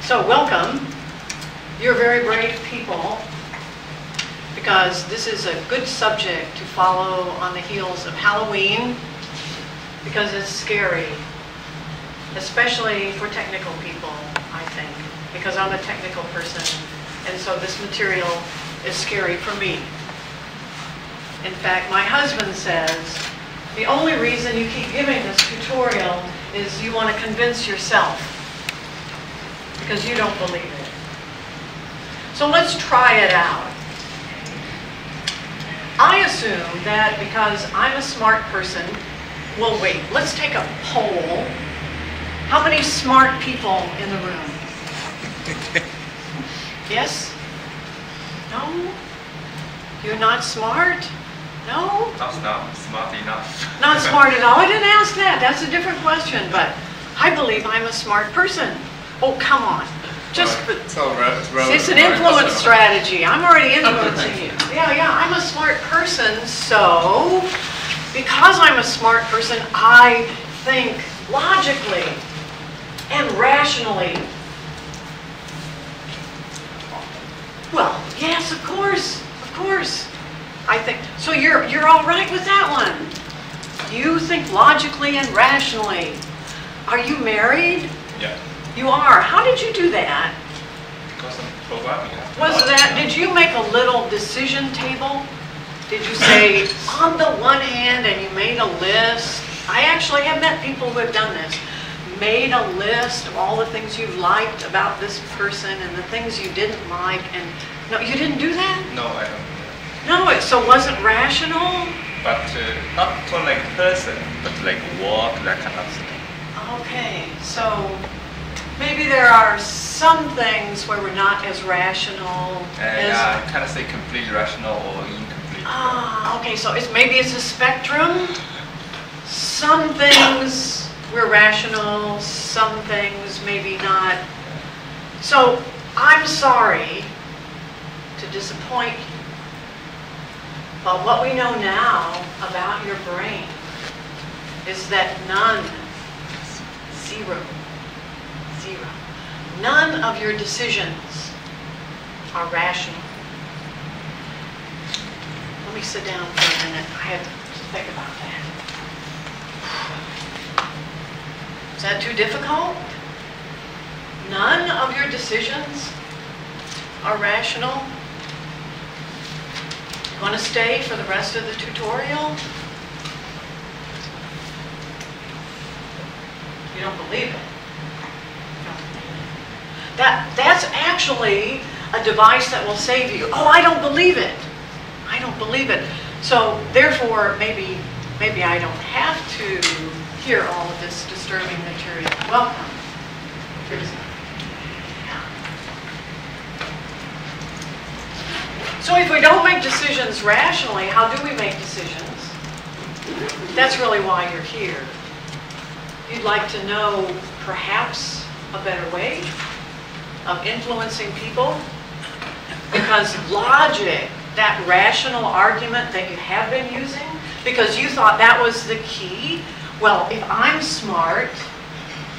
So welcome. You're very brave people, because this is a good subject to follow on the heels of Halloween, because it's scary, especially for technical people, I think, because I'm a technical person, and so this material is scary for me. In fact, my husband says, the only reason you keep giving this tutorial is you want to convince yourself, because you don't believe it. So let's try it out. I assume that because I'm a smart person, well, wait, let's take a poll. How many smart people in the room? Yes? No? You're not smart? No? Not smart enough. Not smart enough. I didn't ask that. That's a different question, but I believe I'm a smart person. Oh, come on. Just it's an influence strategy. I'm already influencing you. Yeah, I'm a smart person, so because I'm a smart person, I think logically and rationally. Well, yes, of course. I think so. You're all right with that one. You think logically and rationally. Are you married? Yeah. You are. How did you do that? Because I'm programming. Did you make a little decision table? Did you say, on the one hand, and you made a list? I actually have met people who have done this. Made a list of all the things you liked about this person and the things you didn't like. And no, you didn't do that? No, I don't do that. No, it wasn't rational? But not for like person, but like work, that kind of thing. Okay, so maybe there are some things where we're not as rational as... Yeah, I kind of say completely rational or incomplete. Okay, so maybe it's a spectrum. Some things we're rational, some things maybe not. So I'm sorry to disappoint you, but what we know now about your brain is that zero, none of your decisions are rational. Let me sit down for a minute. I have to think about that. Is that too difficult? None of your decisions are rational? You want to stay for the rest of the tutorial? You don't believe it. That's actually a device that will save you. Oh, I don't believe it. I don't believe it. So therefore, maybe I don't have to hear all of this disturbing material. Welcome. So if we don't make decisions rationally, how do we make decisions? That's really why you're here. You'd like to know perhaps a better way of influencing people? Because logic, that rational argument that you have been using, because you thought that was the key, well, if I'm smart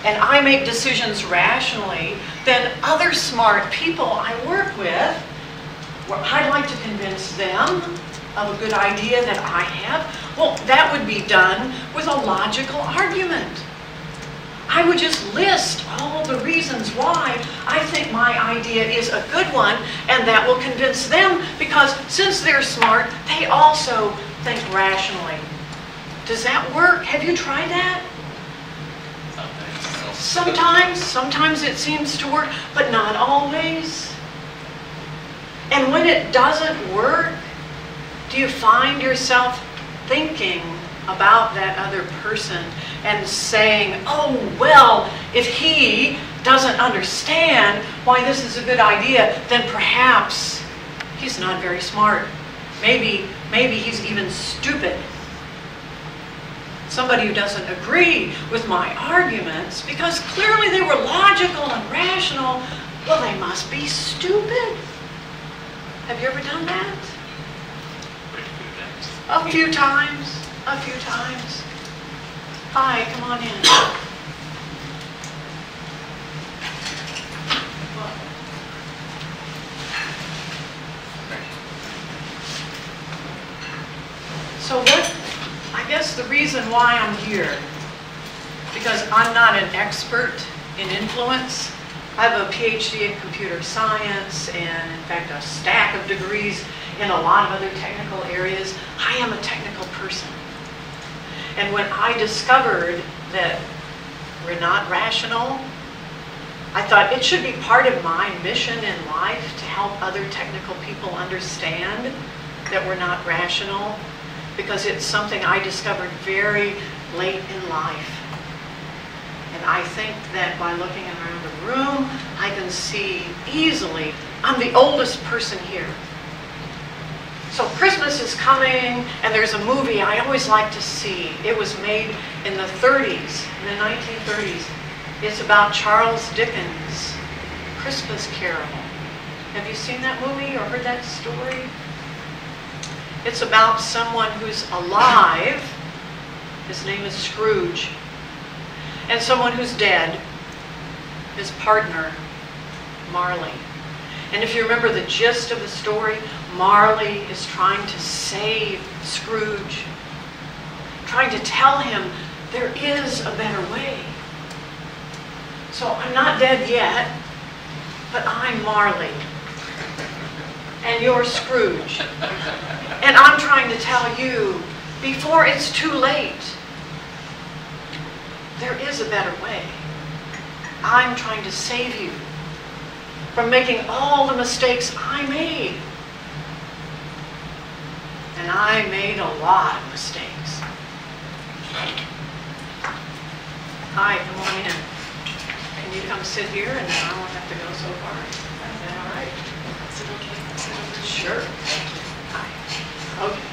and I make decisions rationally, then other smart people I work with, well, I'd like to convince them of a good idea that I have. Well, that would be done with a logical argument. I would just list all the reasons why I think my idea is a good one, and that will convince them, because since they're smart, they also think rationally. Does that work? Have you tried that? Sometimes it seems to work, but not always. And when it doesn't work, do you find yourself thinking about that other person and saying, oh, well, if he doesn't understand why this is a good idea, then perhaps he's not very smart. Maybe he's even stupid. Somebody who doesn't agree with my arguments, because clearly they were logical and rational, well, they must be stupid. Have you ever done that? A few times. Hi, come on in. the reason why I'm here. Because I'm not an expert in influence. I have a PhD in computer science and, in fact, a stack of degrees in a lot of other technical areas. I am a technical person. And when I discovered that we're not rational, I thought it should be part of my mission in life to help other technical people understand that we're not rational, because it's something I discovered very late in life. And I think that by looking around the room, I can see easily I'm the oldest person here. So Christmas is coming, and there's a movie I always like to see. It was made in the 30s, in the 1930s. It's about Charles Dickens' Christmas Carol. Have you seen that movie or heard that story? It's about someone who's alive. His name is Scrooge. And someone who's dead, his partner, Marley. And if you remember the gist of the story, Marley is trying to save Scrooge, trying to tell him there is a better way. So I'm not dead yet, but I'm Marley, and you're Scrooge. And I'm trying to tell you, before it's too late, there is a better way. I'm trying to save you from making all the mistakes I made. And I made a lot of mistakes. Hi, come on in. Can you come sit here and then I won't have to go so far? Is that all right? Is it okay? Sure. Hi. Okay.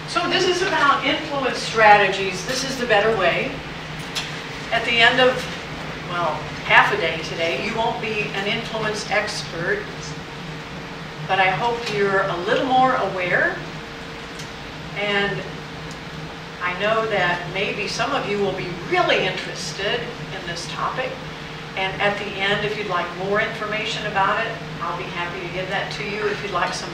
So this is about influence strategies. This is the better way. At the end of, well, half a day today, you won't be an influence expert, but I hope you're a little more aware. And I know that maybe some of you will be really interested in this topic. And at the end, if you'd like more information about it, I'll be happy to give that to you. If you'd like some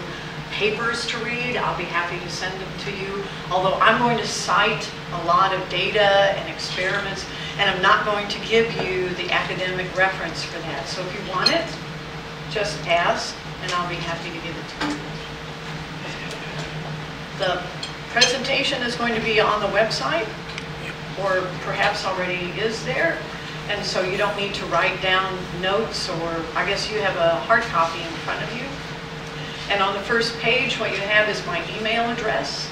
papers to read, I'll be happy to send them to you. Although I'm going to cite a lot of data and experiments, and I'm not going to give you the academic reference for that. So if you want it, just ask, and I'll be happy to give it to you. The presentation is going to be on the website, or perhaps already is there. And so you don't need to write down notes, or I guess you have a hard copy in front of you. And on the first page, what you have is my email address.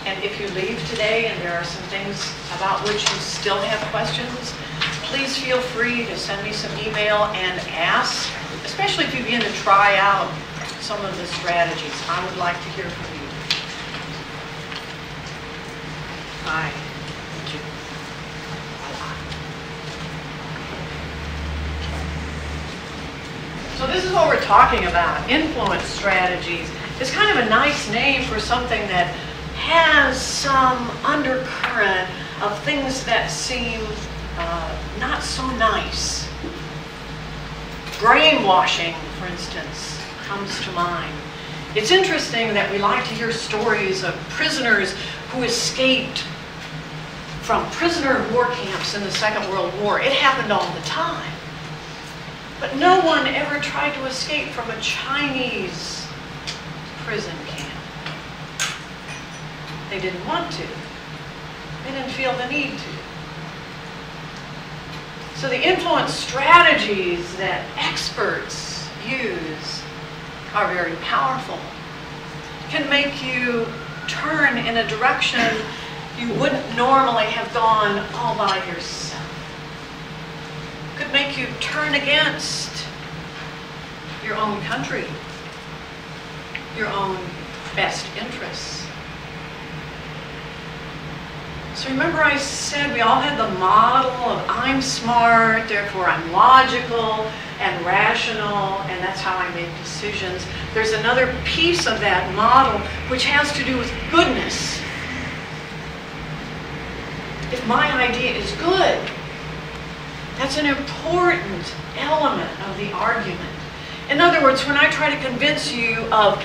And if you leave today and there are some things about which you still have questions, please feel free to send me some email and ask, especially if you begin to try out some of the strategies. I would like to hear from you. Hi. Thank you. So this is what we're talking about, influence strategies. It's kind of a nice name for something that has some undercurrent of things that seem not so nice. Brainwashing, for instance, comes to mind. It's interesting that we like to hear stories of prisoners who escaped from prisoner of war camps in the Second World War. It happened all the time. But no one ever tried to escape from a Chinese prison camp. They didn't want to. They didn't feel the need to. So the influence strategies that experts use are very powerful. Can make you turn in a direction you wouldn't normally have gone all by yourself. Could make you turn against your own country, your own best interests. So remember I said we all had the model of I'm smart, therefore I'm logical and rational, and that's how I make decisions. There's another piece of that model which has to do with goodness. If my idea is good, that's an important element of the argument. In other words, when I try to convince you of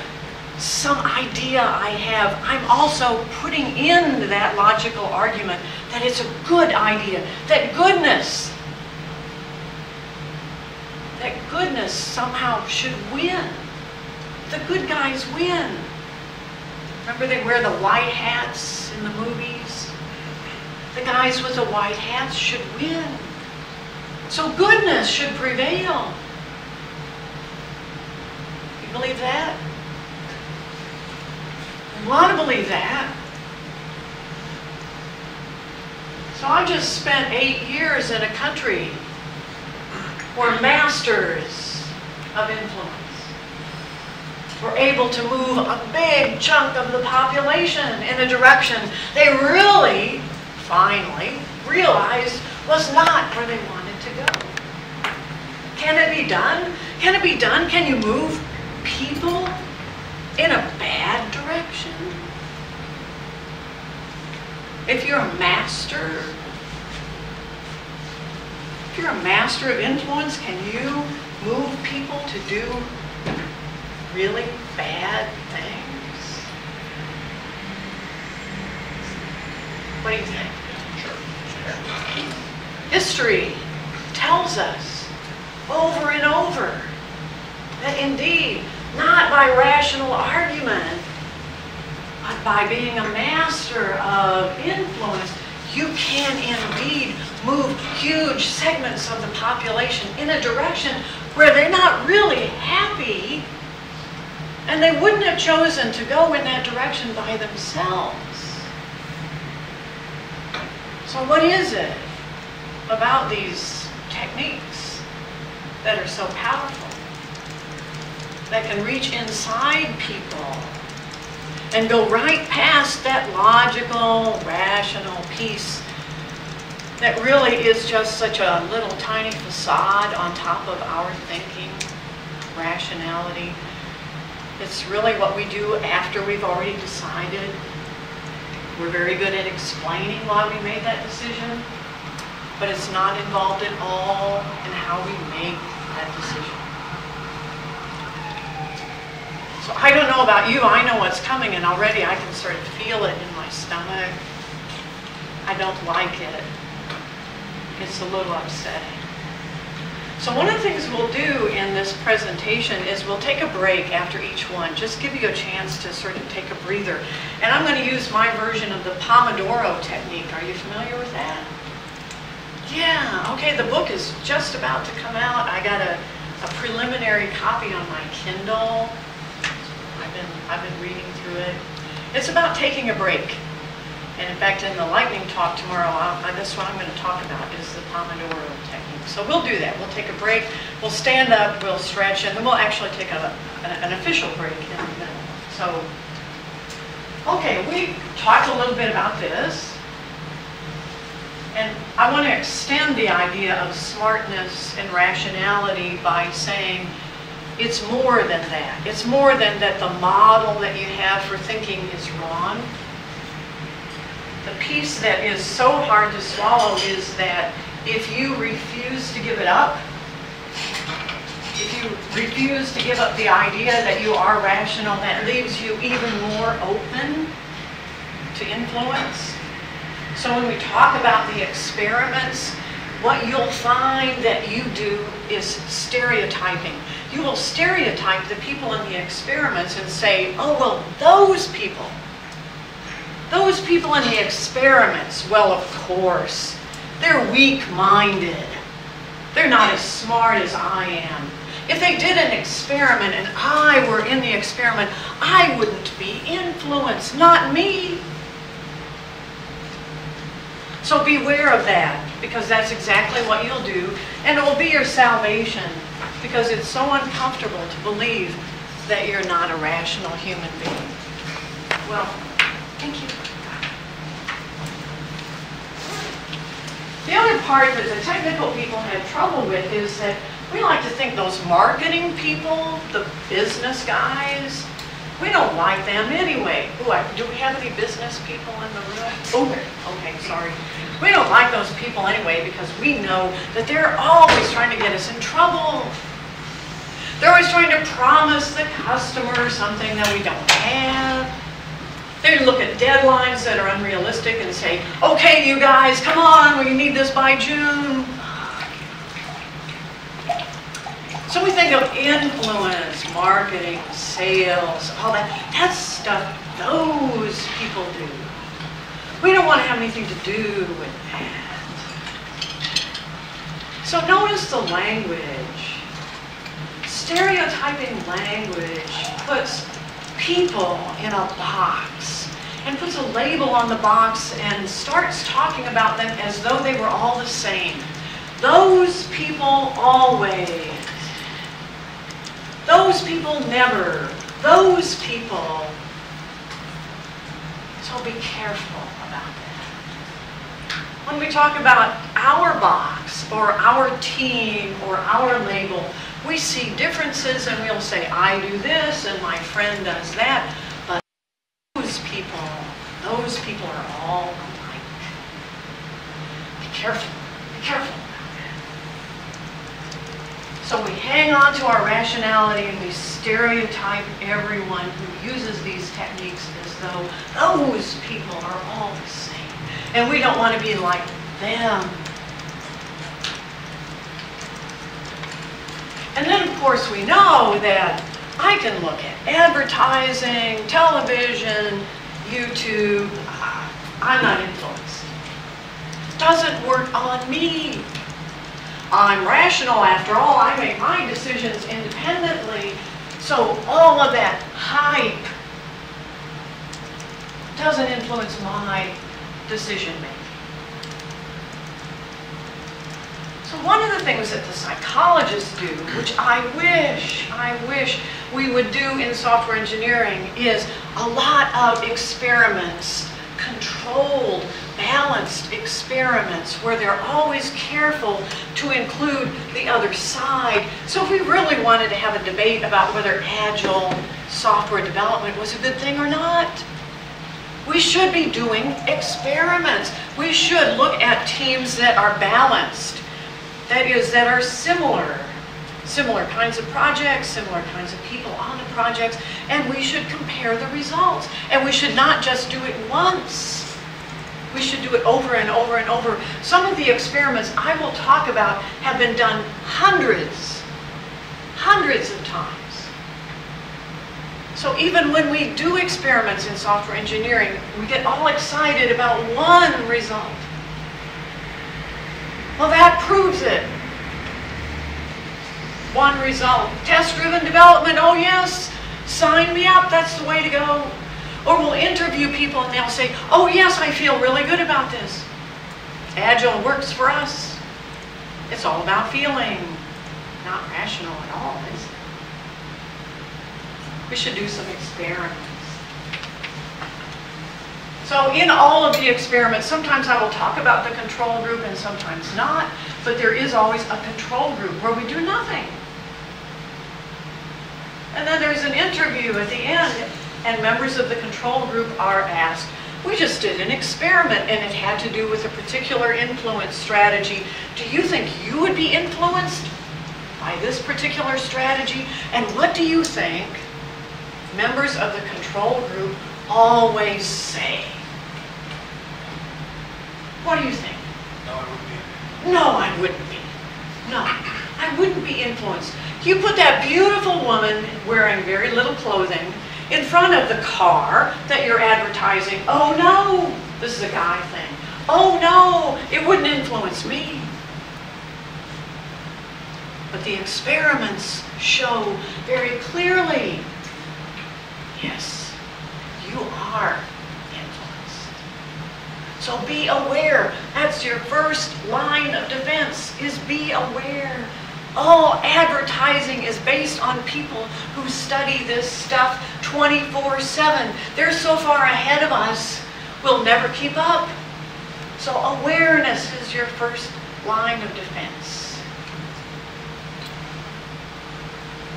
some idea I have, I'm also putting into that logical argument that it's a good idea, that goodness somehow should win. The good guys win. Remember they wear the white hats in the movies? The guys with the white hats should win. So goodness should prevail. You believe that? I want to believe that. So I just spent 8 years in a country where masters of influence were able to move a big chunk of the population in a direction they really, finally, realized was not where they wanted to go. Can it be done? Can it be done? Can you move people in a bad direction? If you're a master, of influence, can you move people to do really bad things? What do you think? History tells us over and over that indeed, not by rational argument, but by being a master of influence, you can indeed move huge segments of the population in a direction where they're not really happy, and they wouldn't have chosen to go in that direction by themselves. So what is it about these techniques that are so powerful, that can reach inside people and go right past that logical, rational piece that really is just such a little tiny facade on top of our thinking, rationality? It's really what we do after we've already decided. We're very good at explaining why we made that decision, but it's not involved at all in how we make that decision. So I don't know about you, I know what's coming, and already I can sort of feel it in my stomach. I don't like it. It's a little upsetting. So one of the things we'll do in this presentation is we'll take a break after each one, just give you a chance to sort of take a breather. And I'm going to use my version of the Pomodoro technique. Are you familiar with that? Yeah, okay, the book is just about to come out. I got a preliminary copy on my Kindle. I've been reading through it. It's about taking a break. And in fact, in the lightning talk tomorrow, that's what I'm going to talk about, is the Pomodoro technique. So we'll do that. We'll take a break. We'll stand up, we'll stretch, and then we'll actually take an official break in the middle. So, okay, we talked a little bit about this. And I want to extend the idea of smartness and rationality by saying, it's more than that. It's more than that the model that you have for thinking is wrong. The piece that is so hard to swallow is that if you refuse to give it up, if you refuse to give up the idea that you are rational, that leaves you even more open to influence. So when we talk about the experiments, what you'll find that you do is stereotyping. You will stereotype the people in the experiments and say, oh, well, those people in the experiments, well, of course, they're weak-minded. They're not as smart as I am. If they did an experiment and I were in the experiment, I wouldn't be influenced, not me. So beware of that, because that's exactly what you'll do, and it will be your salvation, because it's so uncomfortable to believe that you're not a rational human being. Well, thank you. The other part that the technical people have trouble with is that we like to think those marketing people, the business guys, we don't like them anyway. Ooh, do we have any business people in the room? Oh, okay, sorry. We don't like those people anyway because we know that they're always trying to get us in trouble. They're always trying to promise the customer something that we don't have. They look at deadlines that are unrealistic and say, okay, you guys, come on, we need this by June. So we think of influence, marketing, sales, all that. That's stuff those people do. We don't want to have anything to do with that. So notice the language. Stereotyping language puts people in a box and puts a label on the box and starts talking about them as though they were all the same. Those people always. Those people never. Those people. So be careful about that. When we talk about our box or our team or our label, we see differences and we'll say, I do this and my friend does that. But those people are all alike. Be careful. Be careful about that. So we hang on to our rationality and we stereotype everyone who uses these techniques as though those people are all the same. And we don't want to be like them. And then, of course, we know that I can look at advertising, television, YouTube. I'm not influenced. Doesn't work on me. I'm rational after all. I make my decisions independently. So all of that hype doesn't influence my decision making. So one of the things that the psychologists do, which I wish we would do in software engineering, is a lot of experiments, controlled, balanced experiments, where they're always careful to include the other side. So if we really wanted to have a debate about whether Agile software development was a good thing or not, we should be doing experiments. We should look at teams that are balanced. That is, that are similar kinds of projects, similar kinds of people on the projects, and we should compare the results. And we should not just do it once. We should do it over and over and over. Some of the experiments I will talk about have been done hundreds of times. So even when we do experiments in software engineering, we get all excited about one result. Well, that proves it. One result. Test-driven development, oh yes, sign me up, that's the way to go. Or we'll interview people and they'll say, oh yes, I feel really good about this. Agile works for us. It's all about feeling, not rational at all, is it? We should do some experiments. So in all of the experiments, sometimes I will talk about the control group and sometimes not, but there is always a control group where we do nothing. And then there's an interview at the end, and members of the control group are asked, we just did an experiment and it had to do with a particular influence strategy. Do you think you would be influenced by this particular strategy? And what do you think members of the control group always say? What do you think? No, I wouldn't be. No, I wouldn't be. No, I wouldn't be influenced. You put that beautiful woman wearing very little clothing in front of the car that you're advertising. Oh no, this is a guy thing. Oh no, it wouldn't influence me. But the experiments show very clearly, yes, you are influenced. So be aware. That's your first line of defense, is be aware. All advertising is based on people who study this stuff 24/7. They're so far ahead of us, we'll never keep up. So awareness is your first line of defense.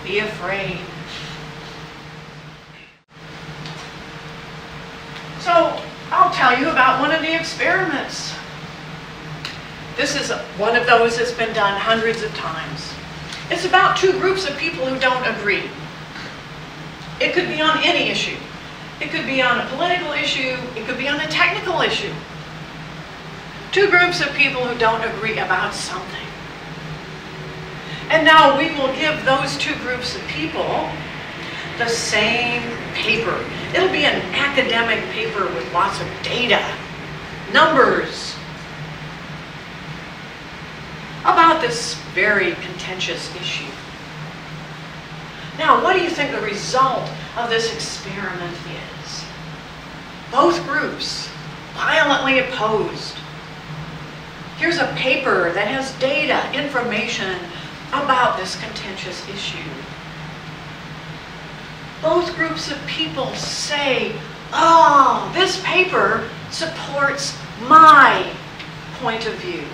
Be afraid. So I'll tell you about one of the experiments. This is one of those that's been done hundreds of times. It's about two groups of people who don't agree. It could be on any issue. It could be on a political issue. It could be on a technical issue. Two groups of people who don't agree about something. And now we will give those two groups of people the same paper. It'll be an academic paper with lots of data, numbers, about this very contentious issue. Now, what do you think the result of this experiment is? Both groups violently opposed. Here's a paper that has data, information about this contentious issue. Both groups of people say, oh, this paper supports my point of view.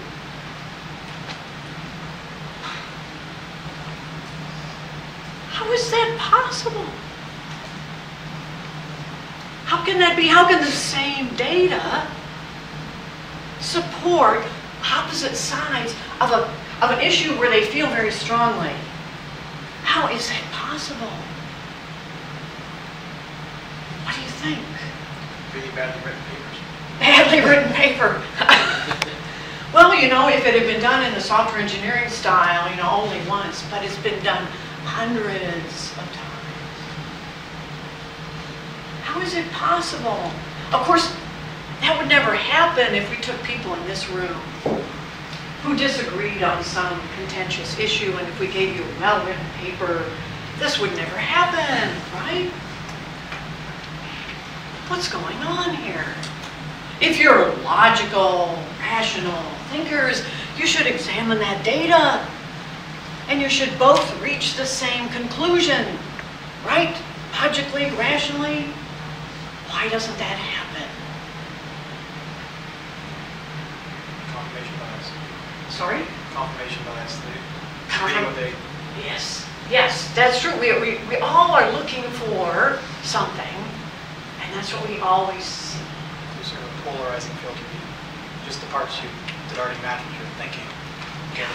How is that possible? How can that be? How can the same data support opposite sides of an issue where they feel very strongly? How is that possible? What do you think? Really badly written papers. Badly written paper. Well, you know, if it had been done in the software engineering style, you know, only once, but it's been done hundreds of times. How is it possible? Of course, that would never happen if we took people in this room who disagreed on some contentious issue, and if we gave you a well-written paper, this would never happen, right? What's going on here? If you're logical, rational thinkers, you should examine that data. And you should both reach the same conclusion, right? Logically, rationally. Why doesn't that happen? Confirmation bias. Sorry? Confirmation bias. Yes, yes, that's true. We all are looking for something, and that's what we always see. There's sort of a polarizing filter. Just the parts that already match what you're thinking. Yeah.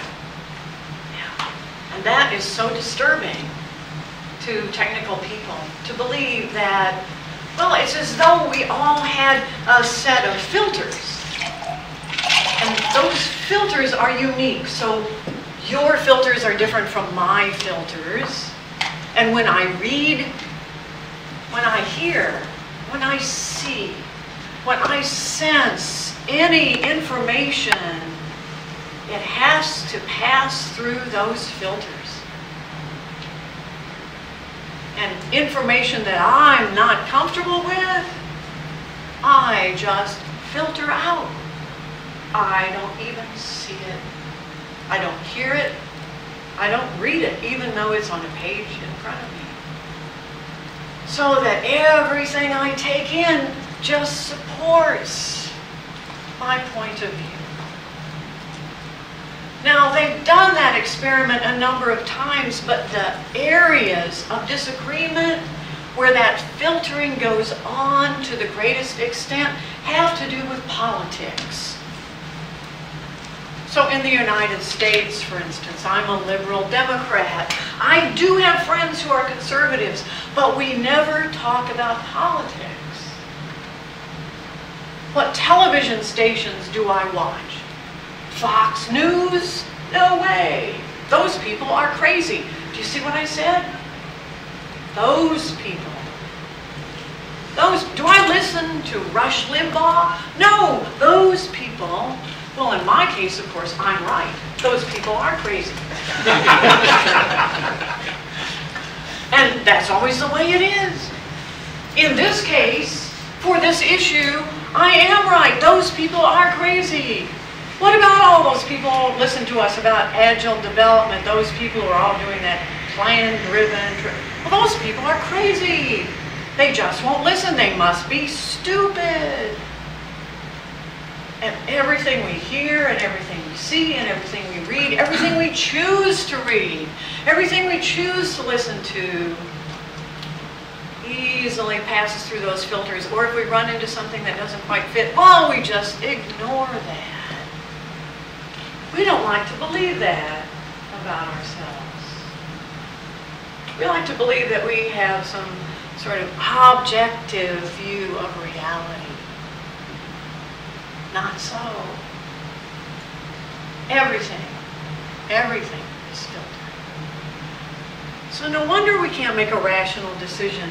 And that is so disturbing to technical people, to believe that, well, it's as though we all had a set of filters. And those filters are unique. So your filters are different from my filters. And when I read, when I hear, when I see, when I sense any information, it has to pass through those filters. And information that I'm not comfortable with, I just filter out. I don't even see it. I don't hear it. I don't read it, even though it's on a page in front of me. So that everything I take in just supports my point of view. Now, they've done that experiment a number of times, but the areas of disagreement where that filtering goes on to the greatest extent have to do with politics. So in the United States, for instance, I'm a liberal Democrat. I do have friends who are conservatives, but we never talk about politics. What television stations do I watch? Fox News? No way. Those people are crazy. Do you see what I said? Those people. Do I listen to Rush Limbaugh? No, those people. Well, in my case, of course, I'm right. Those people are crazy. And that's always the way it is. In this case, for this issue, I am right. Those people are crazy. What about all those people who listen to us about agile development? Those people who are all doing that plan-driven. Well, those people are crazy. They just won't listen. They must be stupid. And everything we hear, and everything we see, and everything we read, everything we choose to read, everything we choose to listen to, easily passes through those filters. Or if we run into something that doesn't quite fit, oh, we just ignore that. We don't like to believe that about ourselves. We like to believe that we have some sort of objective view of reality. Not so. Everything is filtered. So no wonder we can't make a rational decision.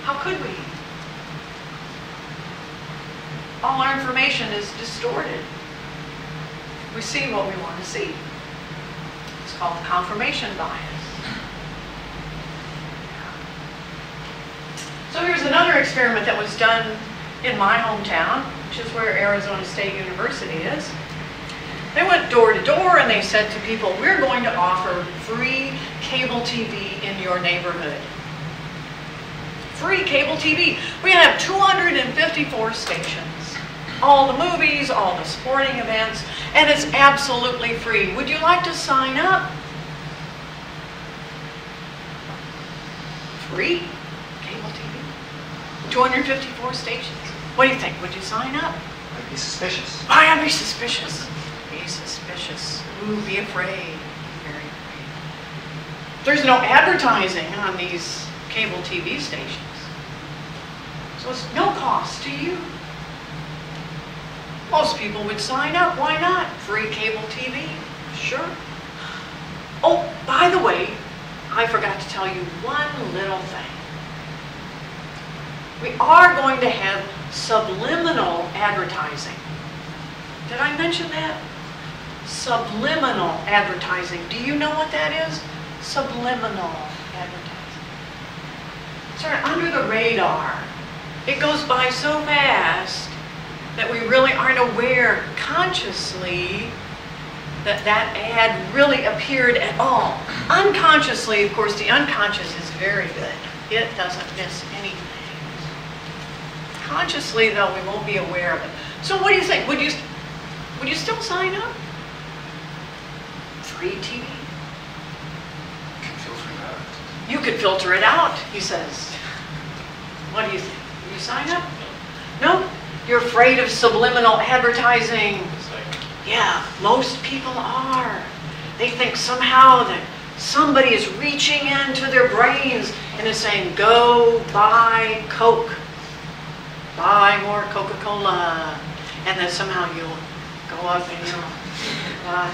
How could we? All our information is distorted. We see what we want to see. It's called confirmation bias. So here's another experiment that was done in my hometown, which is where Arizona State University is. They went door to door and they said to people, we're going to offer free cable TV in your neighborhood. Free cable TV. We have 254 stations. All the movies, all the sporting events, and it's absolutely free. Would you like to sign up? Free cable TV. 254 stations. What do you think? Would you sign up? I'd be suspicious. Why, I'd be suspicious. Be suspicious. Ooh, be afraid. Be very afraid. There's no advertising on these cable TV stations. So it's no cost to you. Most people would sign up. Why not? Free cable TV. Sure. Oh, by the way, I forgot to tell you one little thing. We are going to have subliminal advertising. Did I mention that? Subliminal advertising. Do you know what that is? Subliminal advertising. Sort of under the radar. It goes by so fast that we really aren't aware consciously that that ad really appeared at all. Unconsciously, of course, the unconscious is very good. It doesn't miss anything. Consciously, though, we won't be aware of it. So what do you think? Would you still sign up? Free TV? You could filter it out, he says. What do you think? Would you sign up? No? You're afraid of subliminal advertising. Yeah, most people are. They think somehow that somebody is reaching into their brains and is saying, go buy Coke. Buy more Coca-Cola. And then somehow you'll go up and you'll buy.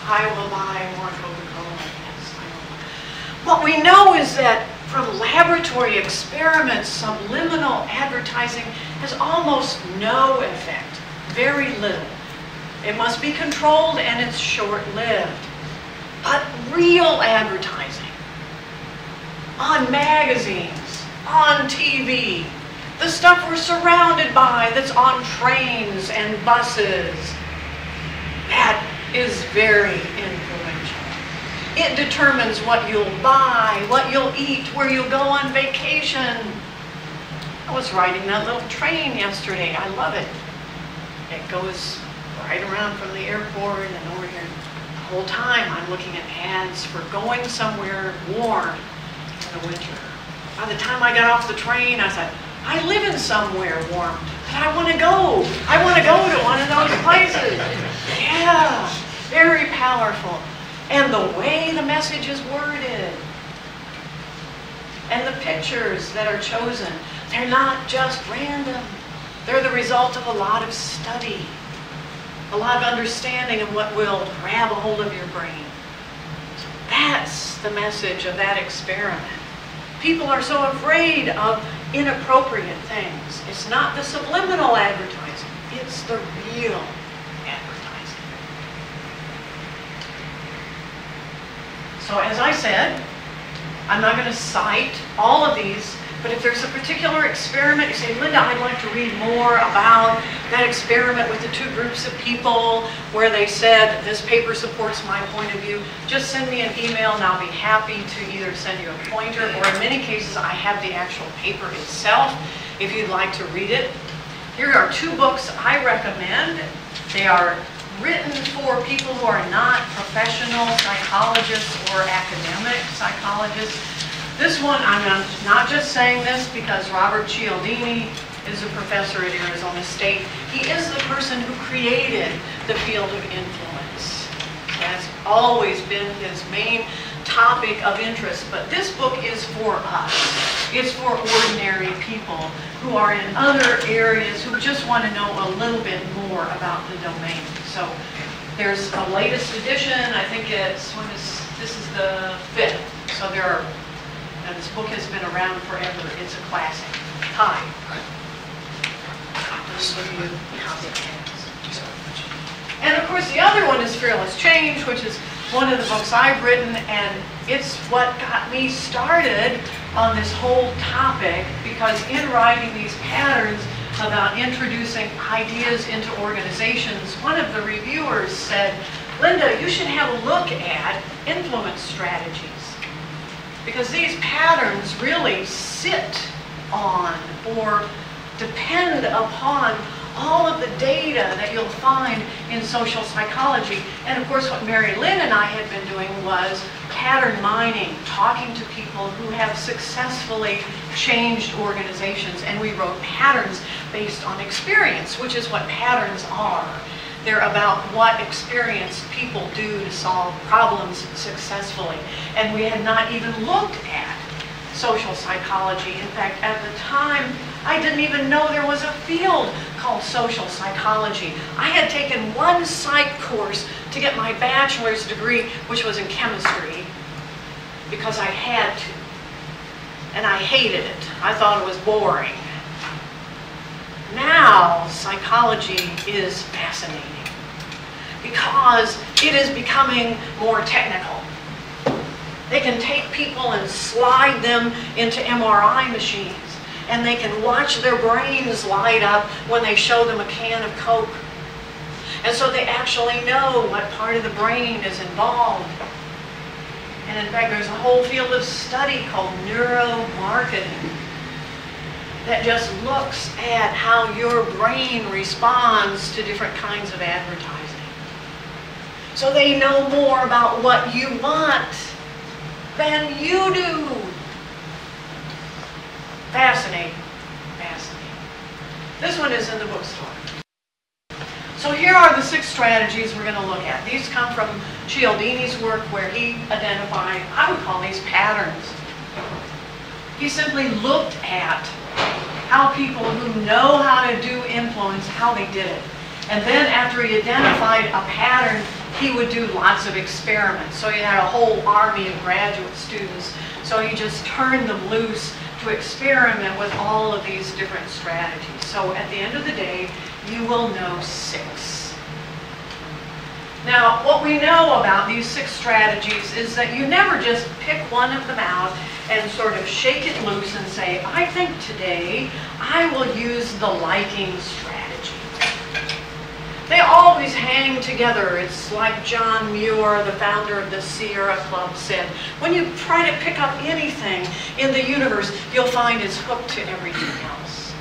I will buy more Coca-Cola. Yes, I will. What we know is that from laboratory experiments, subliminal advertising has almost no effect, very little. It must be controlled and it's short-lived. But real advertising, on magazines, on TV, the stuff we're surrounded by that's on trains and buses, that is very influential. It determines what you'll buy, what you'll eat, where you'll go on vacation. I was riding that little train yesterday. I love it. It goes right around from the airport and over here. The whole time I'm looking at ads for going somewhere warm in the winter. By the time I got off the train, I thought, I live in somewhere warm, but I want to go. I want to go to one of those places. Yeah, very powerful. And the way the message is worded, and the pictures that are chosen, they're not just random. They're the result of a lot of study, a lot of understanding of what will grab a hold of your brain. So that's the message of that experiment. People are so afraid of inappropriate things. It's not the subliminal advertising, it's the real advertising. So as I said, I'm not going to cite all of these, but if there's a particular experiment, you say, Linda, I'd like to read more about that experiment with the two groups of people where they said, this paper supports my point of view, just send me an email and I'll be happy to either send you a pointer, or in many cases, I have the actual paper itself if you'd like to read it. Here are two books I recommend. They are written for people who are not professional psychologists or academic psychologists. This one, I'm not just saying this because Robert Cialdini is a professor at Arizona State. He is the person who created the field of influence. That's always been his main topic of interest, but this book is for us. It's for ordinary people who are in other areas who just want to know a little bit more about the domain. So there's a latest edition. I think this is the 5th. So this book has been around forever. It's a classic. Hi. Those of you copy cats. And of course the other one is Fearless Change, which is one of the books I've written, and it's what got me started on this whole topic, because in writing these patterns about introducing ideas into organizations, one of the reviewers said, Linda, you should have a look at influence strategies, because these patterns really sit on or depend upon all of the data that you'll find in social psychology. And of course, what Mary Lynn and I had been doing was pattern mining, talking to people who have successfully changed organizations. And we wrote patterns based on experience, which is what patterns are. They're about what experienced people do to solve problems successfully. And we had not even looked at social psychology. In fact, at the time, I didn't even know there was a field called social psychology. I had taken one psych course to get my bachelor's degree, which was in chemistry, because I had to. And I hated it. I thought it was boring. Now, psychology is fascinating because it is becoming more technical. They can take people and slide them into MRI machines, and they can watch their brains light up when they show them a can of Coke. And so they actually know what part of the brain is involved. And in fact, there's a whole field of study called neuromarketing that just looks at how your brain responds to different kinds of advertising. So they know more about what you want than you do. Fascinating, fascinating. This one is in the bookstore. So here are the 6 strategies we're going to look at. These come from Cialdini's work, where he identified, I would call these patterns. He simply looked at how people who know how to do influence, how they did it. And then after he identified a pattern, he would do lots of experiments. So he had a whole army of graduate students. So he just turned them loose to experiment with all of these different strategies. So at the end of the day, you will know 6. Now, what we know about these 6 strategies is that you never just pick one of them out and sort of shake it loose and say, I think today I will use the liking strategy. They always hang together. It's like John Muir, the founder of the Sierra Club, said, when you try to pick up anything in the universe, you'll find it's hooked to everything else.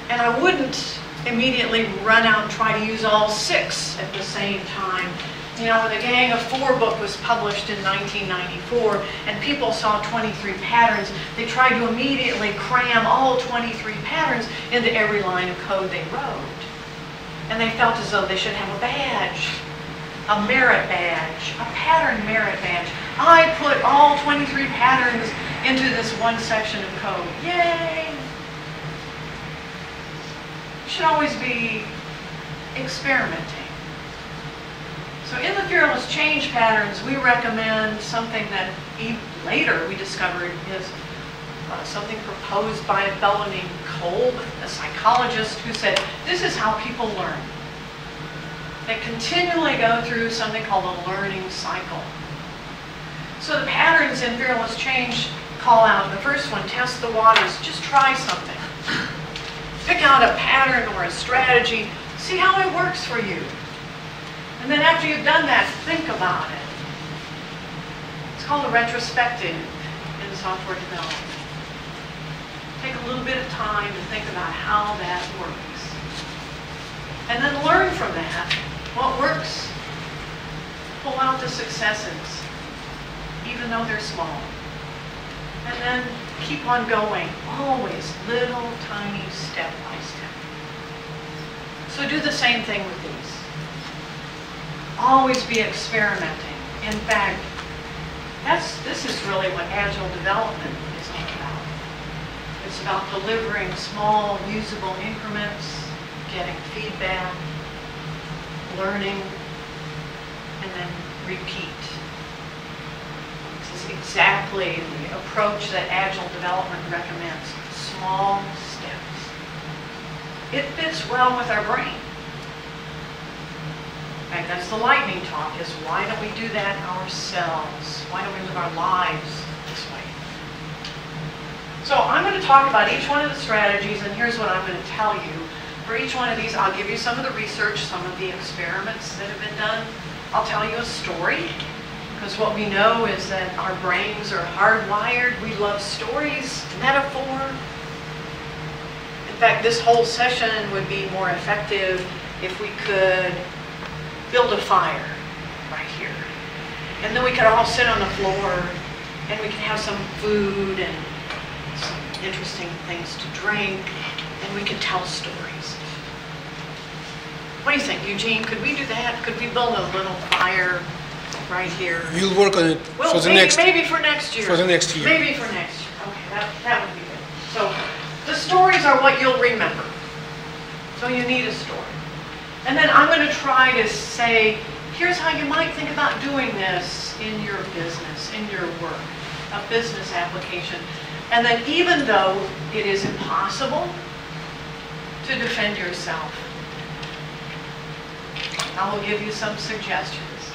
And I wouldn't immediately run out and try to use all 6 at the same time. You know, when the Gang of 4 book was published in 1994 and people saw 23 patterns, they tried to immediately cram all 23 patterns into every line of code they wrote. And they felt as though they should have a badge, a merit badge, a pattern merit badge. I put all 23 patterns into this one section of code. Yay! You should always be experimenting. So in the Fearless Change patterns, we recommend something that later we discovered is something proposed by a fellow named Kolb, a psychologist, who said, this is how people learn. They continually go through something called a learning cycle. So the patterns in Fearless Change call out, the first one, test the waters, just try something. Pick out a pattern or a strategy, see how it works for you. And then after you've done that, think about it. It's called a retrospective in software development. Take a little bit of time to think about how that works. And then learn from that what works. Pull out the successes, even though they're small. And then keep on going, always little tiny step by step. So do the same thing with these. Always be experimenting In fact, this is really what Agile development is all about. It's about delivering small, usable increments, getting feedback, learning, and then repeat. This is exactly the approach that Agile development recommends. Small steps. It fits well with our brain. In fact, that's the lightning talk, is why don't we do that ourselves? Why don't we live our lives this way? So I'm going to talk about each one of the strategies, and here's what I'm going to tell you. For each one of these, I'll give you some of the research, some of the experiments that have been done. I'll tell you a story, because what we know is that our brains are hardwired. We love stories, metaphor. In fact, this whole session would be more effective if we could build a fire right here. And then we could all sit on the floor and we could have some food and some interesting things to drink, and we could tell stories. What do you think, Eugene? Could we do that? Could we build a little fire right here? We'll work on it Well, for the maybe for next year. for the next year. Maybe for next year. Okay, that would be good. So the stories are what you'll remember. So you need a story. And then I'm going to try to say, here's how you might think about doing this in your business, in your work, a business application. And then even though it is impossible to defend yourself, I will give you some suggestions.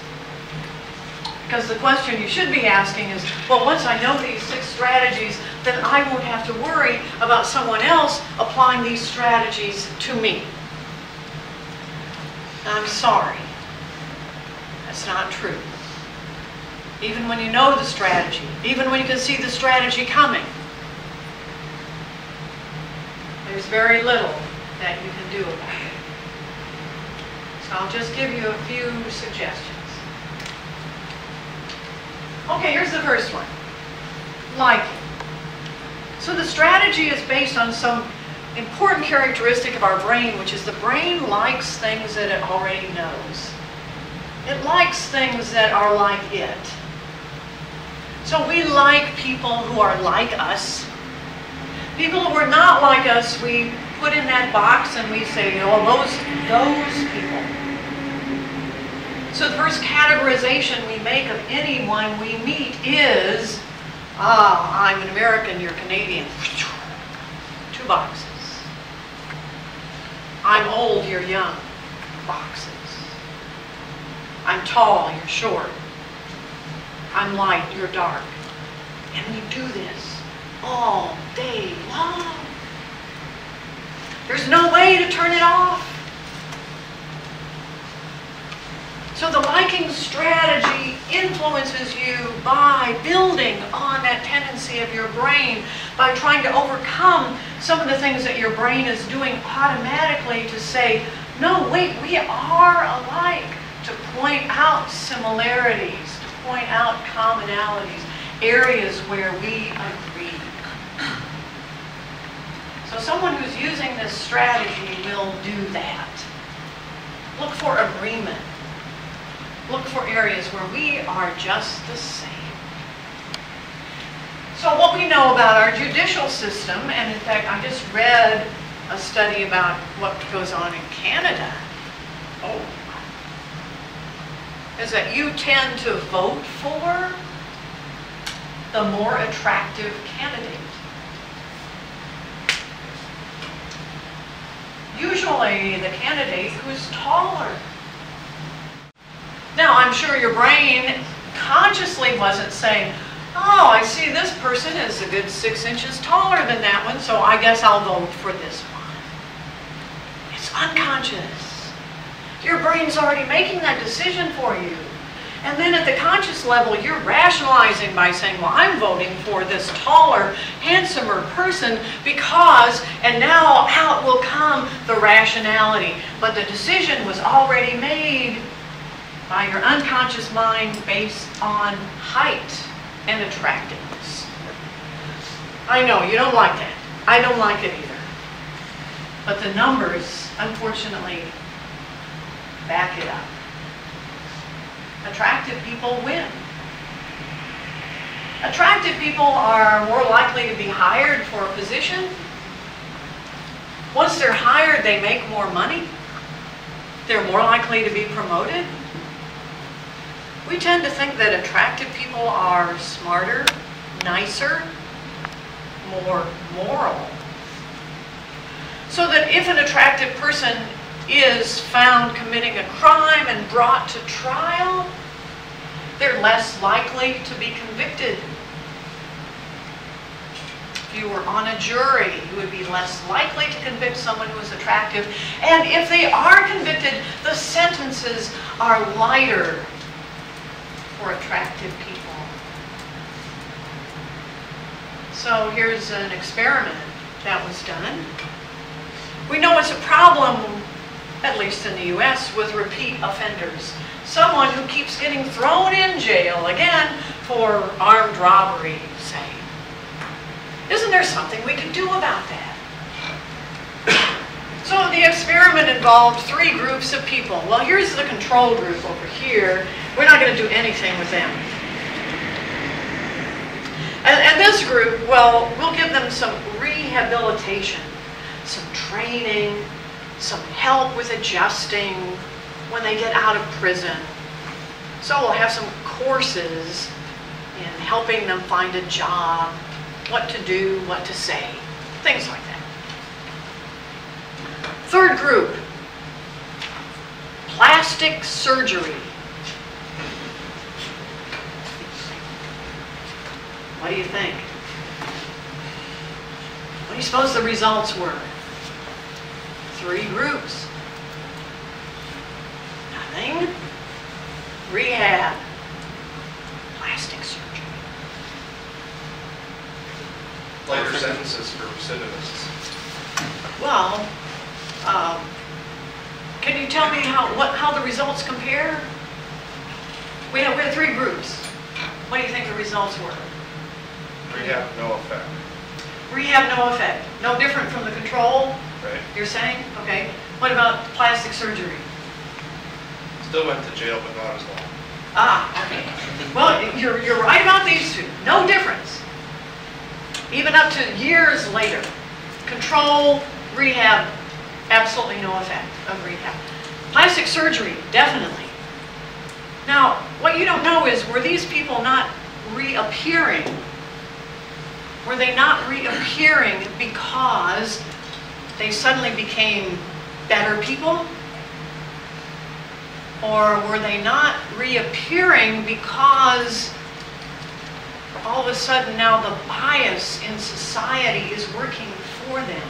Because the question you should be asking is, well, once I know these 6 strategies, then I won't have to worry about someone else applying these strategies to me. I'm sorry. That's not true. Even when you know the strategy, even when you can see the strategy coming, there's very little that you can do about it. So I'll just give you a few suggestions. Okay, here's the first one. Liking. So the strategy is based on some important characteristic of our brain, which is the brain likes things that it already knows. It likes things that are like it. So we like people who are like us. People who are not like us, we put in that box and we say, oh, those people. So the first categorization we make of anyone we meet is, I'm an American, you're Canadian. 2 boxes. I'm old, you're young. Boxes. I'm tall, you're short. I'm light, you're dark. And we do this all day long. There's no way to turn it off. So the liking strategy influences you by building on that tendency of your brain, by trying to overcome some of the things that your brain is doing automatically to say, no, wait, we are alike, to point out similarities, to point out commonalities, areas where we agree. So someone who's using this strategy will do that. Look for agreement. Look for areas where we are just the same. So what we know about our judicial system, and in fact I just read a study about what goes on in Canada, is that you tend to vote for the more attractive candidate. Usually the candidate who's taller. Now, I'm sure your brain consciously wasn't saying, oh, I see this person is a good 6 inches taller than that one, so I guess I'll vote for this one. It's unconscious. Your brain's already making that decision for you. And then at the conscious level, you're rationalizing by saying, well, I'm voting for this taller, handsomer person because, and now out will come the rationality. But the decision was already made by your unconscious mind based on height and attractiveness. I know, you don't like that. I don't like it either. But the numbers, unfortunately, back it up. Attractive people win. Attractive people are more likely to be hired for a position. Once they're hired, they make more money. They're more likely to be promoted. We tend to think that attractive people are smarter, nicer, more moral. So that if an attractive person is found committing a crime and brought to trial, they're less likely to be convicted. If you were on a jury, you would be less likely to convict someone who is attractive. And if they are convicted, the sentences are lighter for attractive people. So here's an experiment that was done. We know it's a problem, at least in the US, with repeat offenders. Someone who keeps getting thrown in jail again for armed robbery, say. Isn't there something we could do about that? So the experiment involved 3 groups of people. Well, here's the control group over here. We're not going to do anything with them. And this group, well, we'll give them some rehabilitation, some training, some help with adjusting when they get out of prison. So we'll have some courses in helping them find a job, what to do, what to say, things like that. Third group, plastic surgery. What do you think? What do you suppose the results were? 3 groups. Nothing. Rehab. Plastic surgery. Lighter sentences for recidivists. Well, can you tell me how the results compare? We have 3 groups. What do you think the results were? Rehab, no effect. Rehab, no effect. No different from the control, Right. you're saying? Okay. What about plastic surgery? Still went to jail, but not as long. Ah, okay. Well, you're right about these 2. No difference. Even up to years later. Control, rehab, absolutely no effect of rehab. Plastic surgery, definitely. Now, what you don't know is, were these people not reappearing? Were they not reappearing because they suddenly became better people? Or were they not reappearing because all of a sudden now the bias in society is working for them?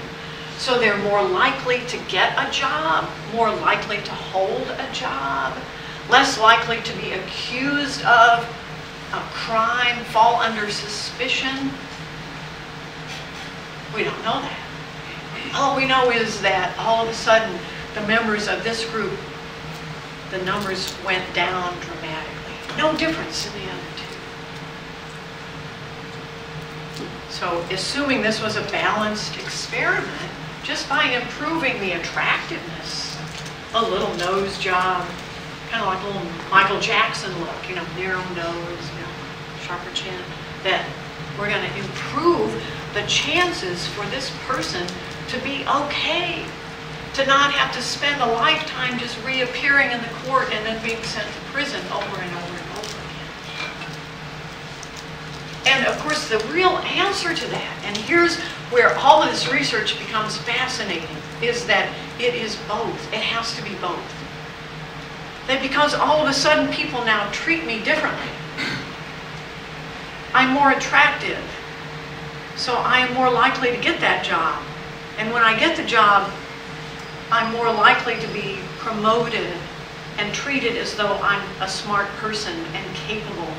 So they're more likely to get a job, more likely to hold a job, less likely to be accused of a crime, fall under suspicion. We don't know that. All we know is that all of a sudden the members of this group, the numbers went down dramatically. No difference in the other 2. So assuming this was a balanced experiment, just by improving the attractiveness, a little nose job, kind of like a little Michael Jackson look, you know, narrow nose, you know, sharper chin, that we're going to improve the chances for this person to be okay, to not have to spend a lifetime just reappearing in the court and then being sent to prison over and over and over again. And of course, the real answer to that, and here's where all of this research becomes fascinating, is that it is both. It has to be both. That because all of a sudden people now treat me differently. I'm more attractive, so I am more likely to get that job. And when I get the job, I'm more likely to be promoted and treated as though I'm a smart person and capable,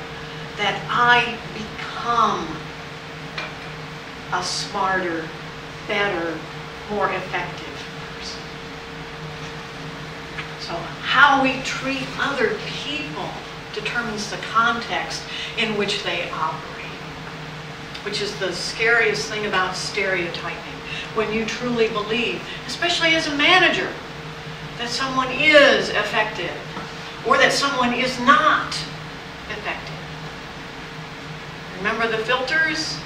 that I become a smarter, better, more effective person. So how we treat other people determines the context in which they operate, which is the scariest thing about stereotyping. When you truly believe, especially as a manager, that someone is effective or that someone is not, the filters,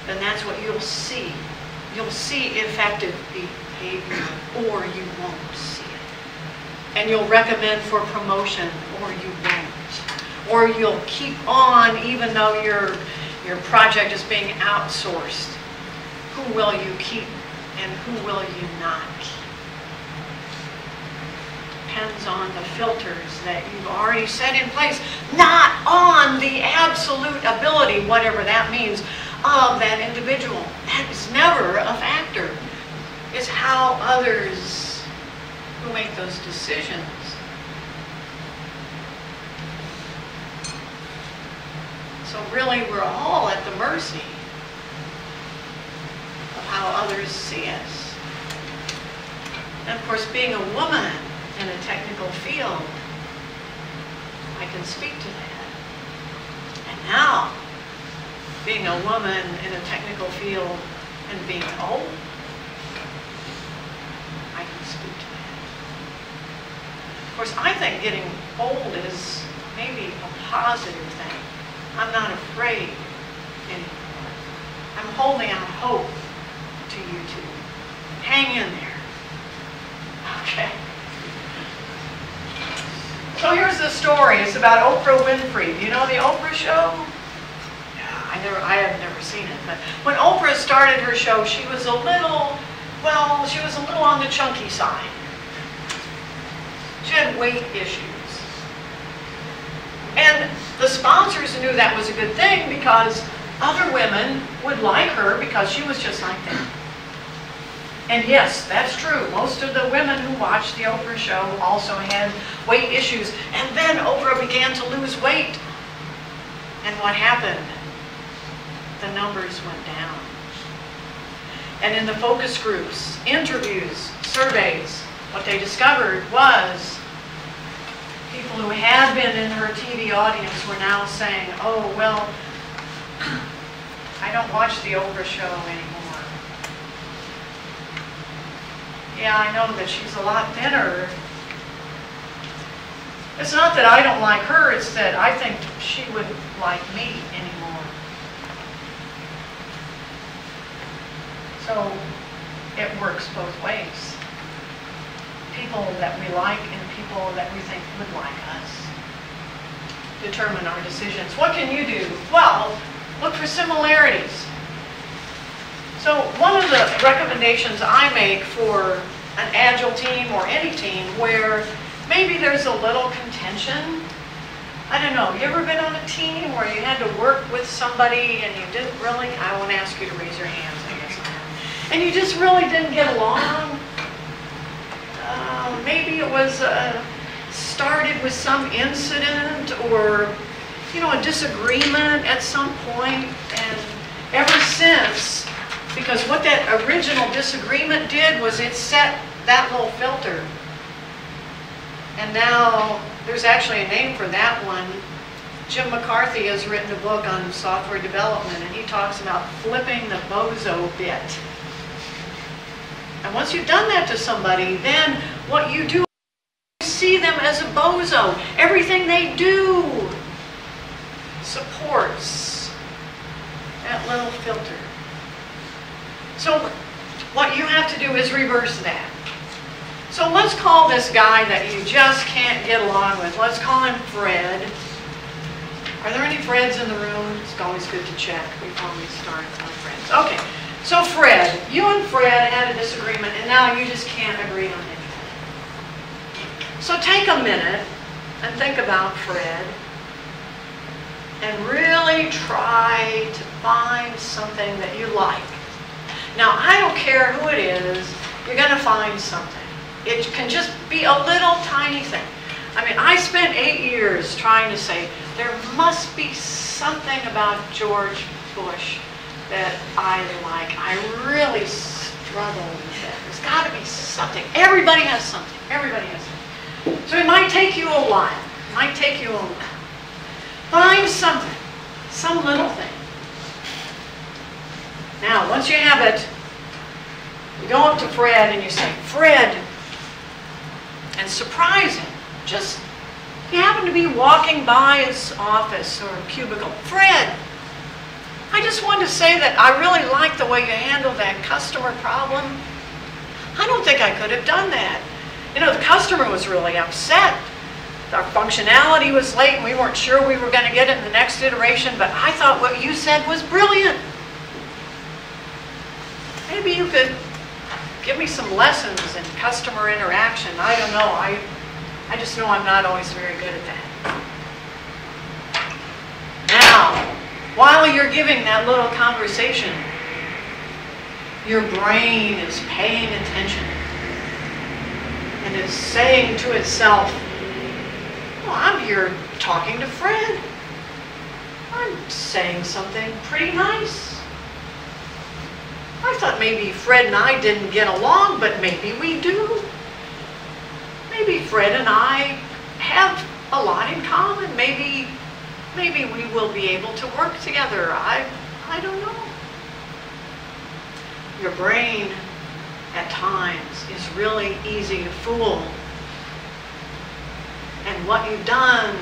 then that's what you'll see. You'll see effective behavior, or you won't see it. And you'll recommend for promotion, or you won't. Or you'll keep on even though your project is being outsourced. Who will you keep and who will you not keep? Depends on the filters that you've already set in place, not on the absolute ability, whatever that means, of that individual. That is never a factor. It's how others who make those decisions. So really, we're all at the mercy of how others see us. And of course, being a woman in a technical field, I can speak to that. And now, being a woman in a technical field and being old, I can speak to that. Of course, I think getting old is maybe a positive thing. I'm not afraid anymore. I'm holding out hope to you two. Hang in there. Okay. So here's the story. It's about Oprah Winfrey. Do you know the Oprah show? Yeah, I have never seen it. But when Oprah started her show, she was a little on the chunky side. She had weight issues. And the sponsors knew that was a good thing because other women would like her because she was just like them. And yes, that's true. Most of the women who watched the Oprah show also had weight issues. And then Oprah began to lose weight. And what happened? The numbers went down. And in the focus groups, interviews, surveys, what they discovered was people who had been in her TV audience were now saying, oh, well, I don't watch the Oprah show anymore. Yeah, I know that she's a lot thinner. It's not that I don't like her, it's that I think she wouldn't like me anymore. So it works both ways. People that we like and people that we think would like us determine our decisions. What can you do? Well, look for similarities. So one of the recommendations I make for an Agile team or any team where maybe there's a little contention. I don't know, you ever been on a team where you had to work with somebody and you didn't really, I won't ask you to raise your hands, I guess I have, and you just really didn't get along? Maybe it was started with some incident or, you know, a disagreement at some point, and ever since, because what that original disagreement did was it set that little filter. And now there's actually a name for that one. Jim McCarthy has written a book on software development, and he talks about flipping the bozo bit. And once you've done that to somebody, then what you do is see them as a bozo. Everything they do supports that little filter. So what you have to do is reverse that. So let's call this guy that you just can't get along with. Let's call him Fred. Are there any Freds in the room? It's always good to check before we start on friends. Okay, so Fred, you and Fred had a disagreement and now you just can't agree on anything. So take a minute and think about Fred and really try to find something that you like. Now, I don't care who it is, you're going to find something. It can just be a little tiny thing. I mean, I spent 8 years trying to say, there must be something about George Bush that I like. I really struggle with that. There's got to be something. Everybody has something. Everybody has something. So it might take you a while. It might take you a while. Find something. Some little thing. Now, once you have it, you go up to Fred and you say, Fred, and surprise him. Just You happen to be walking by his office or cubicle. Fred, I just wanted to say that I really like the way you handled that customer problem. I don't think I could have done that. You know, the customer was really upset. Our functionality was late and we weren't sure we were going to get it in the next iteration, but I thought what you said was brilliant. Maybe you could give me some lessons in customer interaction. I don't know. I just know I'm not always very good at that. Now, while you're giving that little conversation, your brain is paying attention and is saying to itself, well, I'm here talking to Fred. I'm saying something pretty nice. I thought maybe Fred and I didn't get along, but maybe we do. Maybe Fred and I have a lot in common. Maybe we will be able to work together. I don't know. Your brain at times is really easy to fool. And what you've done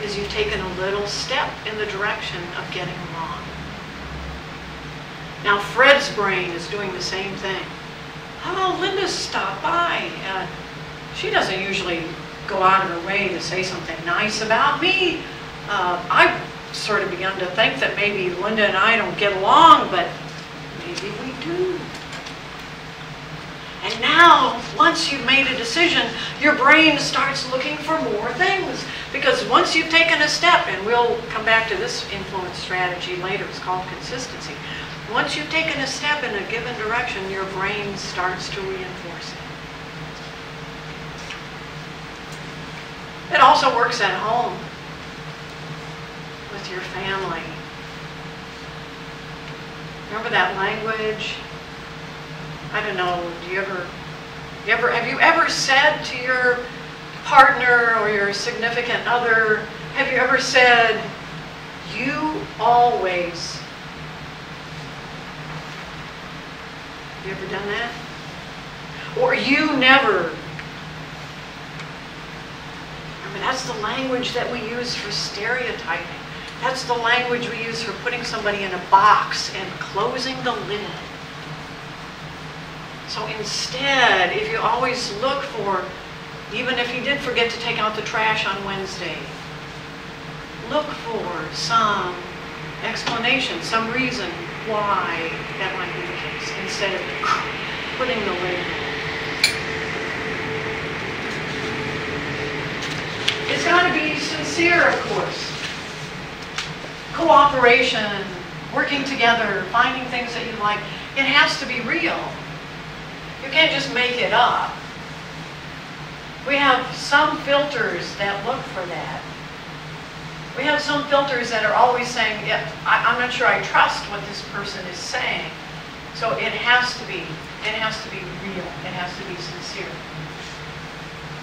is you've taken a little step in the direction of getting along. Now Fred's brain is doing the same thing. Oh, Linda stopped by. She doesn't usually go out of her way to say something nice about me. I've sort of begun to think that maybe Linda and I don't get along, but maybe we do. And now, once you've made a decision, your brain starts looking for more things. Because once you've taken a step, and we'll come back to this influence strategy later, it's called consistency. Once you've taken a step in a given direction, your brain starts to reinforce it. It also works at home with your family. Remember that language? I don't know, have you ever said to your partner or your significant other, have you ever said, you always? Have you ever done that? Or you never? I mean, that's the language that we use for stereotyping. That's the language we use for putting somebody in a box and closing the lid. So instead, if you always look for, even if you did forget to take out the trash on Wednesday, look for some explanation, some reason why that might be the case, instead of putting the lid. It's got to be sincere, of course. Cooperation, working together, finding things that you like. It has to be real. You can't just make it up. We have some filters that look for that. We have some filters that are always saying, yeah, I'm not sure I trust what this person is saying. So it has to be real. It has to be sincere.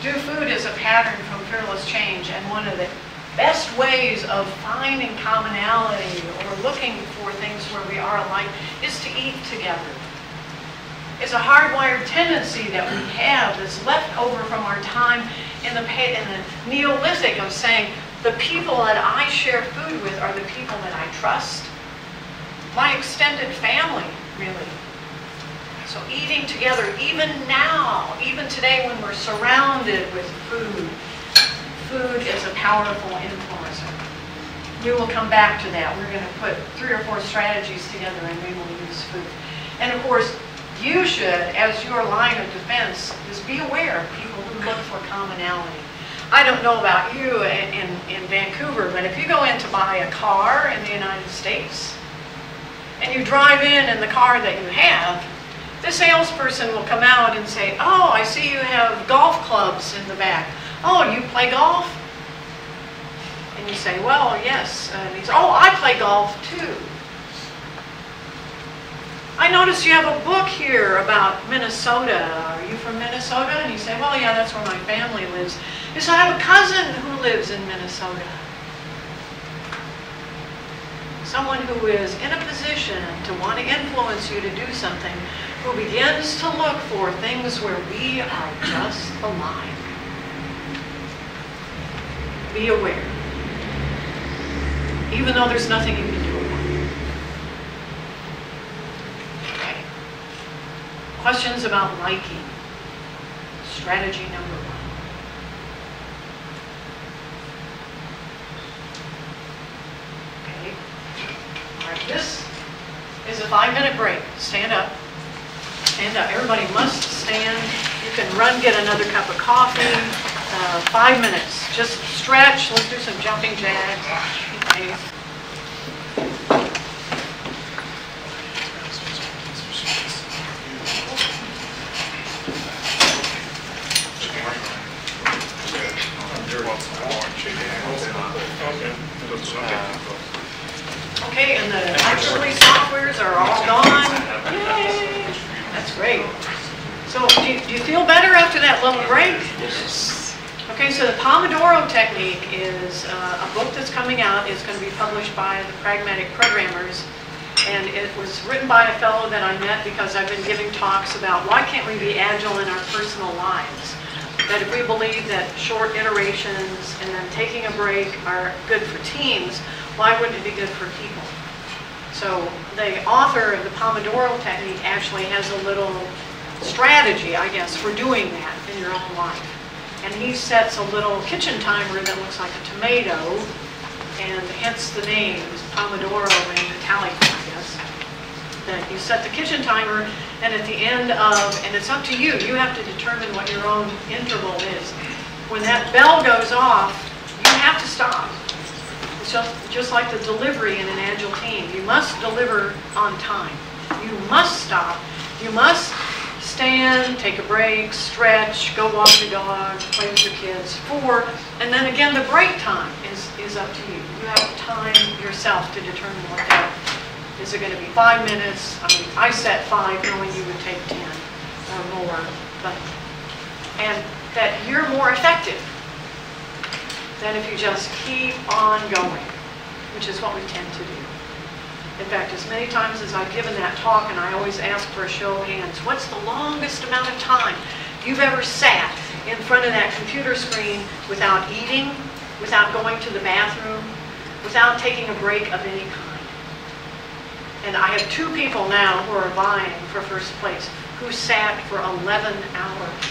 Do food is a pattern from Fearless Change, and one of the best ways of finding commonality or looking for things where we are alike is to eat together. It's a hardwired tendency that we have that's left over from our time in the Neolithic of saying, the people that I share food with are the people that I trust. My extended family, really. So eating together, even now, even today when we're surrounded with food, food is a powerful influencer. We will come back to that. We're going to put 3 or 4 strategies together and we will use food. And of course, you should, as your line of defense, just be aware of people who look for commonality. I don't know about you in Vancouver, but if you go in to buy a car in the United States, and you drive in the car that you have, the salesperson will come out and say, oh, I see you have golf clubs in the back. Oh, you play golf? And you say, well, yes. And he says, oh, I play golf too. I notice you have a book here about Minnesota. Are you from Minnesota? And you say, well, yeah, that's where my family lives. You say, I have a cousin who lives in Minnesota. Someone who is in a position to want to influence you to do something, who begins to look for things where we are just aligned. Be aware. Even though there's nothing you can do about it. Okay. Questions about liking. Strategy number 1. Okay. All right, this is a 5-minute break. Stand up. Stand up. Everybody must stand. You can run, get another cup of coffee. 5 minutes. Just stretch. Let's do some jumping jacks. Okay. Okay, and the actually softwares are all gone. Yay! That's great. So, do you feel better after that little break? Okay, so the Pomodoro technique is a book that's coming out. It's going to be published by the Pragmatic Programmers. And it was written by a fellow that I met because I've been giving talks about why can't we be agile in our personal lives? That if we believe that short iterations and then taking a break are good for teams, why wouldn't it be good for people? So the author of the Pomodoro technique actually has a little strategy, I guess, for doing that in your own life. And he sets a little kitchen timer that looks like a tomato, and hence the name is Pomodoro in Italian, I guess. That you set the kitchen timer, and at the end of, and it's up to you, you have to determine what your own interval is. When that bell goes off, you have to stop. It's just like the delivery in an agile team. You must deliver on time. You must stop. You must stand, take a break, stretch, go walk the dog, play with your kids. 4, and then again the break time is up to you. You have time yourself to determine what that is. It going to be 5 minutes? I mean, I set 5 knowing you would take 10 or more. And that you're more effective than if you just keep on going, which is what we tend to do. In fact, as many times as I've given that talk, and I always ask for a show of hands, what's the longest amount of time you've ever sat in front of that computer screen without eating, without going to the bathroom, without taking a break of any kind? And I have 2 people now who are vying for first place who sat for 11 hours.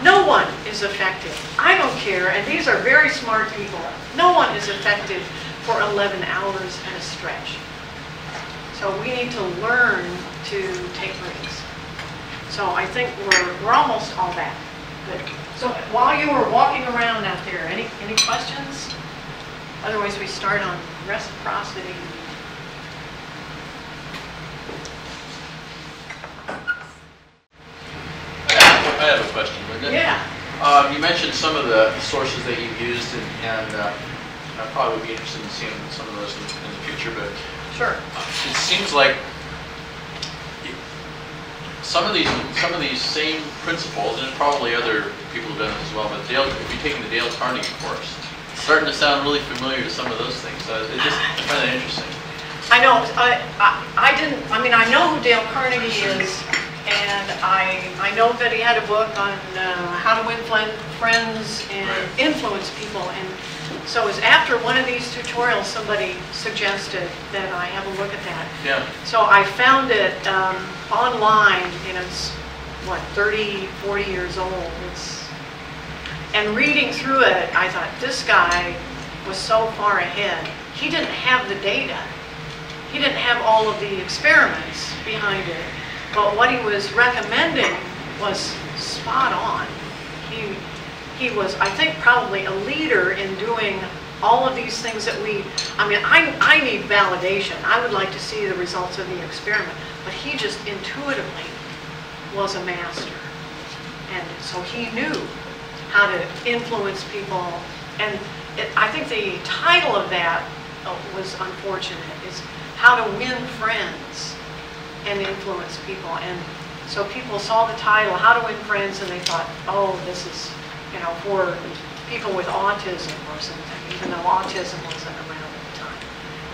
No one is effective. I don't care, and these are very smart people. No one is effective for 11 hours at a stretch. So we need to learn to take breaks. So I think we're almost all back. Good. So while you were walking around out there, any questions? Otherwise we start on reciprocity. I have a question, Linda. Yeah. You mentioned some of the sources that you've used, and I probably would be interested in seeing some of those in the future, but Sure. It seems like some of these same principles, and probably other people have done it as well, but if you're taking the Dale Carnegie course, it's starting to sound really familiar to some of those things. So I find that interesting. I know. I know who Dale Carnegie is, and I know that he had a book on how to win friends and influence people. And so it was after one of these tutorials somebody suggested that I have a look at that. Yeah. So I found it online, and it's, what, 30, 40 years old. And reading through it, I thought, this guy was so far ahead. He didn't have the data. He didn't have all of the experiments behind it. But what he was recommending was spot on. He was, I think, probably a leader in doing all of these things that I need validation. I would like to see the results of the experiment. But he just intuitively was a master. And so he knew how to influence people. And I think the title of that was unfortunate, is How to Win Friends and Influence People. And so people saw the title, How to Win Friends, and they thought, oh, this is, for people with autism or something, even though autism wasn't around at the time.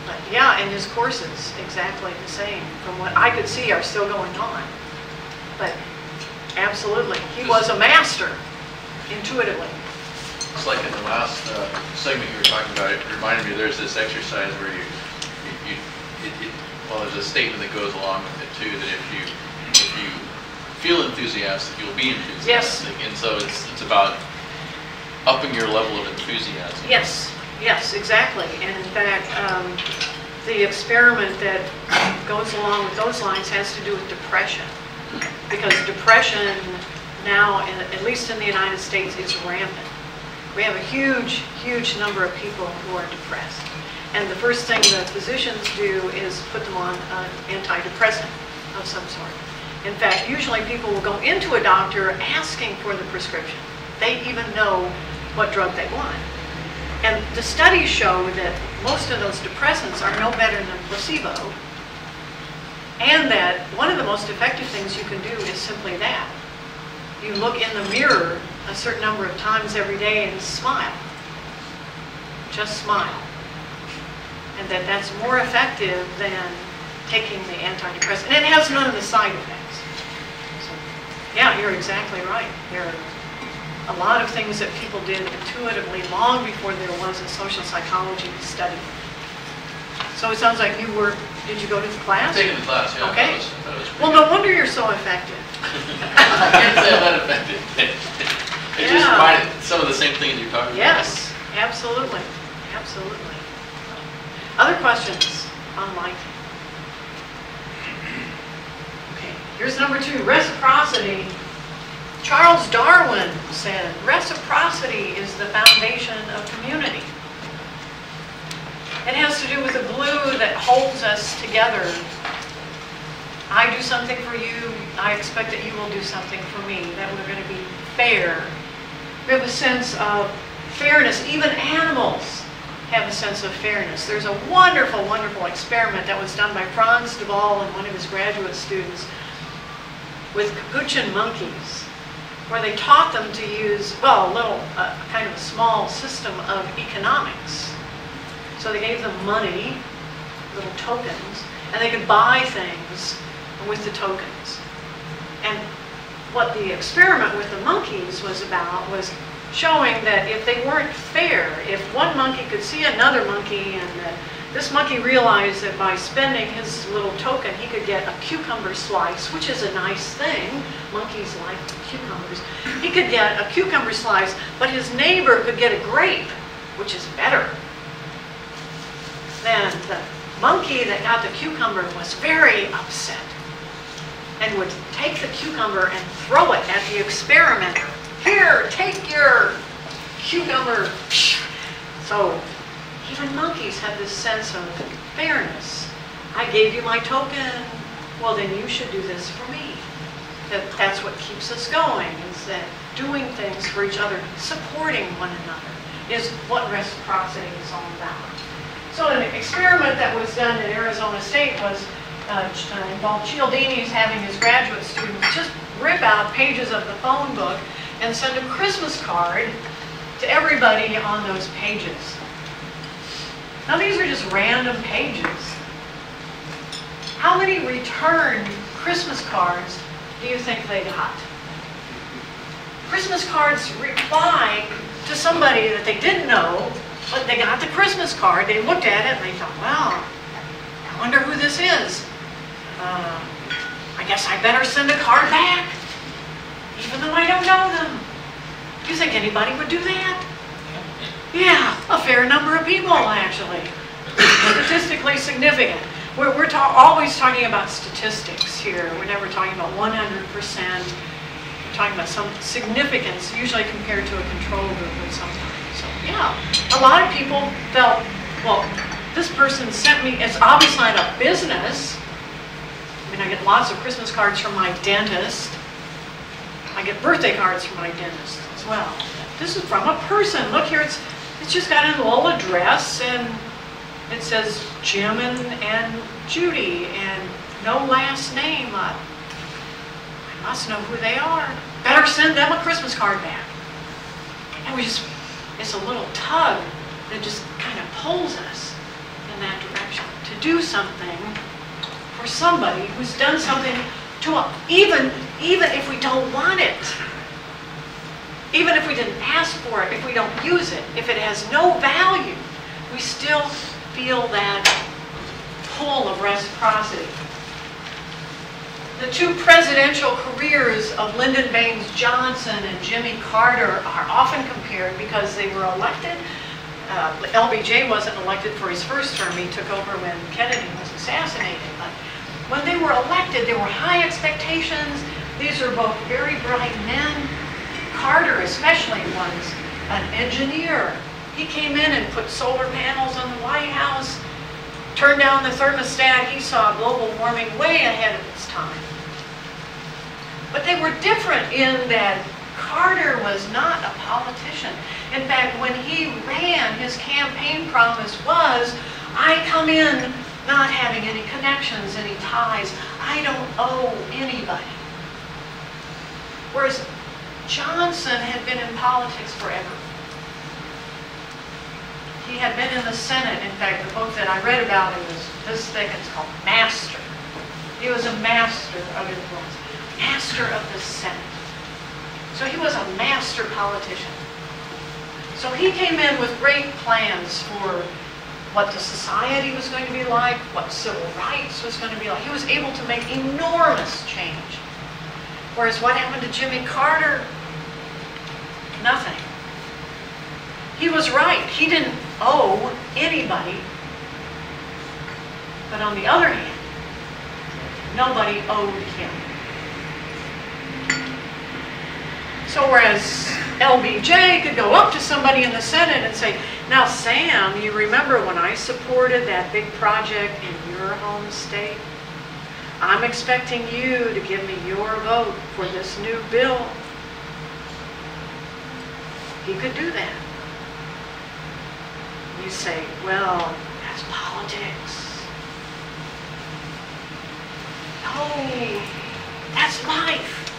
But yeah, and his courses, exactly the same, from what I could see, are still going on. But absolutely, he was a master, intuitively. It's like in the last segment you were talking about, it reminded me there's this exercise where well, there's a statement that goes along with it too, that if you feel enthusiastic, you'll be enthusiastic. Yes. And so it's about upping your level of enthusiasm. Yes, yes, exactly. And in fact, the experiment that goes along with those lines has to do with depression. Because depression now, at least in the United States, is rampant. We have a huge, huge number of people who are depressed. And the first thing the physicians do is put them on an antidepressant of some sort. In fact, usually people will go into a doctor asking for the prescription. They even know what drug they want. And the studies show that most of those depressants are no better than placebo, and that one of the most effective things you can do is simply that. You look in the mirror a certain number of times every day and smile. Just smile. And that's more effective than taking the antidepressant. And it has none of the side effects. So, yeah, you're exactly right. There are a lot of things that people did intuitively long before there was a social psychology study. So it sounds like did you go to the class? Taking the class, yeah. Okay. That was Well, no wonder you're so effective. I can't say I'm that effective. It just reminded some of the same things you're talking about. Yes, absolutely. Absolutely. Other questions on life? Okay, here's number 2, reciprocity. Charles Darwin said, reciprocity is the foundation of community. It has to do with the glue that holds us together. I do something for you, I expect that you will do something for me, that we're going to be fair. We have a sense of fairness. Even animals have a sense of fairness. There's a wonderful, wonderful experiment that was done by Franz de Waal and one of his graduate students with capuchin monkeys, where they taught them to use, well, a little, kind of a small system of economics. So they gave them money, little tokens, and they could buy things with the tokens. And what the experiment with the monkeys was about was showing that if they weren't fair, if one monkey could see another monkey and this monkey realized that by spending his little token he could get a cucumber slice, which is a nice thing, monkeys like cucumbers, he could get a cucumber slice, but his neighbor could get a grape, which is better. Then the monkey that got the cucumber was very upset and would take the cucumber and throw it at the experimenter. Here, take your cucumber. So even monkeys have this sense of fairness. I gave you my token, well then you should do this for me. That's what keeps us going, is that doing things for each other, supporting one another, is what reciprocity is all about. So an experiment that was done at Arizona State was involved Cialdini's having his graduate students just rip out pages of the phone book and send a Christmas card to everybody on those pages. Now these are just random pages. How many returned Christmas cards do you think they got? Christmas cards replying to somebody that they didn't know, but they got the Christmas card, they looked at it and they thought, well, I wonder who this is. I guess I better send a card back, even though I don't know them. Do you think anybody would do that? Yeah, a fair number of people, actually. Statistically significant. We're always talking about statistics here. We're never talking about 100%. We're talking about some significance, usually compared to a control group of some kind. So, yeah, a lot of people felt, well, this person sent me, it's obviously not a business. I mean, I get lots of Christmas cards from my dentist. I get birthday cards from my dentist as well. This is from a person. Look here, it's just got a little address and it says Jim and Judy and no last name. I must know who they are. Better send them a Christmas card back. And it's a little tug that just kind of pulls us in that direction to do something for somebody who's done something to us, even if we don't want it. Even if we didn't ask for it, if we don't use it, if it has no value, we still feel that pull of reciprocity. The two presidential careers of Lyndon Baines Johnson and Jimmy Carter are often compared because they were elected. LBJ wasn't elected for his first term. He took over when Kennedy was assassinated. But when they were elected, there were high expectations. These are both very bright men. Carter especially was an engineer. He came in and put solar panels on the White House, turned down the thermostat. He saw global warming way ahead of its time. But they were different in that Carter was not a politician. In fact, when he ran, his campaign promise was, I come in not having any connections, any ties. I don't owe anybody. Whereas Johnson had been in politics forever. He had been in the Senate. In fact, the book that I read about him was this thick. It's called Master. He was a master of influence. Master of the Senate. So he was a master politician. So he came in with great plans for what the society was going to be like, what civil rights was going to be like. He was able to make enormous change. Whereas what happened to Jimmy Carter? Nothing. He was right. He didn't owe anybody. But on the other hand, nobody owed him. So whereas LBJ could go up to somebody in the Senate and say, now Sam, you remember when I supported that big project in your home state? I'm expecting you to give me your vote for this new bill. He could do that. You say, well, that's politics. No, that's life.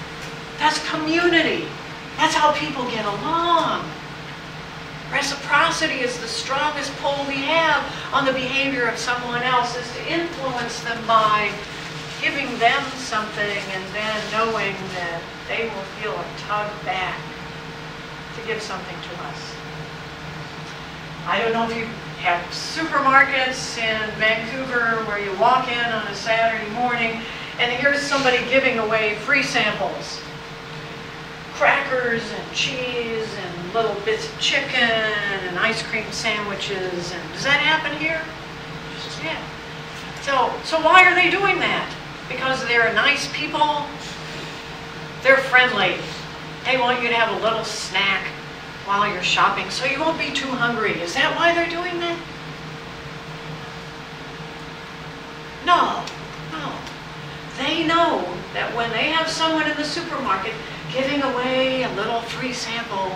That's community. That's how people get along. Reciprocity is the strongest pull we have on the behavior of someone else, is to influence them by giving them something and then knowing that they will feel a tug back to give something to us. I don't know if you have supermarkets in Vancouver where you walk in on a Saturday morning and here's somebody giving away free samples. Crackers and cheese and little bits of chicken and ice cream sandwiches. And does that happen here? Yeah. So why are they doing that? Because they're nice people? They're friendly. They want you to have a little snack while you're shopping so you won't be too hungry. Is that why they're doing that? No. They know that when they have someone in the supermarket giving away a little free sample,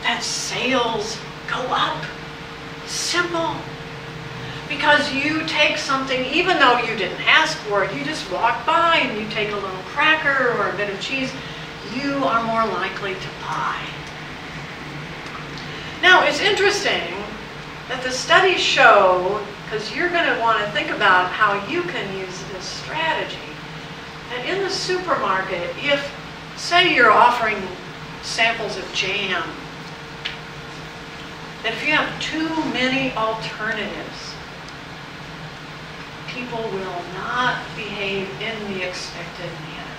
that sales go up. Simple. Because you take something, even though you didn't ask for it, you just walk by and you take a little cracker or a bit of cheese, you are more likely to buy. Now, it's interesting that the studies show, because you're going to want to think about how you can use this strategy, that in the supermarket, if, say you're offering samples of jam, that if you have too many alternatives, people will not behave in the expected manner.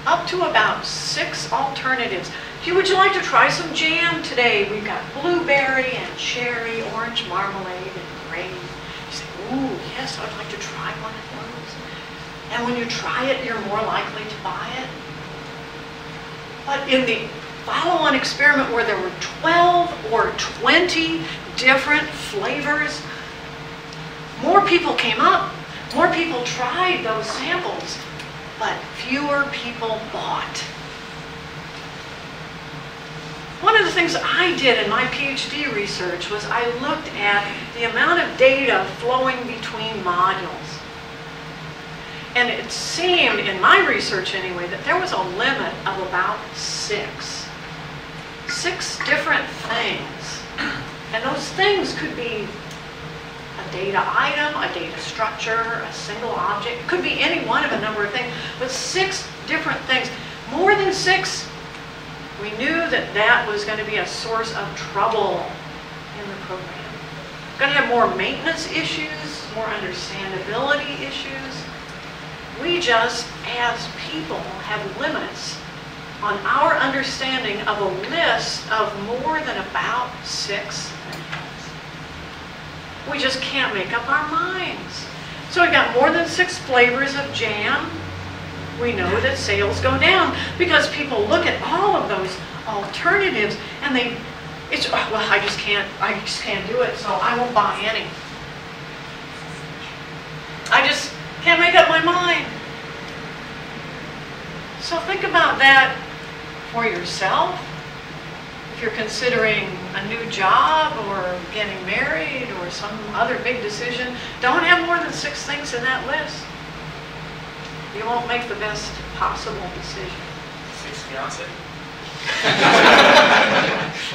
Up to about 6 alternatives. Would you like to try some jam today? We've got blueberry and cherry, orange marmalade, and grape. You say, ooh, yes, I'd like to try one of those. And when you try it, you're more likely to buy it. But in the follow-on experiment where there were 12 or 20 different flavors, more people came up, more people tried those samples, but fewer people bought. One of the things I did in my PhD research was I looked at the amount of data flowing between modules. And it seemed, in my research anyway, that there was a limit of about 6. 6 different things. And those things could be a data item, a data structure, a single object. It could be any one of a number of things, but 6 different things. More than 6 We knew that that was going to be a source of trouble in the program. Going to have more maintenance issues, more understandability issues. We just, as people, have limits on our understanding of a list of more than about 6 things. We just can't make up our minds. So we've got more than 6 flavors of jam. We know that sales go down because people look at all of those alternatives and well, I just can't do it, so I won't buy any. I just can't make up my mind. So think about that for yourself. If you're considering a new job or getting married or some other big decision, don't have more than 6 things in that list. You won't make the best possible decision. 6 fiancé.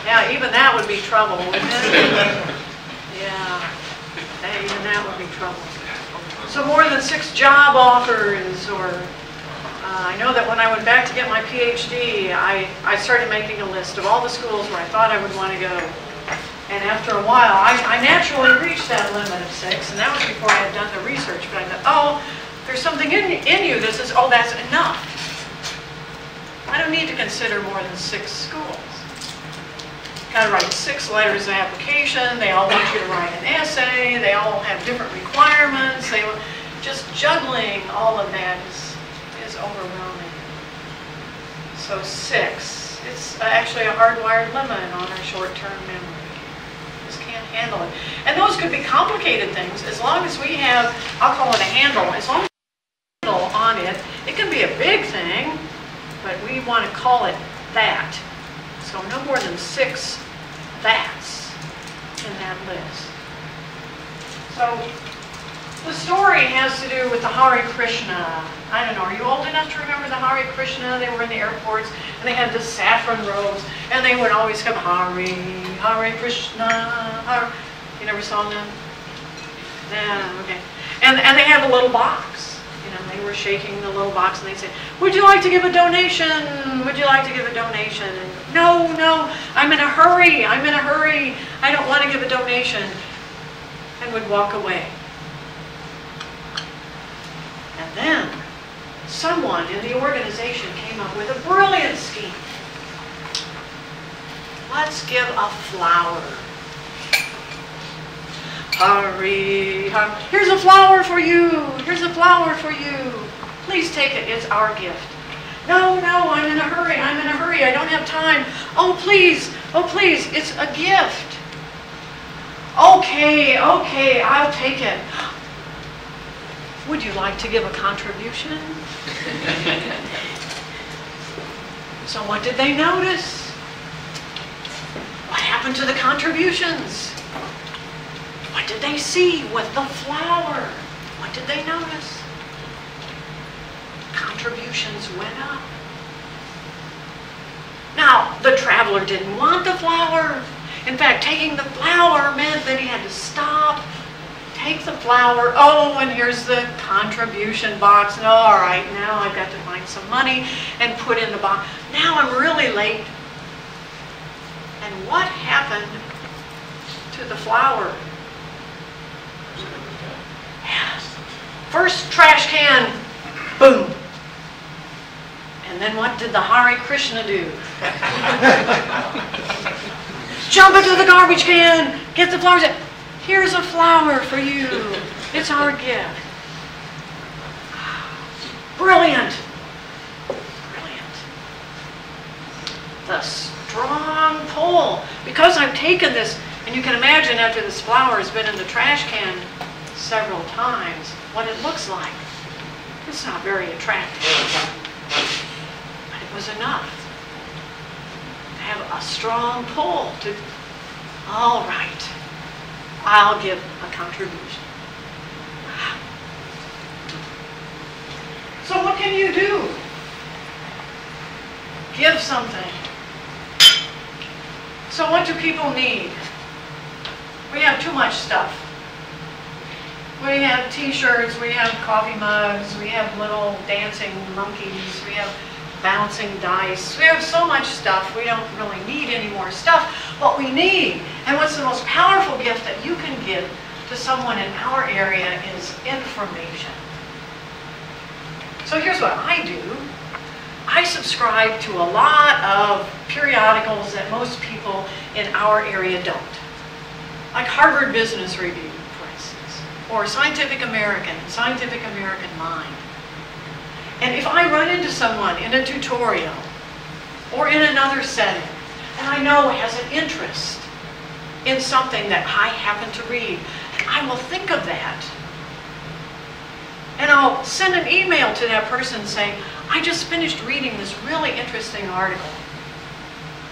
Yeah, even that would be trouble, wouldn't it? Yeah, even that would be trouble. So more than 6 job offers, or I know that when I went back to get my PhD, I started making a list of all the schools where I thought I would want to go. And after a while, I naturally reached that limit of 6, and that was before I had done the research. But I thought, oh, there's something in you that says, oh, that's enough. I don't need to consider more than 6 schools. Got to write 6 letters of application. They all want you to write an essay. They all have different requirements. Just juggling all of that is overwhelming. So 6. It's actually a hardwired limit on our short-term memory. Just can't handle it. And those could be complicated things as long as we have, I'll call it a handle. As long as we have a handle on it, it can be a big thing, but we want to call it that. So no more than 6 that's in that list. So the story has to do with the Hare Krishna. I don't know, are you old enough to remember the Hare Krishna? They were in the airports and they had the saffron robes and they would always come Hare Krishna, Hare. You never saw them? Yeah, okay. And they had a little box. You know, they were shaking the little box and they'd say, would you like to give a donation? Would you like to give a donation? And no, I'm in a hurry. I don't want to give a donation. And would walk away. And then someone in the organization came up with a brilliant scheme. Let's give a flower. Hurry, hurry. Here's a flower for you. Here's a flower for you. Please take it. It's our gift. No, I'm in a hurry. I don't have time. Oh, please, it's a gift. Okay, I'll take it. Would you like to give a contribution? So what did they notice? What happened to the contributions? What did they see with the flower? What did they notice? Contributions went up. Now, the traveler didn't want the flower. In fact, taking the flower meant that he had to stop, take the flower. Oh, and here's the contribution box. No, all right, now I've got to find some money and put in the box. Now I'm really late. And what happened to the flower? Yes. First trash can, boom. And then what did the Hare Krishna do? Jump into the garbage can, get the flowers. Here's a flower for you. It's our gift. Brilliant. The strong pull. Because I've taken this, and you can imagine after this flower has been in the trash can several times, what it looks like. It's not very attractive. But it was enough to have a strong pull to, all right, I'll give a contribution. So what can you do? Give something. So what do people need? We have too much stuff. We have t-shirts, we have coffee mugs, we have little dancing monkeys, we have bouncing dice. We have so much stuff, we don't really need any more stuff. What we need, and what's the most powerful gift that you can give to someone in our area is information. So here's what I do. I subscribe to a lot of periodicals that most people in our area don't. Like Harvard Business Review, for instance, or Scientific American and Scientific American Mind. And if I run into someone in a tutorial or in another setting, and I know has an interest in something that I happen to read, I will think of that. And I'll send an email to that person saying, I just finished reading this really interesting article.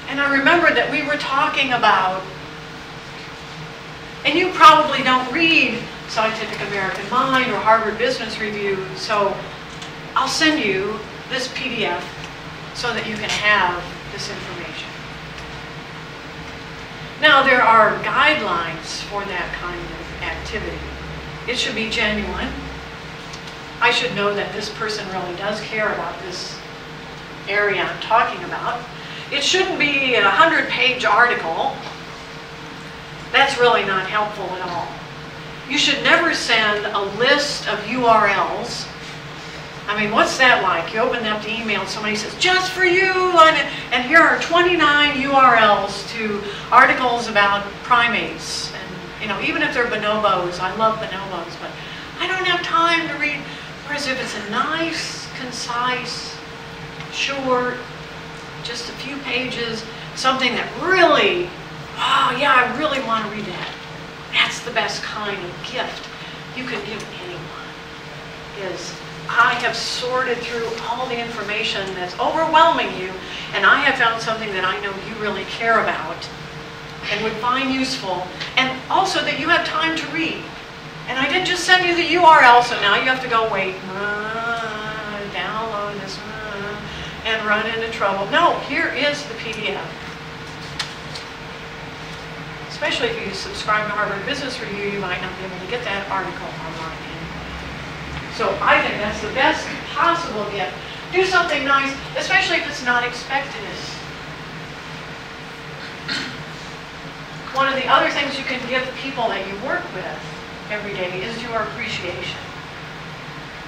And I remembered that we were talking about, and you probably don't read Scientific American Mind or Harvard Business Review, so I'll send you this PDF so that you can have this information. Now, there are guidelines for that kind of activity. It should be genuine. I should know that this person really does care about this area I'm talking about. It shouldn't be a 100-page article. That's really not helpful at all. You should never send a list of URLs. I mean, what's that like? You open up the email and somebody says, just for you, and here are 29 URLs to articles about primates. And, even if they're bonobos, I love bonobos, but I don't have time to read. Whereas if it's a nice, concise, short, just a few pages, something that really, oh yeah, I really want to read that. That's the best kind of gift you can give anyone, is I have sorted through all the information that's overwhelming you, and I have found something that I know you really care about and would find useful, and also that you have time to read. And I didn't just send you the URL, so now you have to go wait, download this, and run into trouble. No, here is the PDF. Especially if you subscribe to Harvard Business Review, you might not be able to get that article online anyway. So I think that's the best possible gift. Do something nice, especially if it's not expected. One of the other things you can give people that you work with every day is your appreciation.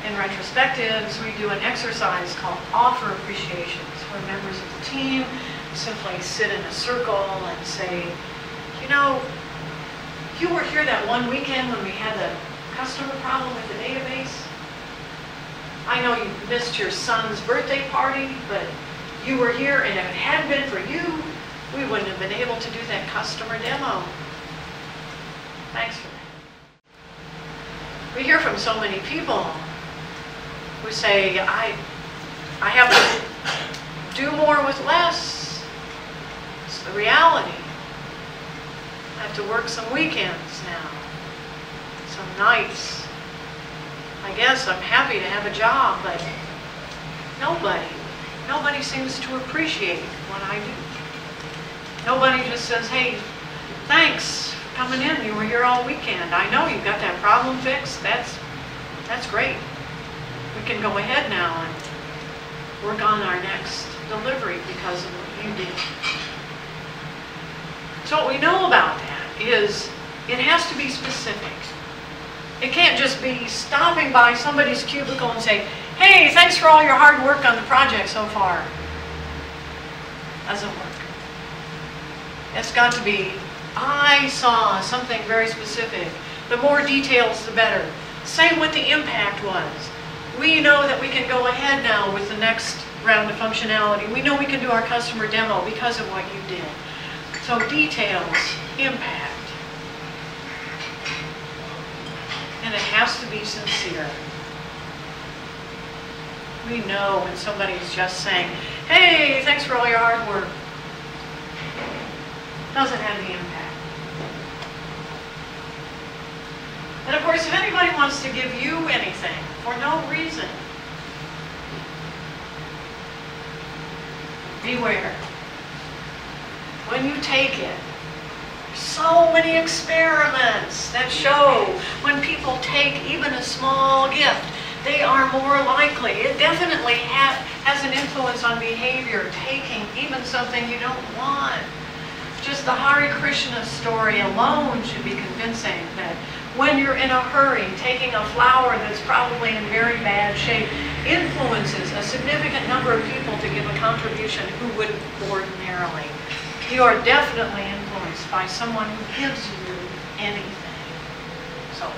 In retrospectives, we do an exercise called offer appreciations, where members of the team simply sit in a circle and say, you were here that one weekend when we had the customer problem with the database. I know you missed your son's birthday party, but you were here, and if it hadn't been for you, we wouldn't have been able to do that customer demo. Thanks for that. We hear from so many people who say, I have to do more with less. It's the reality. I have to work some weekends now, some nights. I guess I'm happy to have a job, but nobody seems to appreciate what I do. Nobody just says, hey, thanks for coming in. You were here all weekend. I know you got that problem fixed. That's great. We can go ahead now and work on our next delivery because of what you did. So what we know about that is it has to be specific. It can't just be stopping by somebody's cubicle and say, hey, thanks for all your hard work on the project so far. Doesn't work. It's got to be, I saw something very specific. The more details, the better. Same with the impact was. We know that we can go ahead now with the next round of functionality. We know we can do our customer demo because of what you did. So details, impact. And it has to be sincere. We know when somebody's just saying, hey, thanks for all your hard work. Doesn't have the impact. And of course, if anybody wants to give you anything for no reason, beware. When you take it, so many experiments that show when people take even a small gift, they are more likely. It definitely has an influence on behavior, taking even something you don't want. Just the Hare Krishna story alone should be convincing that when you're in a hurry, taking a flower that's probably in very bad shape influences a significant number of people to give a contribution who wouldn't ordinarily. You are definitely influenced by someone who gives you anything. So,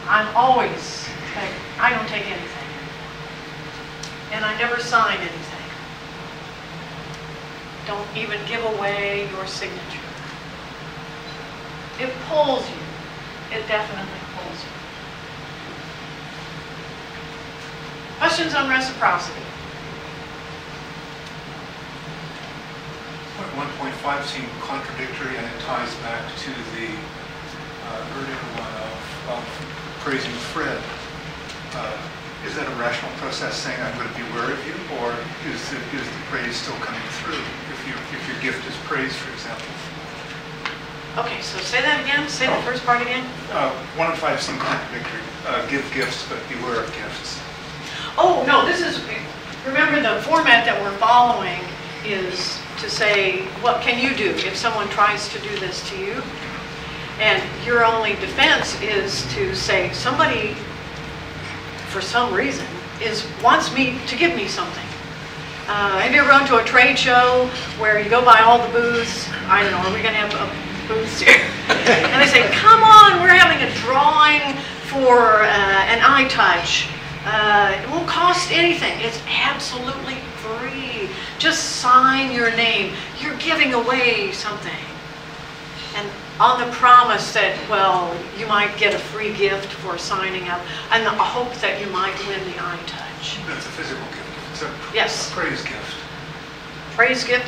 I'm always, I don't take anything. And I never sign anything. Don't even give away your signature. It pulls you. It definitely pulls you. Questions on reciprocity? Point 1.5 seemed contradictory, and it ties back to the earlier one of praising Fred. Is that a rational process saying I'm going to be aware of you, or is the praise still coming through if your gift is praise, for example? Okay, so say that again. Say the first part again. 1 and 5 seem contradictory. Give gifts, but beware of gifts. Oh, no, this is, remember the format that we're following is to say, what can you do if someone tries to do this to you? And your only defense is to say, somebody, for some reason, wants me to give me something. Have you ever gone to a trade show where you go by all the booths? I don't know, are we going to have booths here? And they say, come on, we're having a drawing for an iTouch. It won't cost anything. It's absolutely free. Just sign your name. You're giving away something. And on the promise that, well, you might get a free gift for signing up, and the hope that you might win the iTouch. That's a physical gift. It's a yes. Praise gift. Praise gift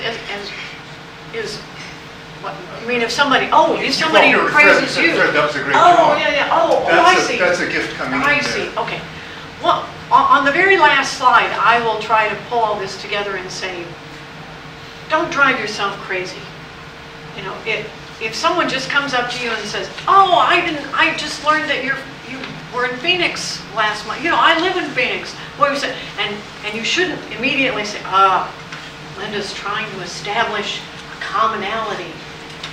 is what? You mean if somebody who praises you? Fred, that was a great job. Oh, yeah. I see. That's a gift coming in there. I see. Okay. Well, on the very last slide, I will try to pull all this together and say, don't drive yourself crazy. You know, if someone just comes up to you and says, oh, I just learned that you were in Phoenix last month. You know, I live in Phoenix. What was it? And you shouldn't immediately say, Linda's trying to establish a commonality.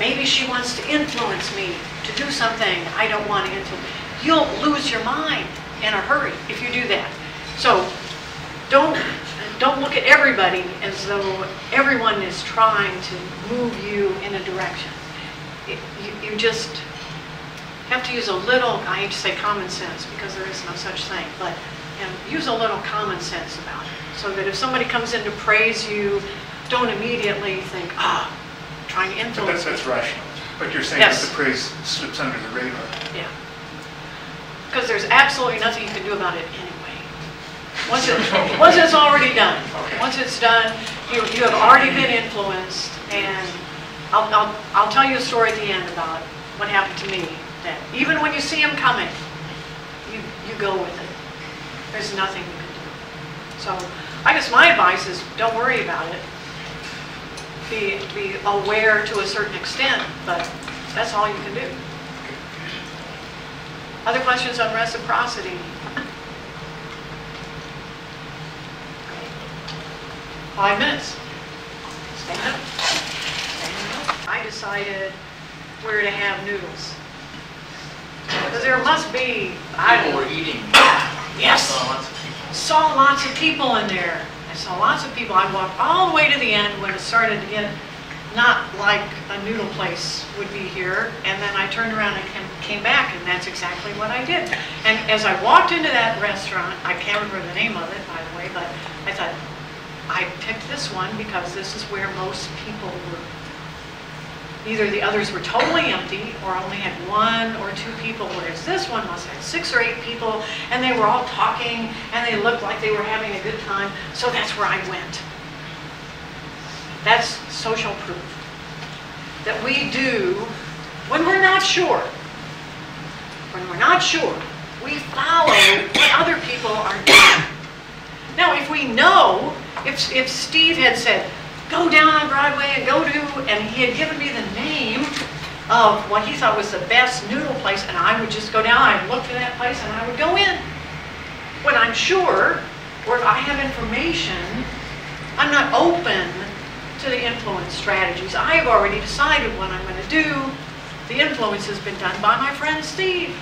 Maybe she wants to influence me to do something I don't want to influence. You'll lose your mind in a hurry if you do that. So don't look at everybody as though everyone is trying to move you in a direction. You just have to use a little, I hate to say common sense because there is no such thing, but use a little common sense about it. So that if somebody comes in to praise you, don't immediately think, trying to influence That's rational. But you're saying yes. that the praise slips under the radar. Yeah. Because there's absolutely nothing you can do about it anyway. Once it's already done. Okay. Once it's done, you have already been influenced, and I'll tell you a story at the end about what happened to me. That even when you see him coming, you go with it. There's nothing you can do. So I guess my advice is don't worry about it. Be aware to a certain extent, but that's all you can do. Other questions on reciprocity? Okay. 5 minutes. Stand up. Stand up. I decided where to have noodles. Because there must be, People were eating. yes, Saw lots of people. saw lots of people in there. I saw lots of people. I walked all the way to the end when it started to get not like a noodle place would be here, and then I turned around and came back, and that's exactly what I did. And as I walked into that restaurant, I can't remember the name of it, by the way, but I thought, I picked this one because this is where most people were. Either the others were totally empty or only had 1 or 2 people, whereas this one must have had 6 or 8 people, and they were all talking, and they looked like they were having a good time, so that's where I went. That's social proof that we do when we're not sure. When we're not sure, we follow what other people are doing. Now, if we know, if Steve had said, go down on Broadway and go to, and he had given me the name of what he thought was the best noodle place, and I would just go down, I'd look for that place, and I would go in. when I'm sure, or if I have information, I'm not open to the influence strategies. I have already decided what I'm going to do. The influence has been done by my friend Steve.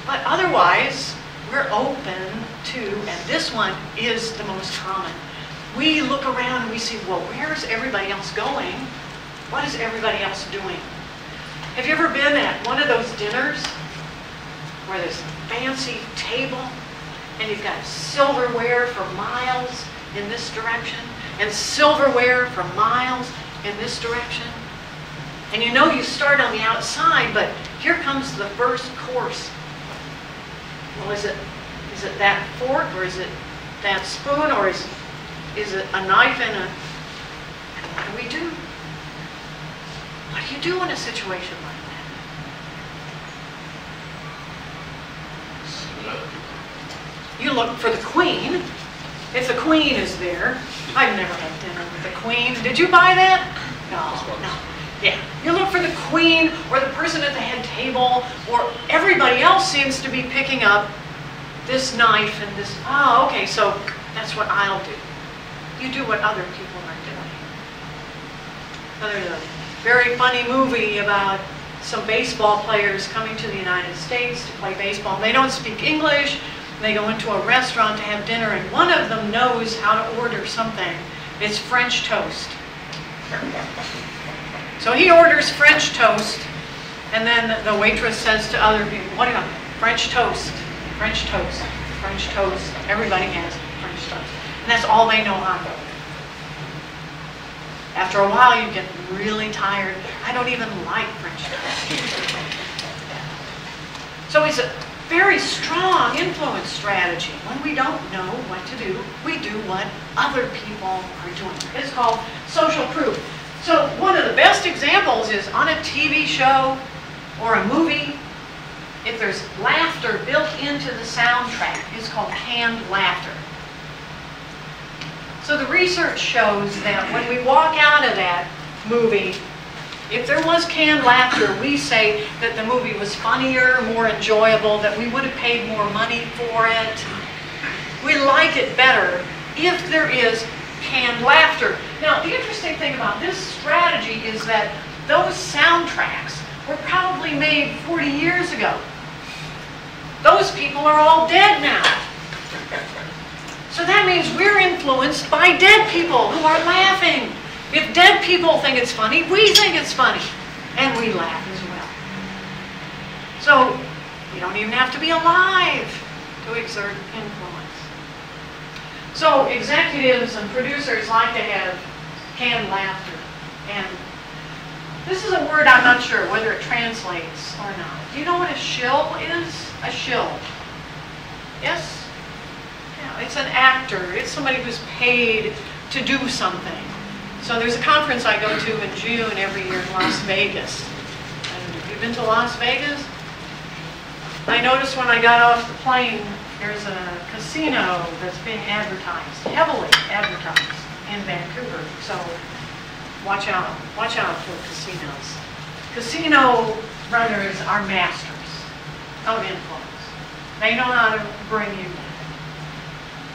But otherwise, we're open to, and this one is the most common. We look around and we see, well, where's everybody else going? What is everybody else doing? Have you ever been at one of those dinners where there's a fancy table and you've got silverware for miles in this direction and silverware for miles in this direction? And you know you start on the outside, but here comes the first course. Well, is it that fork, or is it that spoon, or is it a knife and a... What do we do? What do you do in a situation like that? You look for the queen. If the queen is there, I've never had dinner with the queen. Did you buy that? No. Yeah. You look for the queen or the person at the head table, or everybody else seems to be picking up this knife and this. Oh, okay, so that's what I'll do. You do what other people are doing. There's a very funny movie about some baseball players coming to the United States to play baseball. They don't speak English. They go into a restaurant to have dinner, and one of them knows how to order something. It's French toast. So he orders French toast, and then the waitress says to other people, what do you want? French toast, French toast, French toast. Everybody has French toast. And that's all they know how to order. After a while, you get really tired. I don't even like French toast. So it's a very strong influence strategy. When we don't know what to do, we do what other people are doing. It's called social proof. So one of the best examples is on a TV show or a movie, if there's laughter built into the soundtrack, it's called canned laughter. So the research shows that when we walk out of that movie, if there was canned laughter, we say that the movie was funnier, more enjoyable, that we would have paid more money for it. We like it better if there is canned laughter. Now, the interesting thing about this strategy is that those soundtracks were probably made 40 years ago. Those people are all dead now. So that means we're influenced by dead people who are laughing. If dead people think it's funny, we think it's funny. And we laugh as well. So you don't even have to be alive to exert influence. So executives and producers like to have canned laughter. And this is a word I'm not sure whether it translates or not. Do you know what a shill is? A shill. Yes? Yeah, it's an actor. It's somebody who's paid to do something. So there's a conference I go to in June every year in Las Vegas. And have you been to Las Vegas? I noticed when I got off the plane, there's a casino that's being advertised, heavily advertised in Vancouver. So watch out for casinos. Casino runners are masters of influence. They know how to bring you down.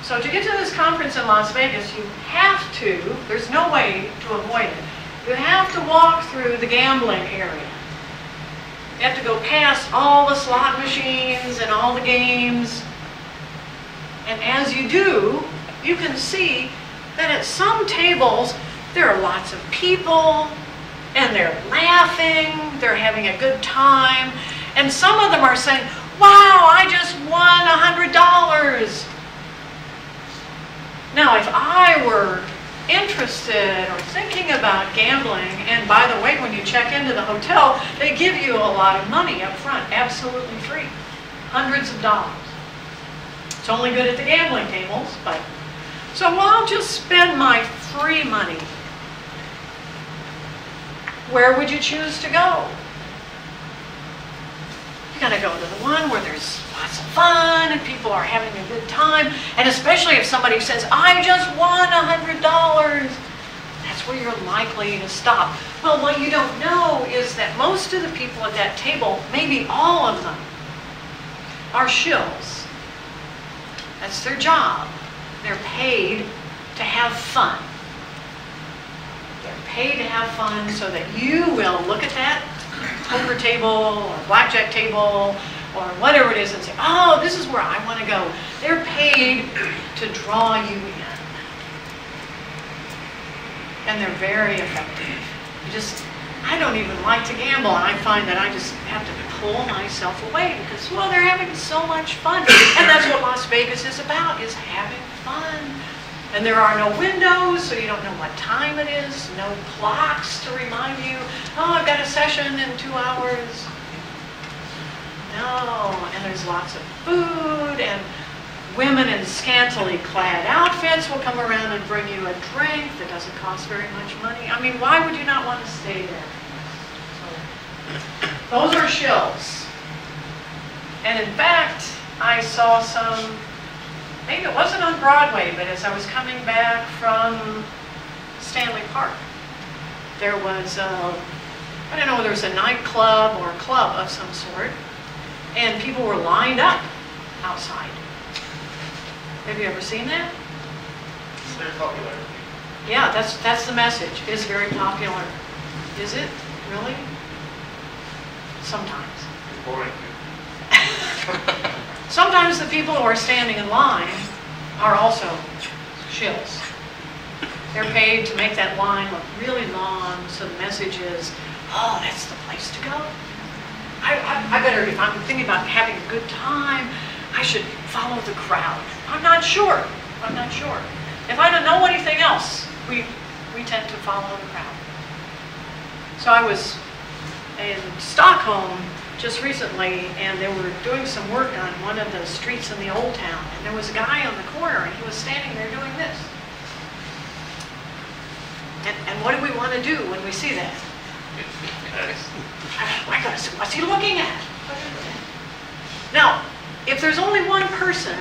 So to get to this conference in Las Vegas, you have to, there's no way to avoid it, you have to walk through the gambling area. You have to go past all the slot machines and all the games. And as you do, you can see that at some tables, there are lots of people, and they're laughing, they're having a good time, and some of them are saying, wow, I just won $100. Now, if I were interested or thinking about gambling, and by the way, when you check into the hotel, they give you a lot of money up front, absolutely free, hundreds of dollars. It's only good at the gambling tables, but... So I'll just spend my free money. Where would you choose to go? You gotta go to the one where there's lots of fun and people are having a good time, and especially if somebody says, I just won $100, that's where you're likely to stop. Well, what you don't know is that most of the people at that table, maybe all of them, are shills. That's their job. They're paid to have fun. They're paid to have fun so that you will look at that poker table or blackjack table or whatever it is and say, oh, this is where I want to go. They're paid to draw you in. And they're very effective. I don't even like to gamble, and I find that I just have to pull myself away because, well, they're having so much fun. And that's what Las Vegas is about, is having fun. And there are no windows, so you don't know what time it is, no clocks to remind you, oh, I've got a session in 2 hours. No, and there's lots of food, and women in scantily clad outfits will come around and bring you a drink that doesn't cost very much money. I mean, why would you not want to stay there? So, those are shills. And in fact, I saw some, maybe it wasn't on Broadway, but as I was coming back from Stanley Park, there was I don't know, there was a nightclub or a club of some sort, and people were lined up outside. Have you ever seen that? It's very popular. Yeah, that's the message. It's very popular. Is it? Really? Sometimes. It's boring. Sometimes the people who are standing in line are also shills. They're paid to make that line look really long, so the message is, oh, that's the place to go. I better, if I'm thinking about having a good time, I should follow the crowd. I'm not sure. I'm not sure. If I don't know anything else, we tend to follow the crowd. So I was in Stockholm just recently, and they were doing some work on one of the streets in the old town, and there was a guy on the corner, and he was standing there doing this. And what do we want to do when we see that? I gotta see, what's he looking at? Now, if there's only one person,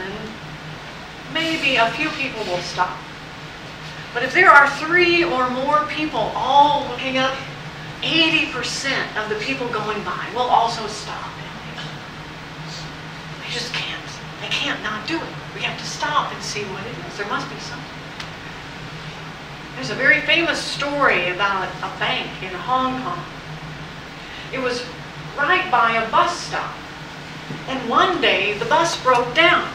maybe a few people will stop. But if there are 3 or more people all looking up, 80% of the people going by will also stop. They just can't. They can't not do it. We have to stop and see what it is. There must be something. There's a very famous story about a bank in Hong Kong. It was right by a bus stop. And one day, the bus broke down.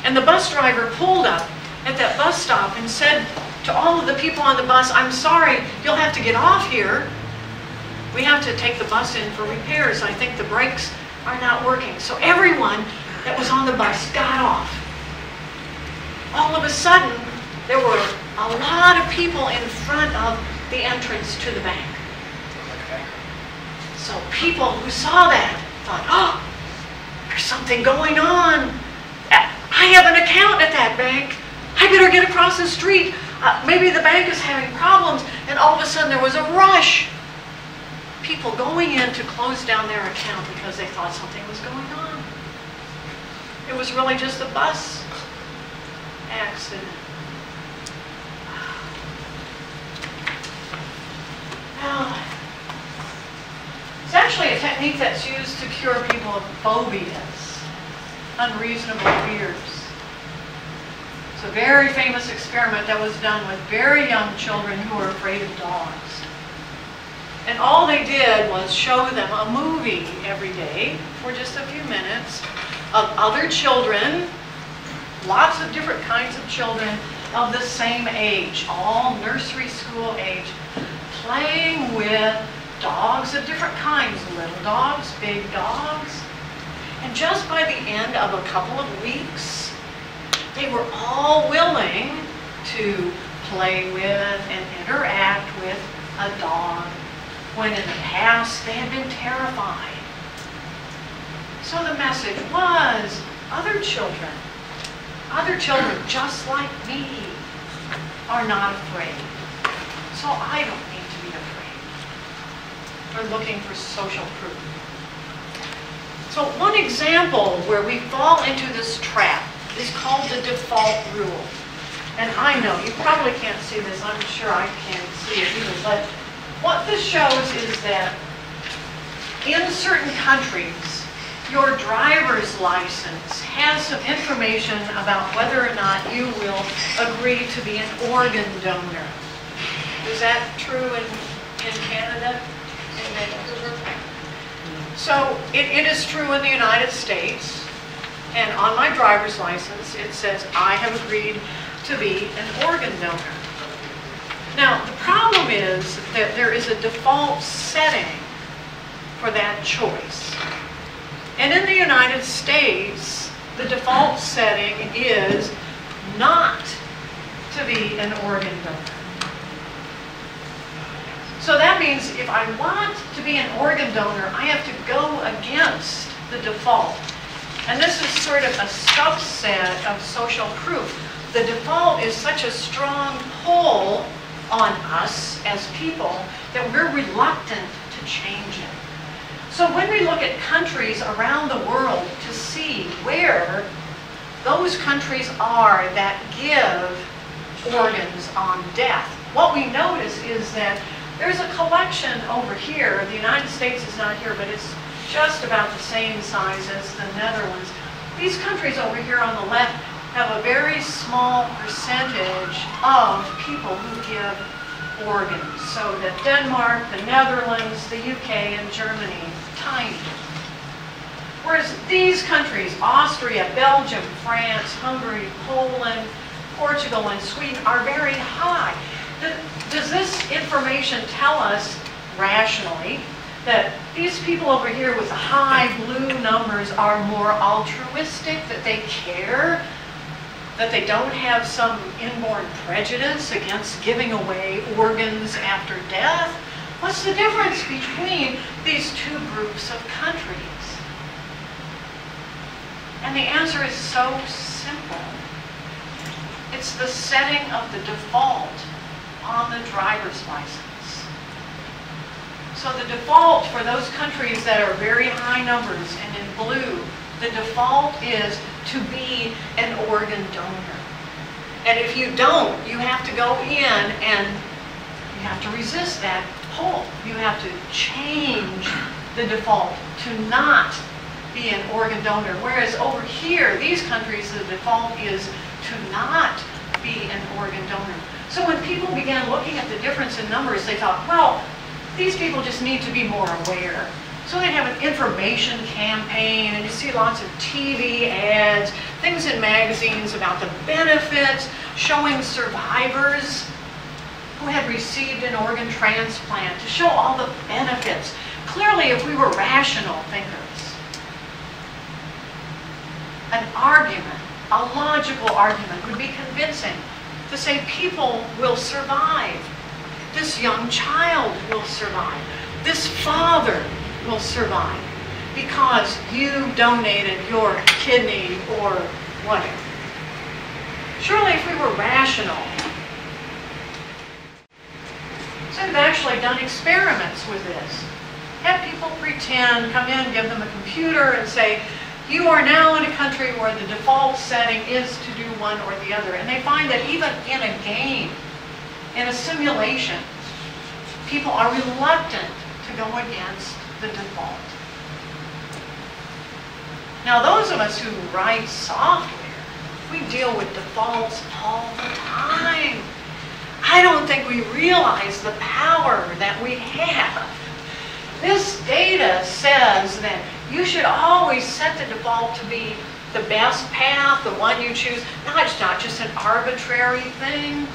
And the bus driver pulled up at that bus stop and said to all of the people on the bus, I'm sorry, you'll have to get off here. We have to take the bus in for repairs. I think the brakes are not working. So everyone that was on the bus got off. All of a sudden, there were a lot of people in front of the entrance to the bank. So people who saw that thought, oh, there's something going on. I have an account at that bank. I better get across the street. Maybe the bank is having problems. And all of a sudden there was a rush. People going in to close down their account because they thought something was going on. It was really just a bus accident. Now, it's actually a technique that's used to cure people of phobias, unreasonable fears. It's a very famous experiment that was done with very young children who were afraid of dogs. And all they did was show them a movie every day for just a few minutes of other children, lots of different kinds of children of the same age, all nursery school age, playing with dogs of different kinds, little dogs, big dogs. And just by the end of a couple of weeks, they were all willing to play with and interact with a dog, when in the past they had been terrified. So the message was, other children just like me are not afraid. So I don't need to be afraid. We're looking for social proof. So one example where we fall into this trap is called the default rule. And I know, you probably can't see this, I'm sure I can't see it either, but what this shows is that in certain countries, your driver's license has some information about whether or not you will agree to be an organ donor. Is that true in Canada, in Vancouver? So it is true in the United States, and on my driver's license it says I have agreed to be an organ donor. Now the problem is that there is a default setting for that choice. And in the United States, the default setting is not to be an organ donor. So that means if I want to be an organ donor, I have to go against the default. And this is sort of a subset of social proof. The default is such a strong pull on us as people that we're reluctant to change it. So when we look at countries around the world to see where those countries are that give organs on death, what we notice is that there's a collection over here. The United States is not here, but it's just about the same size as the Netherlands. These countries over here on the left have a very small percentage of people who give organs. So that Denmark, the Netherlands, the UK, and Germany, tiny. Whereas these countries, Austria, Belgium, France, Hungary, Poland, Portugal, and Sweden, are very high. Does this information tell us, rationally, that these people over here with the high blue numbers are more altruistic, that they care, that they don't have some inborn prejudice against giving away organs after death? What's the difference between these two groups of countries? And the answer is so simple. It's the setting of the default on the driver's license. So the default for those countries that are very high numbers, and in blue, the default is to be an organ donor. And if you don't, you have to go in and you have to resist that pull. You have to change the default to not be an organ donor. Whereas over here, these countries, the default is to not be an organ donor. So when people began looking at the difference in numbers, they thought, well, these people just need to be more aware. So they have an information campaign, and you see lots of TV ads, things in magazines about the benefits, showing survivors who had received an organ transplant to show all the benefits. Clearly, if we were rational thinkers, an argument, a logical argument would be convincing to say people will survive. This young child will survive. This father will survive because you donated your kidney or whatever. Surely if we were rational. So we've actually done experiments with this. Have people pretend, come in, give them a computer and say, you are now in a country where the default setting is to do one or the other. And they find that even in a game, in a simulation, people are reluctant to go against the default. Now those of us who write software, we deal with defaults all the time. I don't think we realize the power that we have. This data says that you should always set the default to be the best path, the one you choose. It's not just an arbitrary thing.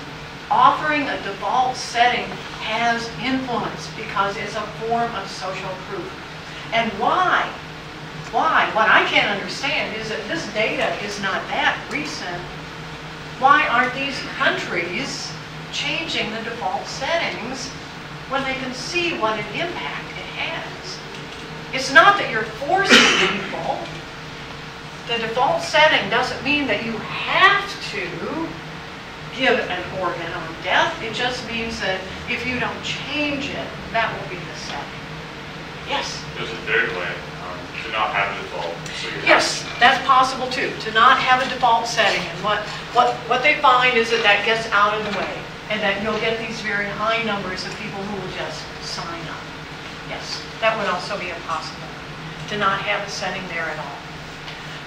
Offering a default setting has influence because it's a form of social proof. And why? What I can't understand is that this data is not that recent. Why aren't these countries changing the default settings when they can see what an impact it has? It's not that you're forcing people. The default setting doesn't mean that you have to give an organ on death. It just means that if you don't change it, that will be the setting. Yes? There's a third way, to not have a default. So you Yes, that's possible too, to not have a default setting. And what they find is that that gets out of the way, and that you'll get these very high numbers of people who will just sign up. Yes, that would also be a possibility. to not have a setting there at all.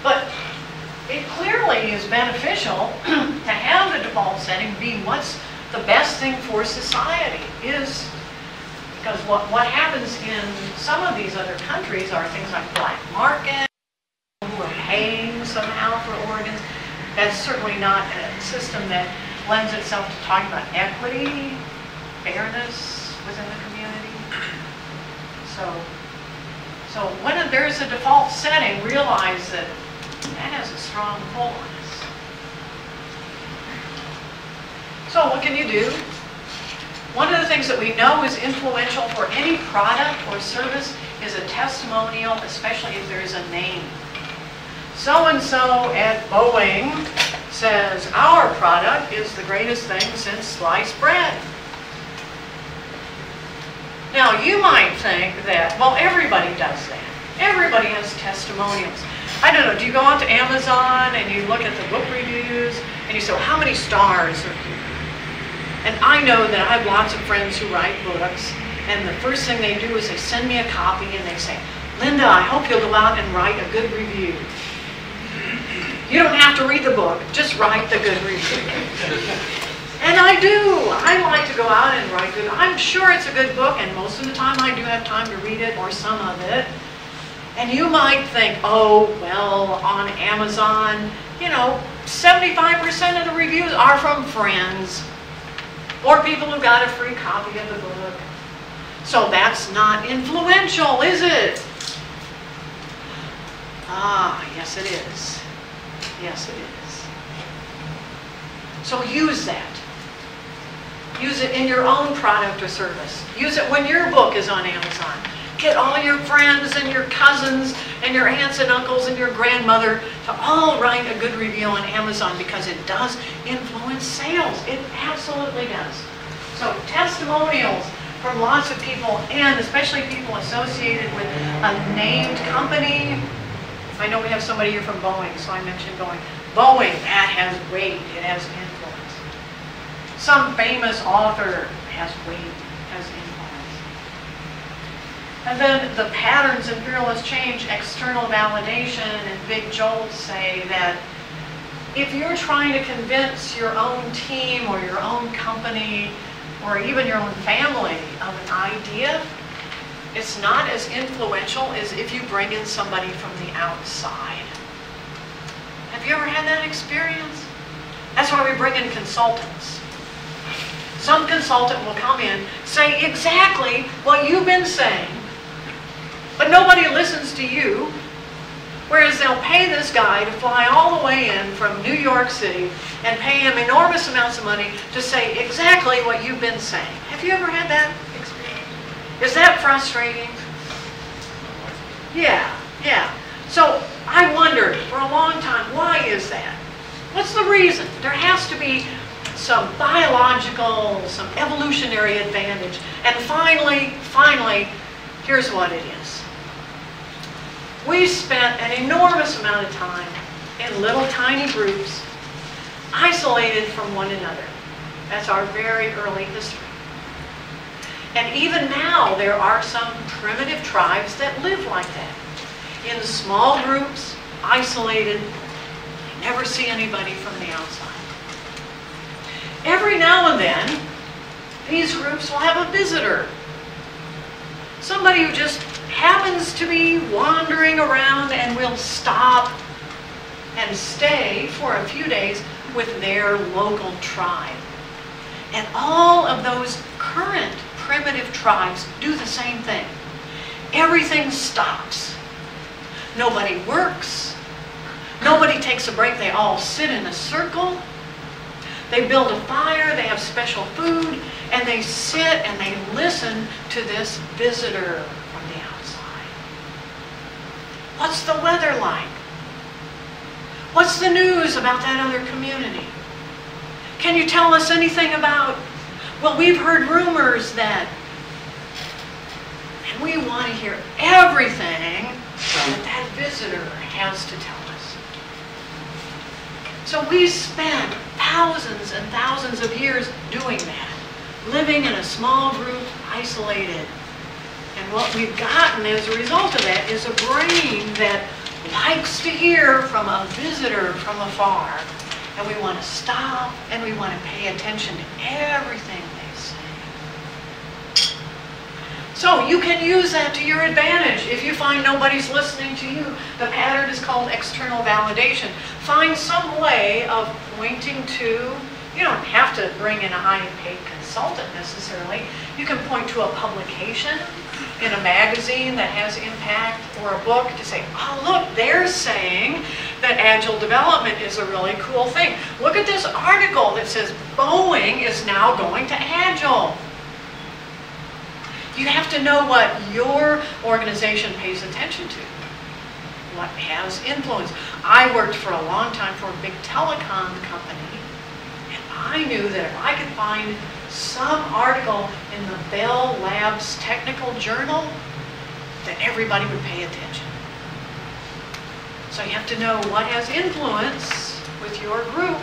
But it clearly is beneficial to have the default setting be what's the best thing for society is, because what happens in some of these other countries are things like black market, who are paying somehow for organs. That's certainly not a system that lends itself to talking about equity, fairness within the community. So when there's a default setting, realize that that has a strong pull on us. So what can you do? One of the things that we know is influential for any product or service is a testimonial, especially if there is a name. So-and-so at Boeing says, our product is the greatest thing since sliced bread. Now, you might think that, well, everybody does that. Everybody has testimonials. I don't know, do you go out to Amazon and you look at the book reviews and you say, well, how many stars are here? And I know that I have lots of friends who write books, and the first thing they do is they send me a copy and they say, Linda, I hope you'll go out and write a good review. You don't have to read the book, just write the good review. And I do. I like to go out and write good. I'm sure it's a good book, and most of the time I do have time to read it, or some of it. And you might think, oh, well, on Amazon, you know, 75% of the reviews are from friends or people who got a free copy of the book. So that's not influential, is it? Ah, yes it is. Yes it is. So use that. Use it in your own product or service. Use it when your book is on Amazon. Get all your friends and your cousins and your aunts and uncles and your grandmother to all write a good review on Amazon, because it does influence sales. It absolutely does. So testimonials from lots of people, and especially people associated with a named company. I know we have somebody here from Boeing, so I mentioned Boeing. Boeing, that has weight, it has influence. Some famous author has weight, has influence. And then the patterns in fearless change, external validation, and Big Jolt say that if you're trying to convince your own team or your own company or even your own family of an idea, it's not as influential as if you bring in somebody from the outside. Have you ever had that experience? That's why we bring in consultants. Some consultant will come in, say exactly what you've been saying, but nobody listens to you, whereas they'll pay this guy to fly all the way in from New York City and pay him enormous amounts of money to say exactly what you've been saying. Have you ever had that experience? Is that frustrating? Yeah. So I wondered for a long time, why is that? What's the reason? There has to be some biological, some evolutionary advantage. And finally, here's what it is. We spent an enormous amount of time in little tiny groups, isolated from one another. That's our very early history. And even now, there are some primitive tribes that live like that. In small groups, isolated, they never see anybody from the outside. Every now and then, these groups will have a visitor. Somebody who just happens to be wandering around and will stop and stay for a few days with their local tribe. And all of those current primitive tribes do the same thing. Everything stops. Nobody works. Nobody takes a break. They all sit in a circle. They build a fire. They have special food. And they sit and they listen to this visitor from the outside. What's the weather like? What's the news about that other community? Can you tell us anything about, well, we've heard rumors that, and we want to hear everything that visitor has to tell us. So we spent thousands and thousands of years doing that, living in a small group, isolated. And what we've gotten as a result of that is a brain that likes to hear from a visitor from afar. And we want to stop and we want to pay attention to everything they say. So you can use that to your advantage. If you find nobody's listening to you, the pattern is called external validation. Find some way of pointing to, you don't have to bring in a high-paid consultant necessarily. You can point to a publication in a magazine that has impact or a book to say, oh look, they're saying that Agile development is a really cool thing. Look at this article that says Boeing is now going to Agile. You have to know what your organization pays attention to, what has influence. I worked for a long time for a big telecom company, and I knew that if I could find some article in the Bell Labs technical journal, that everybody would pay attention. So you have to know what has influence with your group,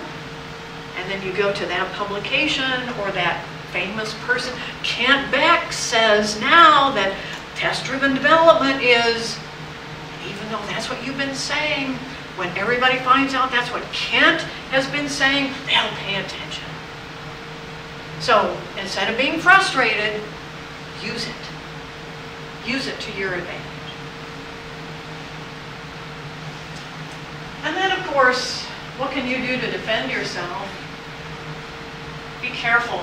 and then you go to that publication or that famous person. Kent Beck says now that test-driven development is, even though that's what you've been saying, when everybody finds out that's what Kent has been saying, they'll pay attention. So instead of being frustrated, use it. Use it to your advantage. And then, of course, what can you do to defend yourself? Be careful.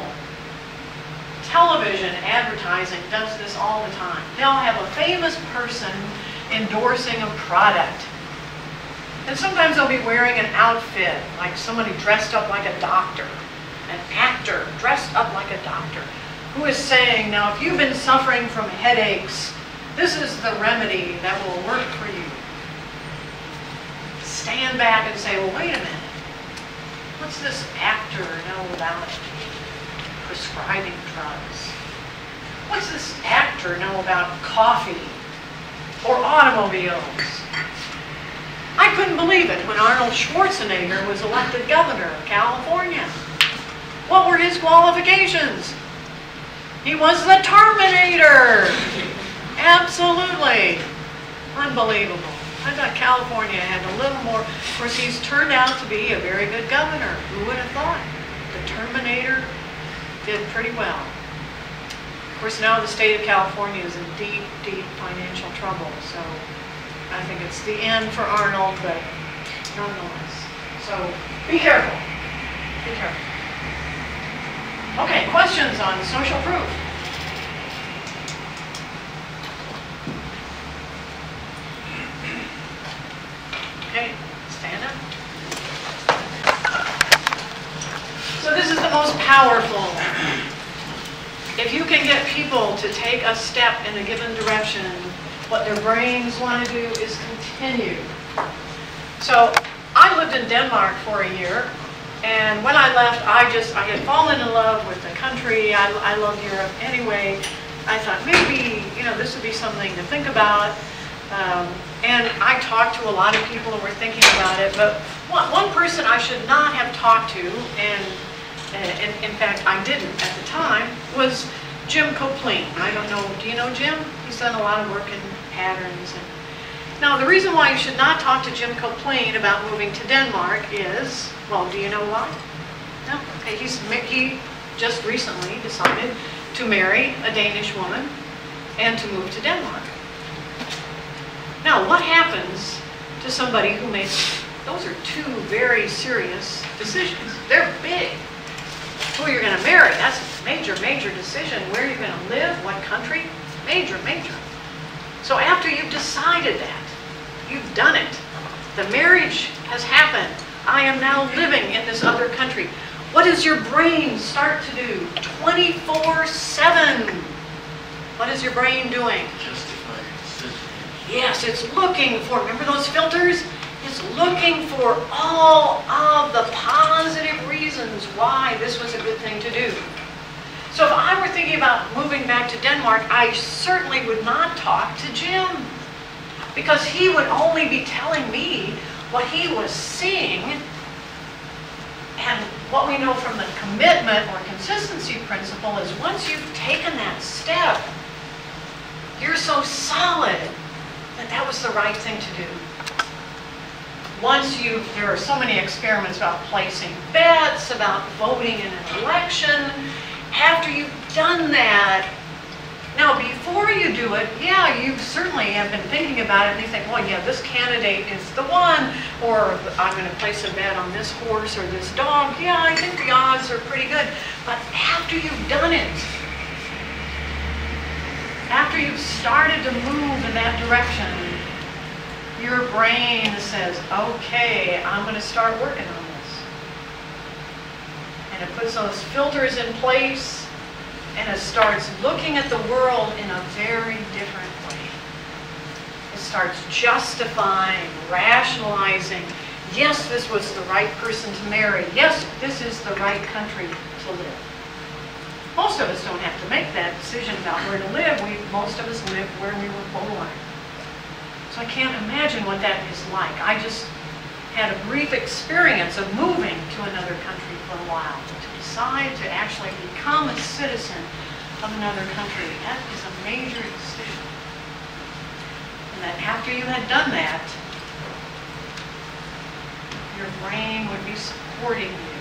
Television advertising does this all the time. They'll have a famous person endorsing a product. And sometimes they'll be wearing an outfit, like somebody dressed up like a doctor, an actor dressed up like a doctor, who is saying, now if you've been suffering from headaches, this is the remedy that will work for you. Stand back and say, well, wait a minute. What's this actor know about prescribing drugs? What's this actor know about coffee or automobiles? I couldn't believe it when Arnold Schwarzenegger was elected governor of California. What were his qualifications? He was the Terminator. Absolutely. Unbelievable. I thought California had a little more. Of course, he's turned out to be a very good governor. Who would have thought? The Terminator did pretty well. Of course, now the state of California is in deep, deep financial trouble. So I think it's the end for Arnold, but nonetheless. So be careful. Be careful. Okay, questions on social proof? Okay, stand up. So this is the most powerful. If you can get people to take a step in a given direction, what their brains want to do is continue. So I lived in Denmark for a year, and when I left, I had fallen in love with the country. I love Europe anyway. I thought maybe, this would be something to think about. And I talked to a lot of people who were thinking about it, but one person I should not have talked to, and in fact I didn't at the time, was Jim Copeland. I don't know, do you know Jim? He's done a lot of work in patterns. Now the reason why you should not talk to Jim Copeland about moving to Denmark is, well, do you know why? No? Okay, he just recently decided to marry a Danish woman and to move to Denmark. Now, what happens to somebody who makes, those are two very serious decisions. They're big. Who you're going to marry, that's a major, major decision. Where you're going to live, what country, major, major. So after you've decided that, you've done it, the marriage has happened, I am now living in this other country. What does your brain start to do 24/7? What is your brain doing? Yes, it's looking for, remember those filters? It's looking for all of the positive reasons why this was a good thing to do. So if I were thinking about moving back to Denmark, I certainly would not talk to Jim, because he would only be telling me what he was seeing. And what we know from the commitment or consistency principle is once you've taken that step, so solid that that was the right thing to do. There are so many experiments about placing bets, about voting in an election. After you've done that, now before you do it, yeah, you certainly have been thinking about it and you think, well, yeah, this candidate is the one, or I'm going to place a bet on this horse or this dog. Yeah, I think the odds are pretty good. But after you've done it, after you've started to move in that direction, your brain says, okay, I'm going to start working on this. And it puts those filters in place, and it starts looking at the world in a very different way. It starts justifying, rationalizing, yes, this was the right person to marry. Yes, this is the right country to live. Most of us don't have to make that decision about where to live. Most of us live where we were born. So I can't imagine what that is like. I just had a brief experience of moving to another country for a while. To decide to actually become a citizen of another country, that is a major decision. And that after you had done that, your brain would be supporting you,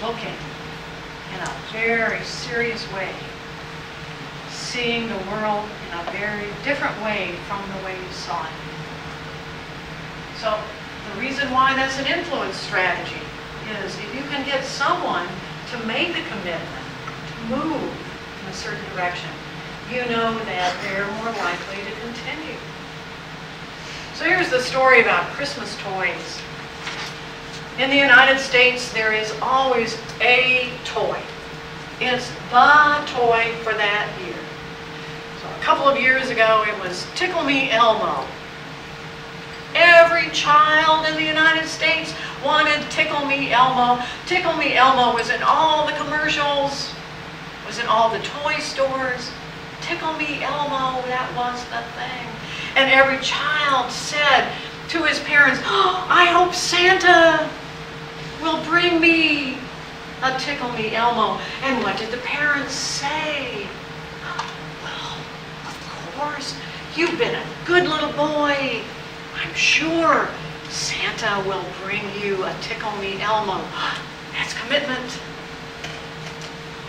looking in a very serious way, seeing the world in a very different way from the way you saw it. So the reason why that's an influence strategy is if you can get someone to make a commitment, to move in a certain direction, you know that they're more likely to continue. So here's the story about Christmas toys. In the United States, there is always a toy. It's the toy for that year. So a couple of years ago, it was Tickle Me Elmo. Every child in the United States wanted Tickle Me Elmo. Tickle Me Elmo was in all the commercials, was in all the toy stores. Tickle Me Elmo, that was the thing. And every child said to his parents, oh, I hope Santa will bring me a Tickle Me Elmo. And what did the parents say? Well, of course, you've been a good little boy. I'm sure Santa will bring you a Tickle Me Elmo. That's commitment.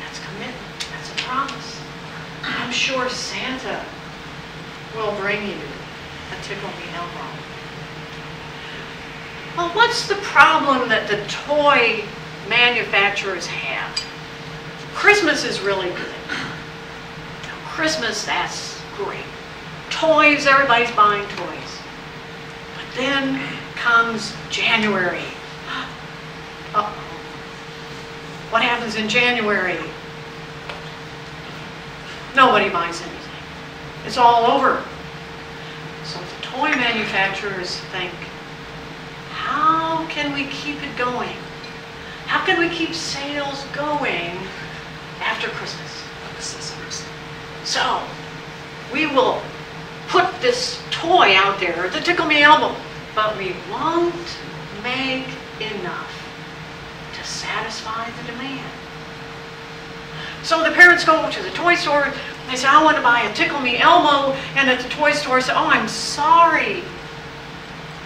That's commitment. That's a promise. I'm sure Santa will bring you a Tickle Me Elmo. Well, what's the problem that the toy manufacturers have? Christmas is really good. Christmas, that's great. Toys, everybody's buying toys. But then comes January. Uh-oh. What happens in January? Nobody buys anything. It's all over. So the toy manufacturers think, how can we keep it going? How can we keep sales going after Christmas? So we will put this toy out there, the Tickle Me Elmo, but we won't make enough to satisfy the demand. So the parents go to the toy store, and they say, I want to buy a Tickle Me Elmo, and at the toy store say, oh, I'm sorry,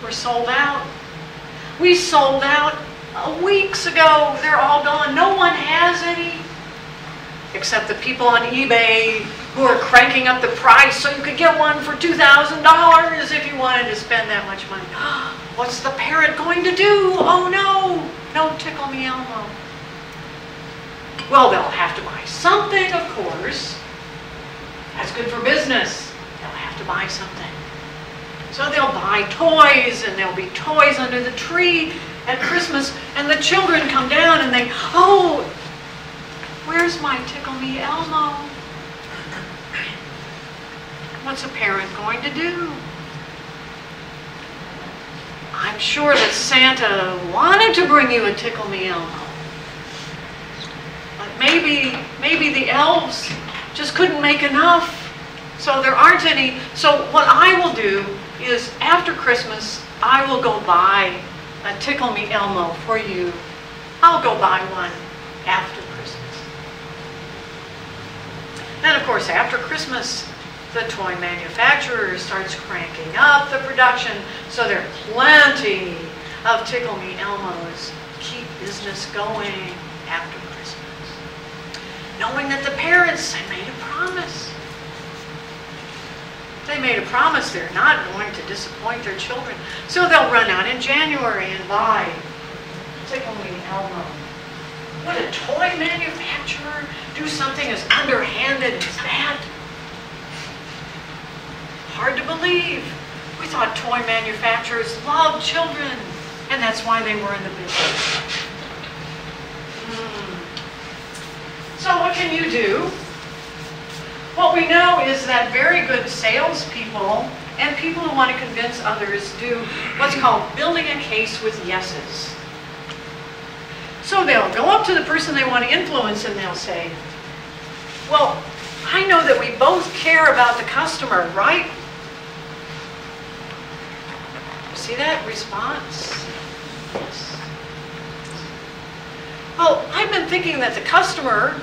we're sold out. We sold out weeks ago. They're all gone. No one has any, except the people on eBay who are cranking up the price so you could get one for $2,000 if you wanted to spend that much money. What's the parent going to do? Oh no, no Tickle Me Elmo. Well, they'll have to buy something, of course. That's good for business. They'll have to buy something. So they'll buy toys, and there'll be toys under the tree at Christmas, and the children come down and they, oh, where's my Tickle Me Elmo? What's a parent going to do? I'm sure that Santa wanted to bring you a Tickle Me Elmo. But maybe the elves just couldn't make enough, so there aren't any. So what I will do is after Christmas, I will go buy a Tickle Me Elmo for you. I'll go buy one after Christmas. Then, of course, after Christmas, the toy manufacturer starts cranking up the production, so there are plenty of Tickle Me Elmos. Keep business going after Christmas. Knowing that the parents, they made a promise. They made a promise they're not going to disappoint their children. So they'll run out in January and buy Tickle Me Elmo. Would a toy manufacturer do something as underhanded as that? Hard to believe. We thought toy manufacturers loved children, and that's why they were in the business. So what can you do? What we know is that very good salespeople and people who want to convince others do what's called building a case with yeses. So they'll go up to the person they want to influence and they'll say, well, I know that we both care about the customer, right? See that response? Yes. Well, I've been thinking that the customer,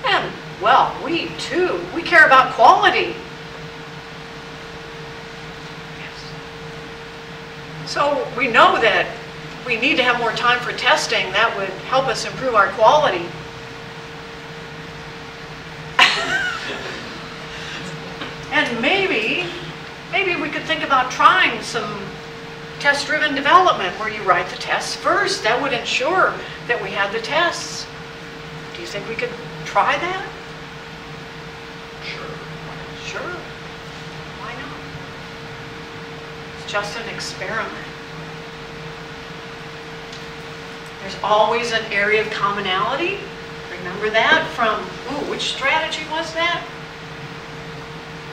and well, we too, we care about quality. Yes. So we know that we need to have more time for testing. That would help us improve our quality. And maybe we could think about trying some test-driven development where you write the tests first. That would ensure that we had the tests. Do you think we could try that? Sure. Why not? It's just an experiment. There's always an area of commonality. Remember that from, which strategy was that?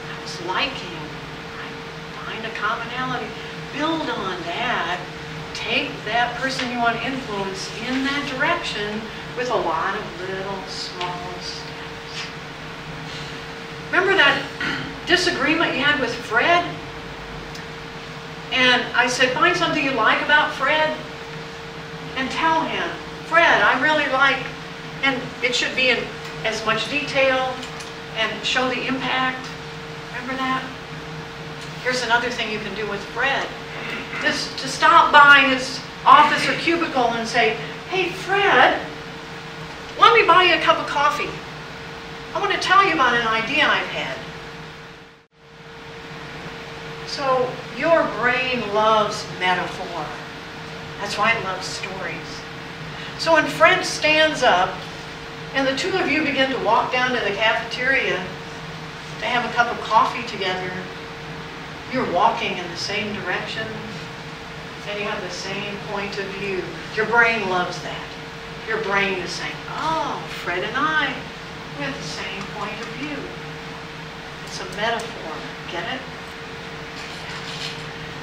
That was liking. Right? Find a commonality. Build on that. Take that person you want to influence in that direction with a lot of little small steps. Remember that disagreement you had with Fred? And I said, find something you like about Fred and tell him, Fred, I really like, and it should be in as much detail and show the impact. Remember that? Here's another thing you can do with Fred. Is to stop by his office or cubicle and say, hey, Fred, let me buy you a cup of coffee. I want to tell you about an idea I've had. So your brain loves metaphor. That's why it loves stories. So when Fred stands up and the two of you begin to walk down to the cafeteria to have a cup of coffee together, you're walking in the same direction and you have the same point of view. Your brain loves that. Your brain is saying, oh, Fred and I, we have the same point of view. It's a metaphor. Get it?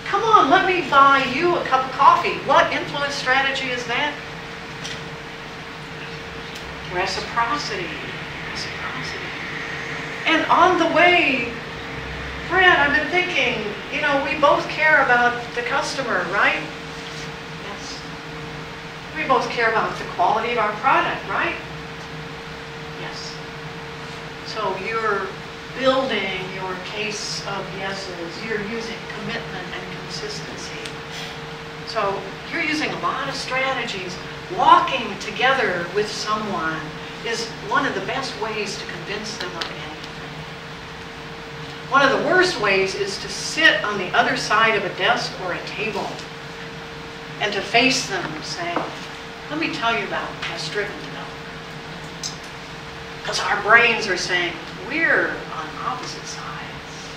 Come on, let me buy you a cup of coffee. What influence strategy is that? Reciprocity. Reciprocity. And on the way, Fred, I've been thinking, we both care about the customer, right? Yes. We both care about the quality of our product, right? Yes. So you're building your case of yeses. You're using commitment and consistency. So you're using a lot of strategies. Walking together with someone is one of the best ways to convince them of anything. One of the worst ways is to sit on the other side of a desk or a table and to face them saying, let me tell you about test-driven development. Because our brains are saying, we're on opposite sides.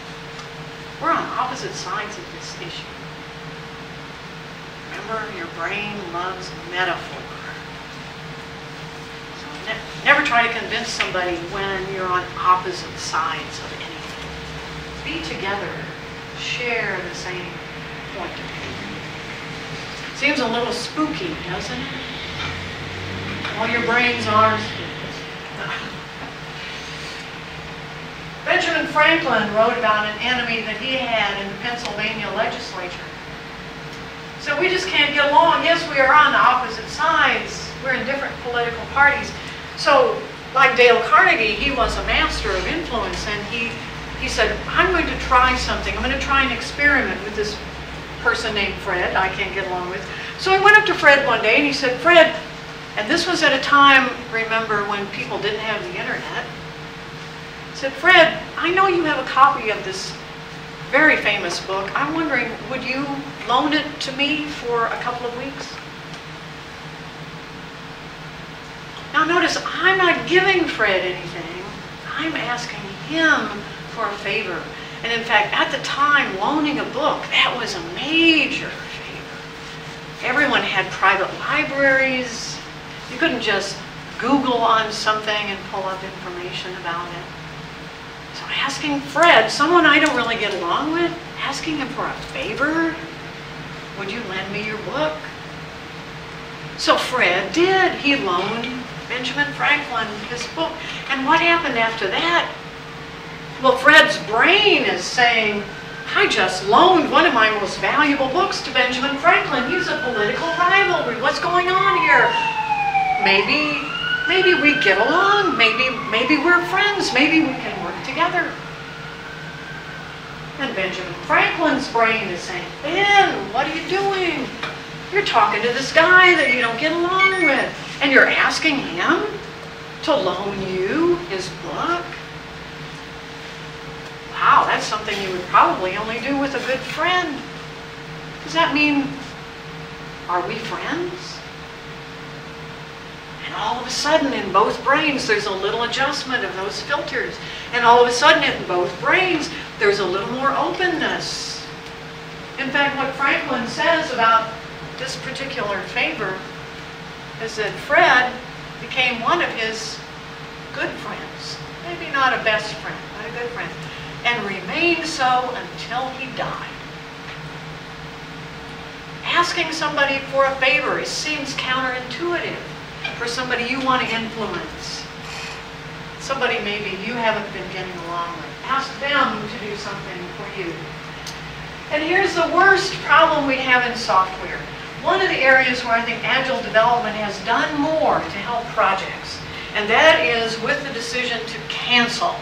We're on opposite sides of this issue. Remember, your brain loves metaphor. So never try to convince somebody when you're on opposite sides of anything. Be together. Share the same point of view. Seems a little spooky, doesn't it? All your brains are spooky. Benjamin Franklin wrote about an enemy that he had in the Pennsylvania legislature. So we just can't get along. Yes, we are on the opposite sides. We're in different political parties. So like Dale Carnegie, he was a master of influence, and he said, I'm going to try something. I'm going to try an experiment with this person named Fred I can't get along with. So I went up to Fred one day and he said, Fred, and this was at a time, remember, when people didn't have the internet. He said, Fred, I know you have a copy of this very famous book. I'm wondering, would you loan it to me for a couple of weeks? Now notice, I'm not giving Fred anything. I'm asking him for a favor. And in fact, at the time, loaning a book, that was a major favor. Everyone had private libraries. You couldn't just Google on something and pull up information about it. So asking Fred, someone I don't really get along with, asking him for a favor, would you lend me your book? So Fred did. He loaned Benjamin Franklin his book. And what happened after that? Well, Fred's brain is saying, I just loaned one of my most valuable books to Benjamin Franklin. He's a political rivalry. What's going on here? Maybe we get along. Maybe we're friends. Maybe we can work together. And Benjamin Franklin's brain is saying, Ben, what are you doing? You're talking to this guy that you don't get along with. And you're asking him to loan you his book? Wow, that's something you would probably only do with a good friend. Does that mean, are we friends? And all of a sudden, in both brains, there's a little adjustment of those filters. And all of a sudden, in both brains, there's a little more openness. In fact, what Franklin says about this particular favor is that Fred became one of his good friends. Maybe not a best friend, but a good friend. And remained so until he died. Asking somebody for a favor, it seems counterintuitive for somebody you want to influence. Somebody maybe you haven't been getting along with. Ask them to do something for you. And here's the worst problem we have in software. One of the areas where I think Agile development has done more to help projects, and that is with the decision to cancel.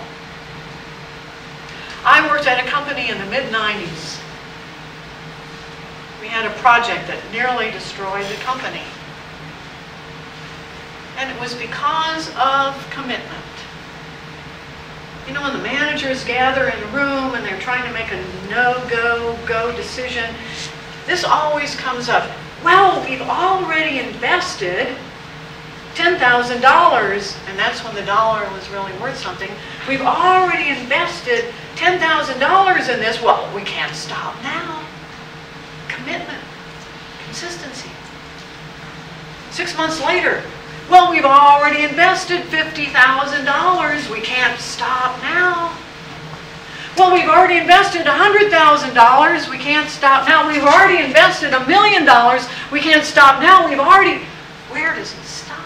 I worked at a company in the mid-90s. We had a project that nearly destroyed the company. And it was because of commitment. You know, when the managers gather in a room and they're trying to make a no-go decision, this always comes up. Well, we've already invested $10,000, and that's when the dollar was really worth something. We've already invested $10,000 in this. Well, we can't stop now. Commitment, consistency. 6 months later, well, we've already invested $50,000. We can't stop now. Well, we've already invested $100,000. We can't stop now. We've already invested $1 million. We can't stop now. Where does it stop?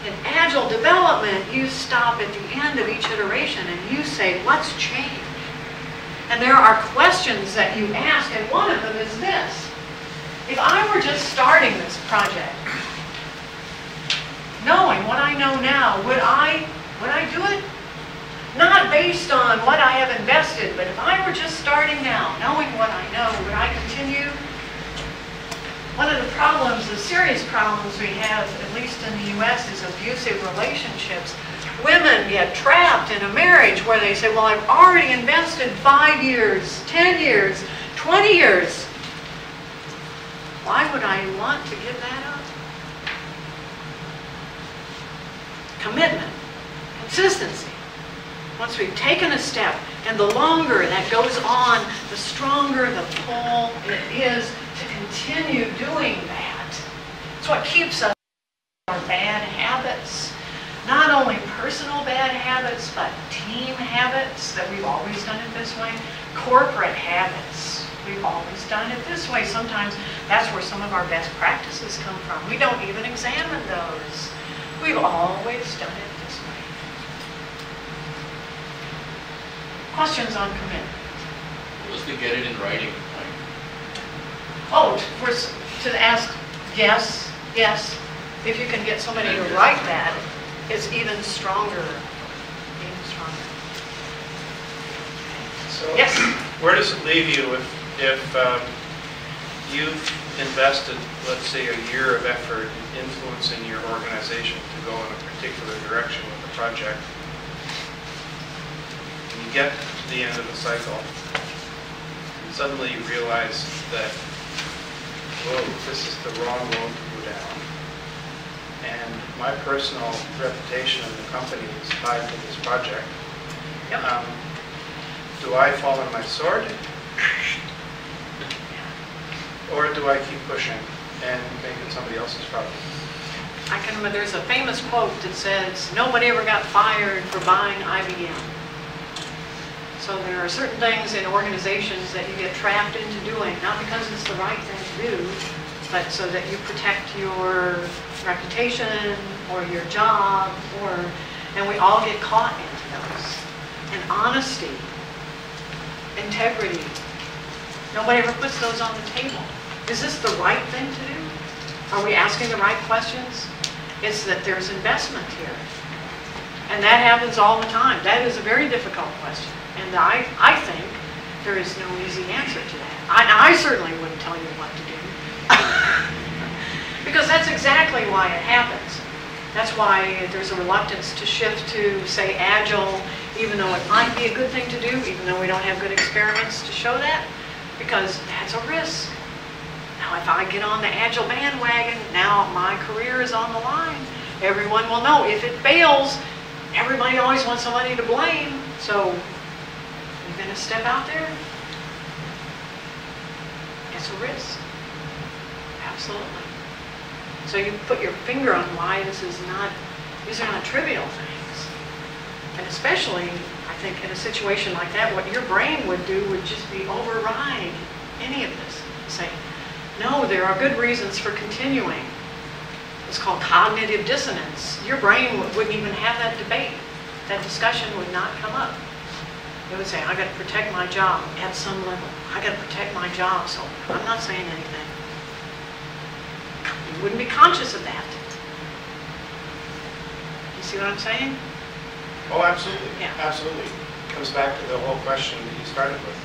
In Agile development, you stop at the end of each iteration and you say, let's change. And there are questions that you ask, and one of them is this. If I were just starting this project, knowing what I know now, would I do it? Not based on what I have invested, but if I were just starting now, knowing what I know, would I continue? One of the problems, the serious problems we have, at least in the US, is abusive relationships. Women get trapped in a marriage where they say, well, I've already invested 5 years, 10 years, 20 years. Why would I want to give that up? Commitment, consistency. Once we've taken a step, and the longer that goes on, the stronger the pull it is to continue doing that. It's what keeps us from our bad habits. Not only personal bad habits, but team habits, that we've always done it this way. Corporate habits, we've always done it this way. Sometimes that's where some of our best practices come from. We don't even examine those. We've always done it this way. Questions on commitment? What's the get it in writing point? Oh, to ask yes, yes, if you can get somebody to write that, it's even stronger. Even stronger. So Yes? where does it leave you if you've invested, let's say, a year of effort in influencing your organization to go in a particular direction with the project, and you get to the end of the cycle, and suddenly you realize that, whoa, this is the wrong road to go down, and my personal reputation in the company is tied to this project. Yep. Do I fall on my sword? Or do I keep pushing and make it somebody else's problem? I can remember there's a famous quote that says, nobody ever got fired for buying IBM. So there are certain things in organizations that you get trapped into doing, not because it's the right thing to do, but so that you protect your reputation or your job, and we all get caught into those. And honesty, integrity, nobody ever puts those on the table. Is this the right thing to do? Are we asking the right questions? It's that there's investment here. And that happens all the time. That is a very difficult question. And I think there is no easy answer to that. I certainly wouldn't tell you what to do. Because that's exactly why it happens. That's why there's a reluctance to shift to, say, Agile, even though it might be a good thing to do, even though we don't have good experiments to show that, because that's a risk. Now, if I get on the Agile bandwagon, now my career is on the line. Everyone will know. If it fails, everybody always wants somebody to blame. So, you're going to step out there? It's a risk. Absolutely. So you put your finger on why these are not trivial things. And especially, I think, in a situation like that, what your brain would do would just be override any of this. Say, no, there are good reasons for continuing. It's called cognitive dissonance. Your brain wouldn't even have that debate. That discussion would not come up. It would say, I got to protect my job at some level. I got to protect my job, so I'm not saying anything. You wouldn't be conscious of that. You see what I'm saying? Oh, absolutely. Yeah. Absolutely. It comes back to the whole question that you started with.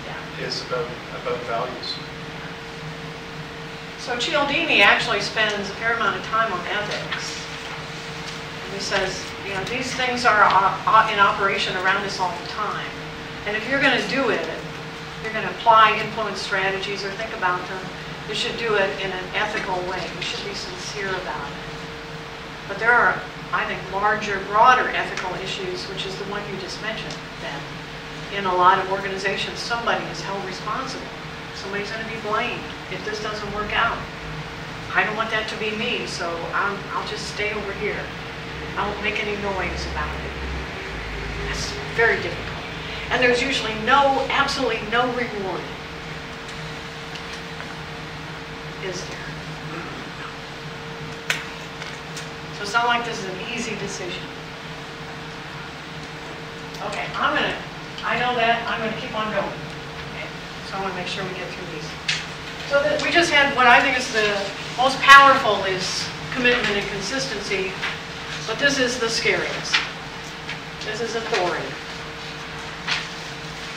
Yeah. Is about values. So Cialdini actually spends a fair amount of time on ethics. And he says, you know, these things are in operation around us all the time. And if you're going to do it, you're going to apply influence strategies or think about them, you should do it in an ethical way. You should be sincere about it. But there are, I think, larger, broader ethical issues, which is the one you just mentioned, that in a lot of organizations, somebody is held responsible. Somebody's going to be blamed if this doesn't work out. I don't want that to be me, so I'll just stay over here. I won't make any noise about it. That's very difficult. And there's usually absolutely no reward. Is there? No. So it's not like this is an easy decision. Okay, I know that, I'm going to keep on going. So I want to make sure we get through these. So we just had what I think is the most powerful is commitment and consistency, but this is the scariest. This is authority.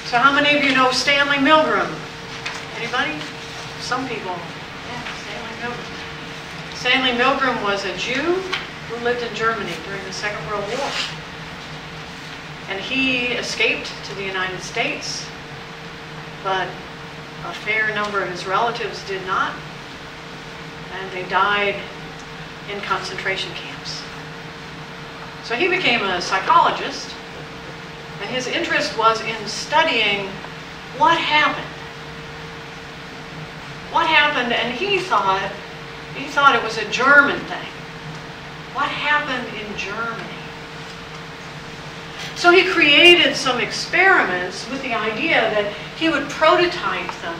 So how many of you know Stanley Milgram? Anybody? Some people. Yeah, Stanley Milgram. Stanley Milgram was a Jew who lived in Germany during the Second World War. And he escaped to the United States, but a fair number of his relatives did not, and they died in concentration camps. So he became a psychologist, and his interest was in studying what happened. What happened, and he thought it was a German thing. What happened in Germany? So he created some experiments with the idea that he would prototype them,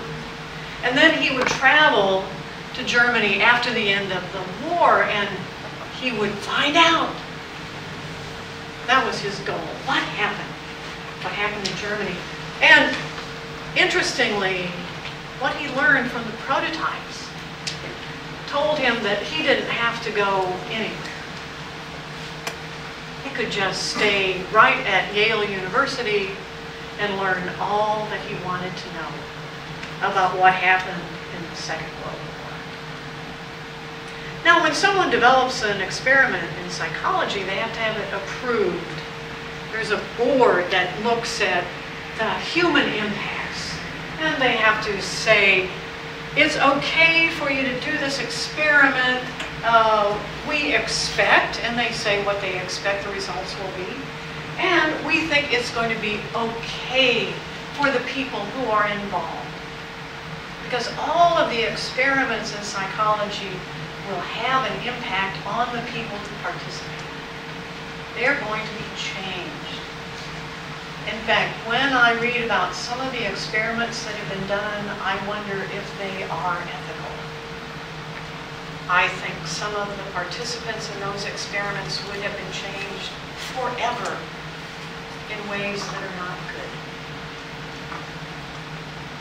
and then he would travel to Germany after the end of the war, and he would find out. That was his goal. What happened? What happened in Germany? And interestingly, what he learned from the prototypes told him that he didn't have to go anywhere. He could just stay right at Yale University and learn all that he wanted to know about what happened in the Second World War. Now, when someone develops an experiment in psychology, they have to have it approved. There's a board that looks at the human impacts, and they have to say, it's okay for you to do this experiment. We expect, and they say what they expect the results will be, and we think it's going to be okay for the people who are involved. Because all of the experiments in psychology will have an impact on the people who participate. They're going to be changed. In fact, when I read about some of the experiments that have been done, I wonder if they are ethical. I think some of the participants in those experiments would have been changed forever in ways that are not good.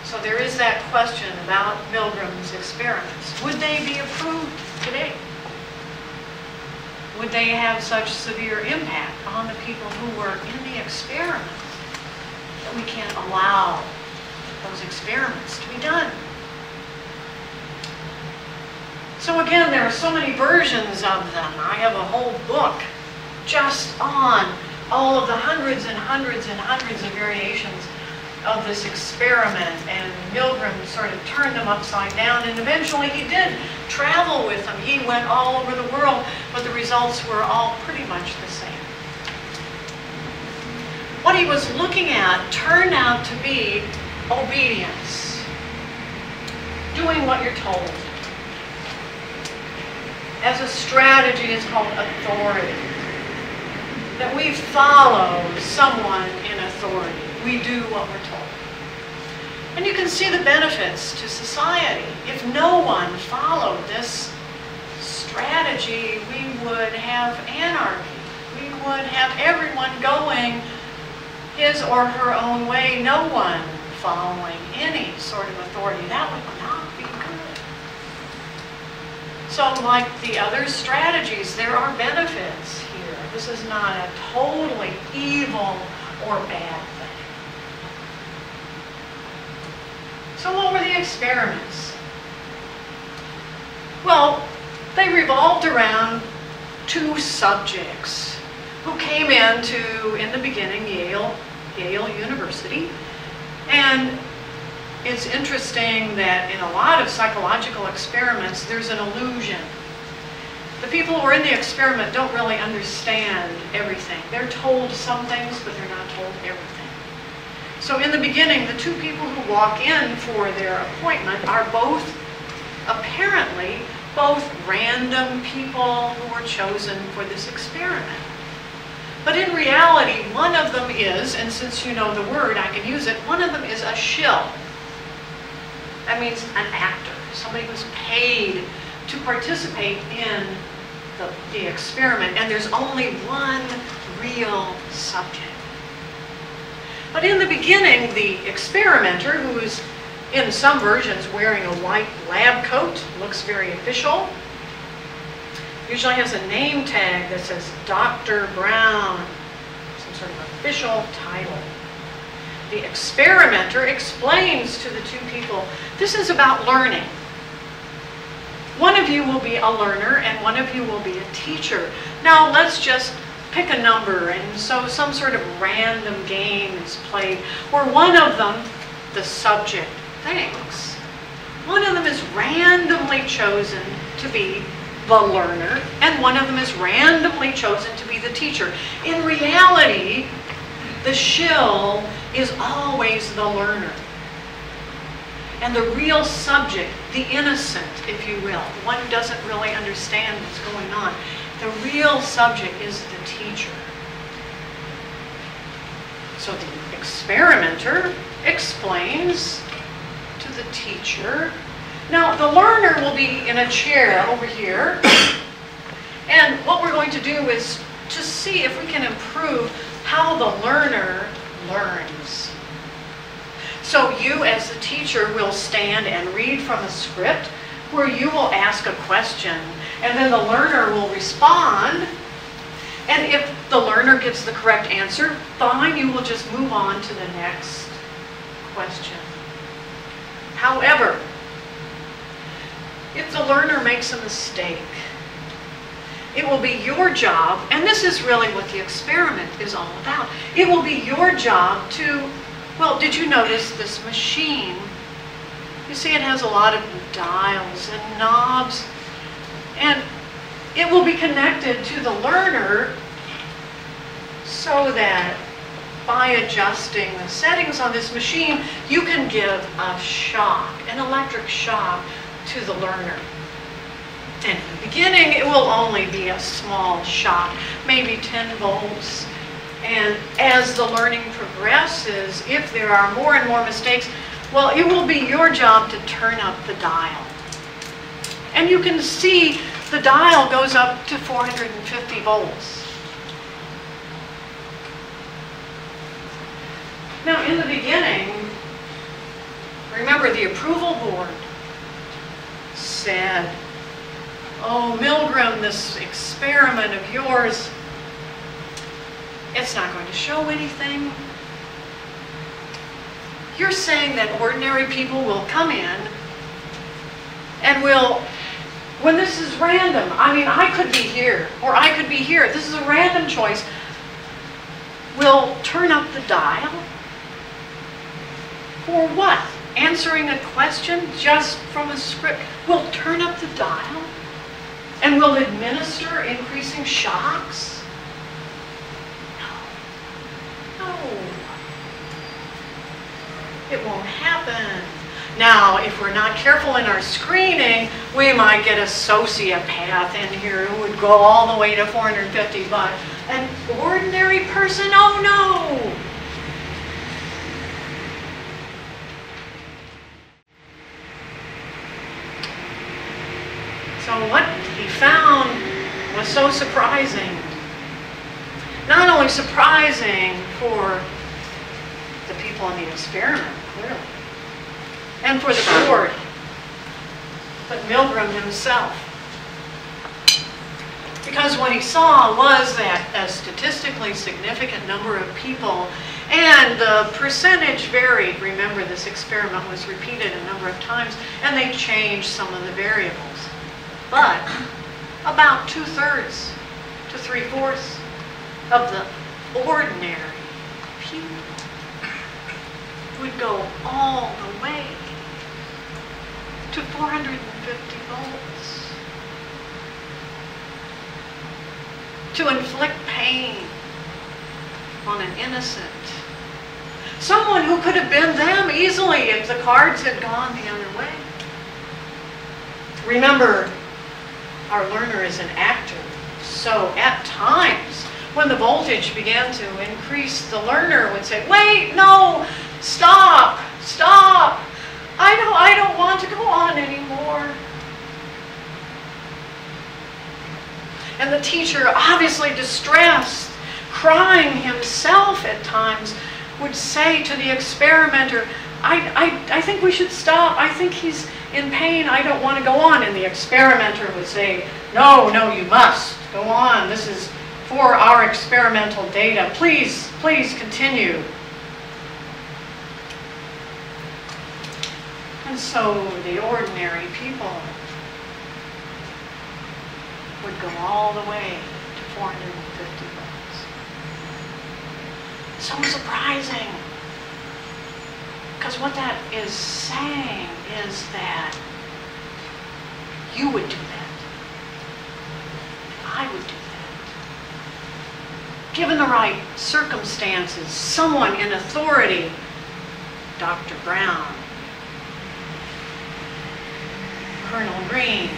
So there is that question about Milgram's experiments. Would they be approved today? Would they have such severe impact on the people who were in the experiment that we can't allow those experiments to be done? So again, there are so many versions of them. I have a whole book just on all of the hundreds and hundreds and hundreds of variations of this experiment, and Milgram sort of turned them upside down, and eventually he did travel with them. He went all over the world, but the results were all pretty much the same. What he was looking at turned out to be obedience, doing what you're told. As a strategy, it's called authority. That we follow someone in authority. We do what we're told. And you can see the benefits to society. If no one followed this strategy, we would have anarchy. We would have everyone going his or her own way, no one following any sort of authority. That would not be good. So like the other strategies, there are benefits here. This is not a totally evil or bad thing. So what were the experiments? Well, they revolved around two subjects who came into, in the beginning, Yale University. And it's interesting that in a lot of psychological experiments, there's an illusion. The people who are in the experiment don't really understand everything. They're told some things, but they're not told everything. So in the beginning, the two people who walk in for their appointment are apparently both random people who were chosen for this experiment. But in reality, one of them is, and since you know the word, I can use it, one of them is a shill. That means an actor, somebody who's paid to participate in the experiment, and there's only one real subject. But in the beginning, the experimenter, who is in some versions wearing a white lab coat, looks very official, usually has a name tag that says Dr. Brown, some sort of official title. The experimenter explains to the two people, this is about learning. One of you will be a learner and one of you will be a teacher. Now let's just pick a number, and so some sort of random game is played where one of them, the subject, thinks. One of them is randomly chosen to be the learner, and one of them is randomly chosen to be the teacher. In reality, the shill is always the learner. And the real subject, the innocent, if you will, the one who doesn't really understand what's going on, the real subject is the teacher. So the experimenter explains to the teacher. Now, the learner will be in a chair over here. And what we're going to do is to see if we can improve how the learner learns. So you, as the teacher, will stand and read from a script where you will ask a question and then the learner will respond. And if the learner gets the correct answer, fine, you will just move on to the next question. However, if the learner makes a mistake, it will be your job, and this is really what the experiment is all about. It will be your job to, well, did you notice this machine? You see it has a lot of dials and knobs, and it will be connected to the learner so that by adjusting the settings on this machine, you can give a shock, an electric shock to the learner. And in the beginning, it will only be a small shock, maybe 10 volts. And as the learning progresses, if there are more and more mistakes, well, it will be your job to turn up the dial. And you can see the dial goes up to 450 volts. Now, in the beginning, remember the approval board said, "Oh, Milgram, this experiment of yours, it's not going to show anything. You're saying that ordinary people will come in and will, when this is random, I mean, I could be here or I could be here. This is a random choice. Will turn up the dial? For what? Answering a question just from a script? Will turn up the dial? And will administer increasing shocks? No. No. It won't happen. Now, if we're not careful in our screening, we might get a sociopath in here who would go all the way to 450, but an ordinary person, oh no! So what he found was so surprising. Not only surprising for the people in the experiment, clearly, and for the board, but Milgram himself. Because what he saw was that a statistically significant number of people, and the percentage varied. Remember, this experiment was repeated a number of times, and they changed some of the variables. But about 2/3 to 3/4 of the ordinary people would go all the way to 450 volts. To inflict pain on an innocent. Someone who could have been them easily if the cards had gone the other way. Remember, our learner is an actor, so at times when the voltage began to increase, the learner would say, "Wait, no, stop, stop. I don't want to go on anymore." And the teacher, obviously distressed, crying himself at times, would say to the experimenter, I think we should stop. I think he's in pain. I don't want to go on." And the experimenter would say, no, you must go on. This is for our experimental data. Please continue. And so the ordinary people would go all the way to 450 volts. So surprising. Because what that is saying is that you would do that. I would do that. Given the right circumstances, someone in authority, Dr. Brown, Colonel Green,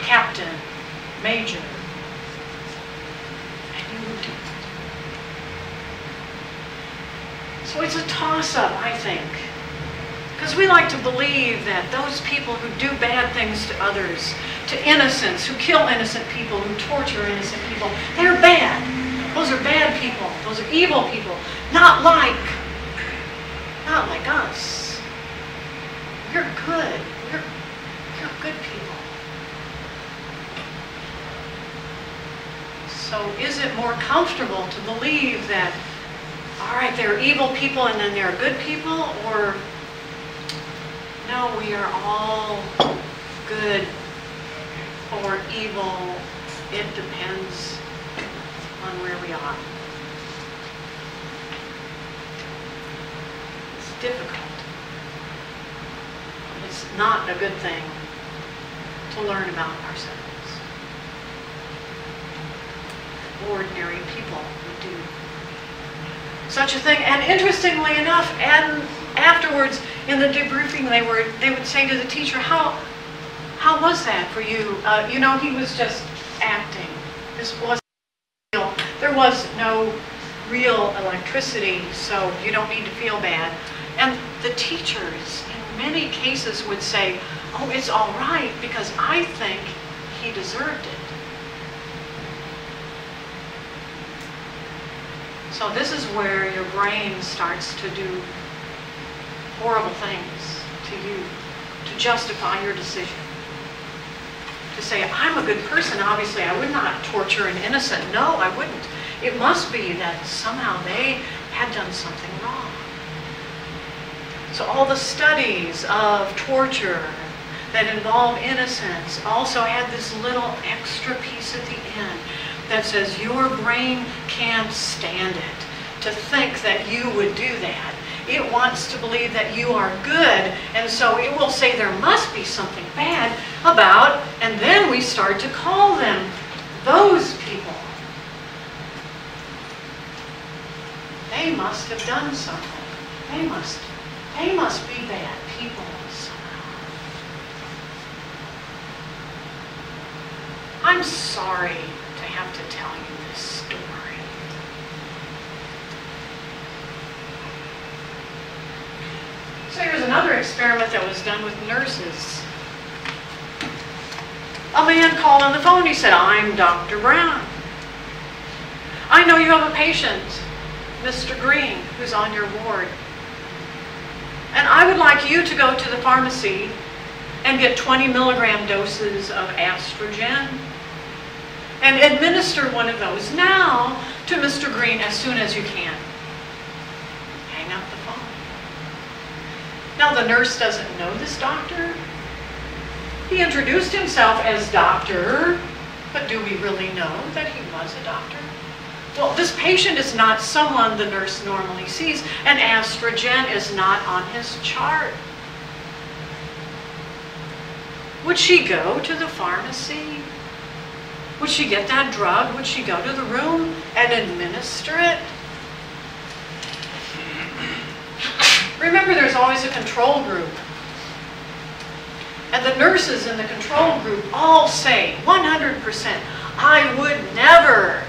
Captain, Major, and you would do it. So it's a toss-up, I think. Because we like to believe that those people who do bad things to others, to innocents, who kill innocent people, who torture innocent people, they're bad. Those are bad people. Those are evil people. Not like us. You're good. You're good people. So is it more comfortable to believe that, all right, there are evil people and then there are good people, or no, we are all good or evil? It depends on where we are. It's difficult. It's not a good thing to learn about ourselves. Ordinary people would do such a thing. And interestingly enough, and afterwards in the debriefing, they would say to the teacher, how was that for you? You know, he was just acting. This wasn't real. There was no real electricity, so you don't need to feel bad. And the teachers in many cases would say, oh, it's all right because I think he deserved it. So this is where your brain starts to do horrible things to you, to justify your decision. To say, I'm a good person, obviously I would not torture an innocent. No, I wouldn't. It must be that somehow they had done something wrong. So all the studies of torture that involve innocence also had this little extra piece at the end that says your brain can't stand it to think that you would do that. It wants to believe that you are good, and so it will say there must be something bad about, and then we start to call them those people. They must have done something. They must be bad people somehow. I'm sorry to have to tell you this story. So here's another experiment that was done with nurses. A man called on the phone. He said, I'm Dr. Brown. I know you have a patient, Mr. Green, who's on your ward. And I would like you to go to the pharmacy and get 20 milligram doses of estrogen and administer one of those now to Mr. Green as soon as you can. Hang up the phone. Now the nurse doesn't know this doctor. He introduced himself as doctor, but do we really know that he was a doctor? Well, this patient is not someone the nurse normally sees, and estrogen is not on his chart. Would she go to the pharmacy? Would she get that drug? Would she go to the room and administer it? Remember, there's always a control group. And the nurses in the control group all say, 100%, I would never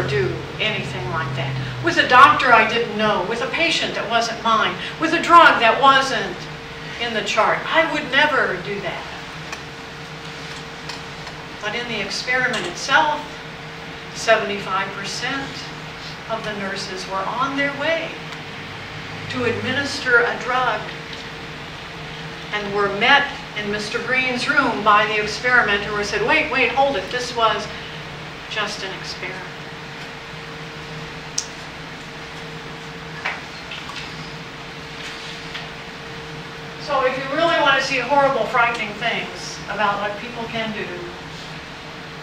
do anything like that. With a doctor I didn't know, with a patient that wasn't mine, with a drug that wasn't in the chart. I would never do that. But in the experiment itself, 75% of the nurses were on their way to administer a drug and were met in Mr. Green's room by the experimenter who said, wait, hold it, this was just an experiment. So if you really want to see horrible, frightening things about what people can do,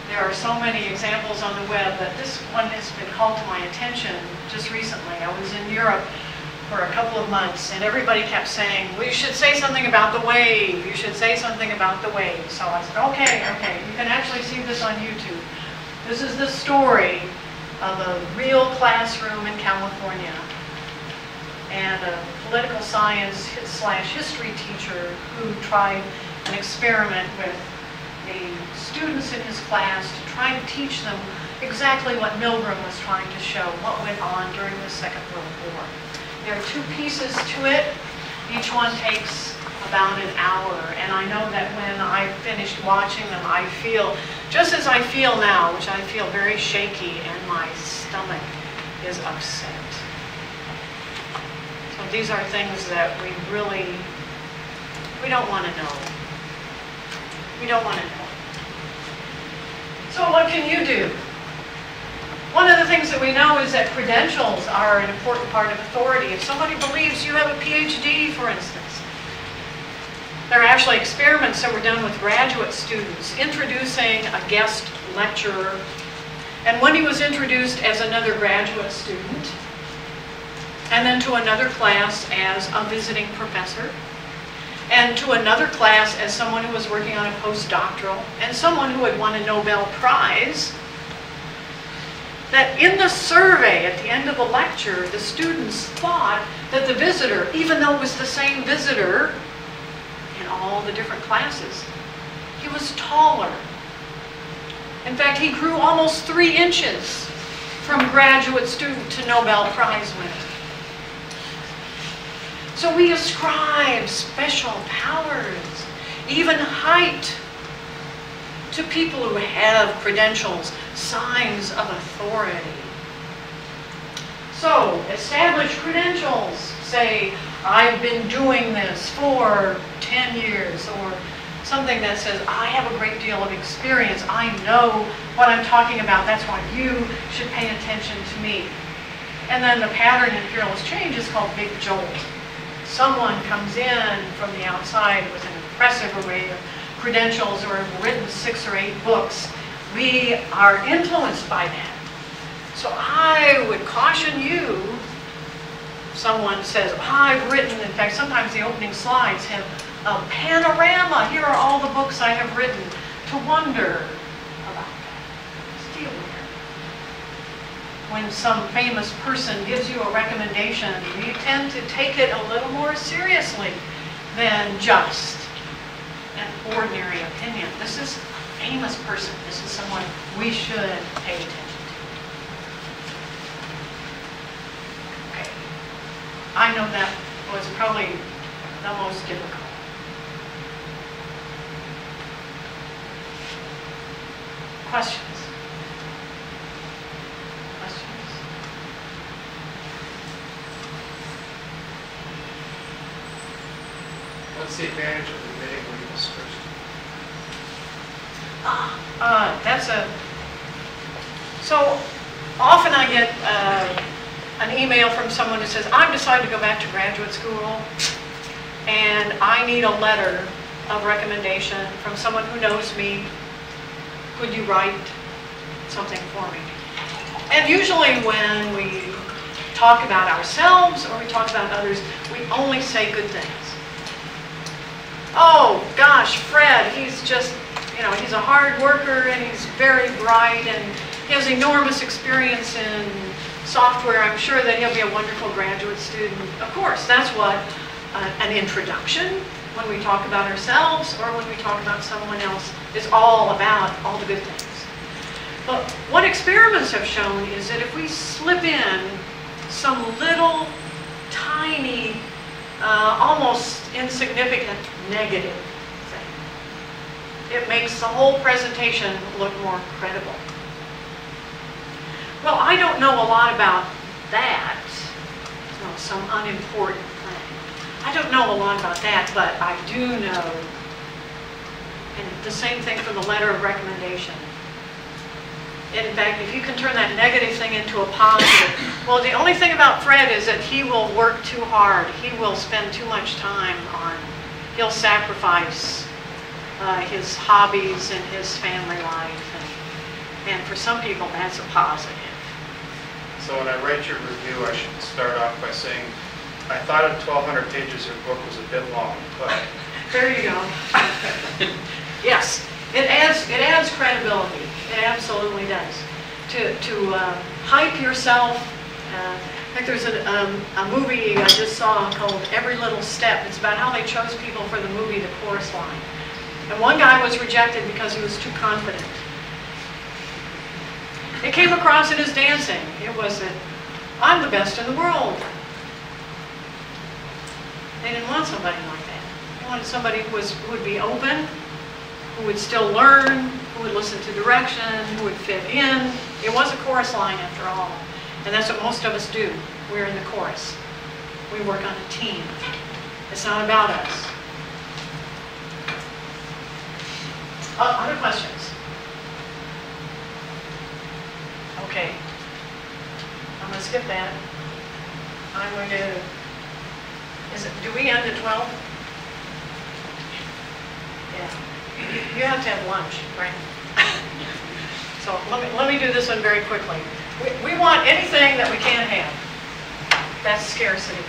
there are so many examples on the web, but this one has been called to my attention just recently. I was in Europe for a couple of months, and everybody kept saying, well, you should say something about the wave. You should say something about the wave. So I said, okay, you can actually see this on YouTube. This is the story of a real classroom in California and a political science / history teacher who tried an experiment with the students in his class to try to teach them exactly what Milgram was trying to show, what went on during the Second World War. There are two pieces to it. Each one takes about an hour, and I know that when I finished watching them, I feel, just as I feel now, which I feel very shaky and my stomach is upset. So these are things that we don't want to know. We don't want to know. So what can you do? One of the things that we know is that credentials are an important part of authority. If somebody believes you have a PhD, for instance, there are actually experiments that were done with graduate students introducing a guest lecturer. And when he was introduced as another graduate student, and then to another class as a visiting professor, and to another class as someone who was working on a postdoctoral, and someone who had won a Nobel Prize, that in the survey at the end of the lecture, the students thought that the visitor, even though it was the same visitor in all the different classes, he was taller. In fact, he grew almost 3 inches from graduate student to Nobel Prize winner. So we ascribe special powers, even height, to people who have credentials, signs of authority. So, establish credentials. Say, I've been doing this for 10 years, or something that says, I have a great deal of experience. I know what I'm talking about. That's why you should pay attention to me. And then the pattern in fearless change is called Big Jolt. Someone comes in from the outside with an impressive array of credentials or have written 6 or 8 books. We are influenced by that. So I would caution you, someone says, I've written, in fact, sometimes the opening slides have a panorama. Here are all the books I have written, to wonder about that. Just be aware. When some famous person gives you a recommendation, you tend to take it a little more seriously than just an ordinary opinion. This is a famous person. This is someone we should pay attention to. Okay. I know that was probably the most difficult. Questions? What's the advantage of admitting weakness first? So often I get an email from someone who says, I've decided to go back to graduate school and I need a letter of recommendation from someone who knows me. Could you write something for me? And usually when we talk about ourselves or we talk about others, we only say good things. Oh gosh, Fred, he's just, he's a hard worker and he's very bright and he has enormous experience in software. I'm sure that he'll be a wonderful graduate student. Of course, that's what an introduction, when we talk about ourselves or when we talk about someone else, is all about, all the good things. But what experiments have shown is that if we slip in some little tiny, almost insignificant negative thing, it makes the whole presentation look more credible. Well, I don't know a lot about that, some unimportant thing. I don't know a lot about that, but I do know, and the same thing for the letter of recommendation. In fact, if you can turn that negative thing into a positive, well, the only thing about Fred is that he will work too hard. He will spend too much time on, he'll sacrifice his hobbies and his family life. And for some people, that's a positive. So when I write your review, I should start off by saying, I thought at 1,200 pages your book was a bit long, but... There you go. Yes, it adds credibility. It absolutely does. To hype yourself. In fact, there's a movie I just saw called Every Little Step. It's about how they chose people for the movie The Chorus Line. And one guy was rejected because he was too confident. It came across in his dancing. It was that, I'm the best in the world. They didn't want somebody like that. They wanted somebody who would be open, who would still learn, who would listen to direction, who would fit in. It was a chorus line after all. And that's what most of us do. We're in the chorus. We work on a team. It's not about us. Other questions? Okay. I'm going to skip that. I'm going to, do we end at 12? Yeah. You have to have lunch, right? So let me do this one very quickly. We want anything that we can't have. That's scarcity.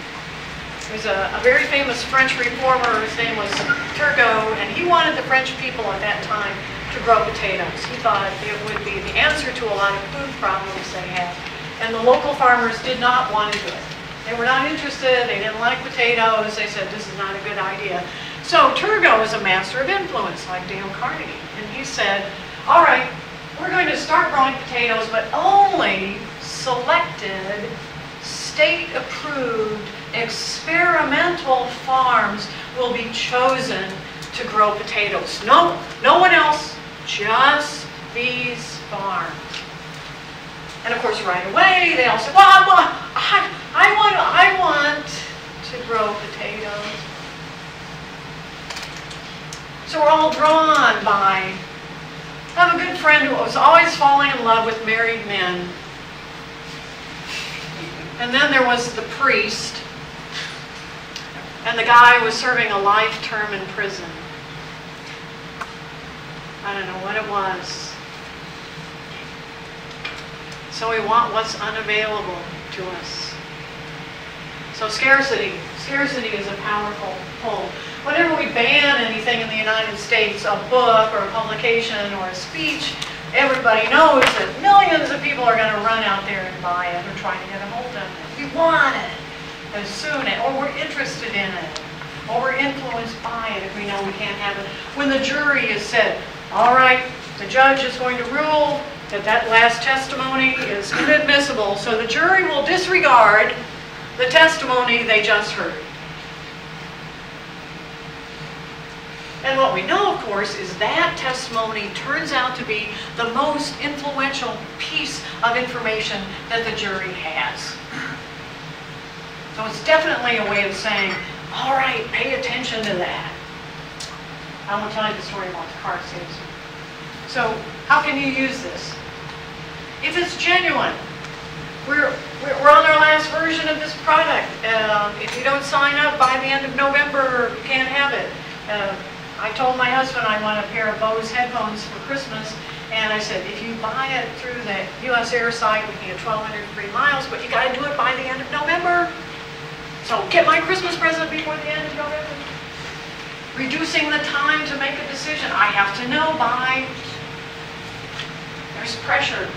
There's a very famous French reformer, his name was Turgot, and he wanted the French people at that time to grow potatoes. He thought it would be the answer to a lot of food problems they had. And the local farmers did not want to do it. They were not interested, they didn't like potatoes, they said this is not a good idea. So Turgot was a master of influence, like Dale Carnegie, and he said, all right, we're going to start growing potatoes, but only selected, state-approved, experimental farms will be chosen to grow potatoes. No one else, just these farms. And of course, right away, they all said, well, I want to grow potatoes. So we're all drawn by, I have a good friend who was always falling in love with married men. And then there was the priest, and the guy was serving a life term in prison. I don't know what it was. So we want what's unavailable to us. So scarcity is a powerful pull. Whenever we ban anything in the United States, a book or a publication or a speech, everybody knows that millions of people are going to run out there and buy it or try to get a hold of it. We want it as soon as, or we're interested in it, or we're influenced by it if we know we can't have it. When the jury has said, all right, the judge is going to rule that last testimony is inadmissible, so the jury will disregard the testimony they just heard. And what we know, of course, is that testimony turns out to be the most influential piece of information that the jury has. So it's definitely a way of saying, all right, pay attention to that. I won't tell you the story about the car salesman. So how can you use this? If it's genuine, we're on our last version of this product. If you don't sign up by the end of November, you can't have it. I told my husband I want a pair of Bose headphones for Christmas, and I said, if you buy it through the US Air site, we can get 1,200 free miles, but you got to do it by the end of November. So get my Christmas present before the end of November. Reducing the time to make a decision. I have to know by. There's pressure.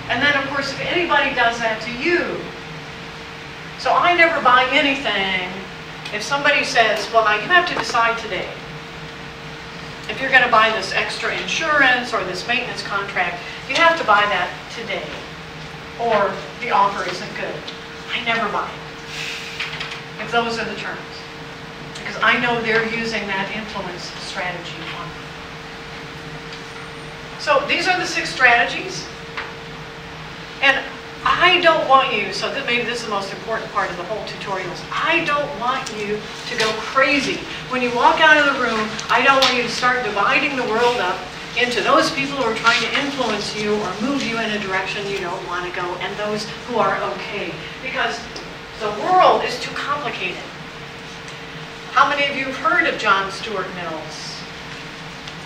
And then, of course, if anybody does that to you, so I never buy anything if somebody says, well, now you have to decide today. If you're going to buy this extra insurance or this maintenance contract, you have to buy that today, or the offer isn't good. I never buy it, if those are the terms, because I know they're using that influence strategy on me. So these are the 6 strategies. And I don't want you, so maybe this is the most important part of the whole tutorial, is I don't want you to go crazy. When you walk out of the room, I don't want you to start dividing the world up into those people who are trying to influence you or move you in a direction you don't want to go, and those who are okay. Because the world is too complicated. How many of you have heard of John Stuart Mills?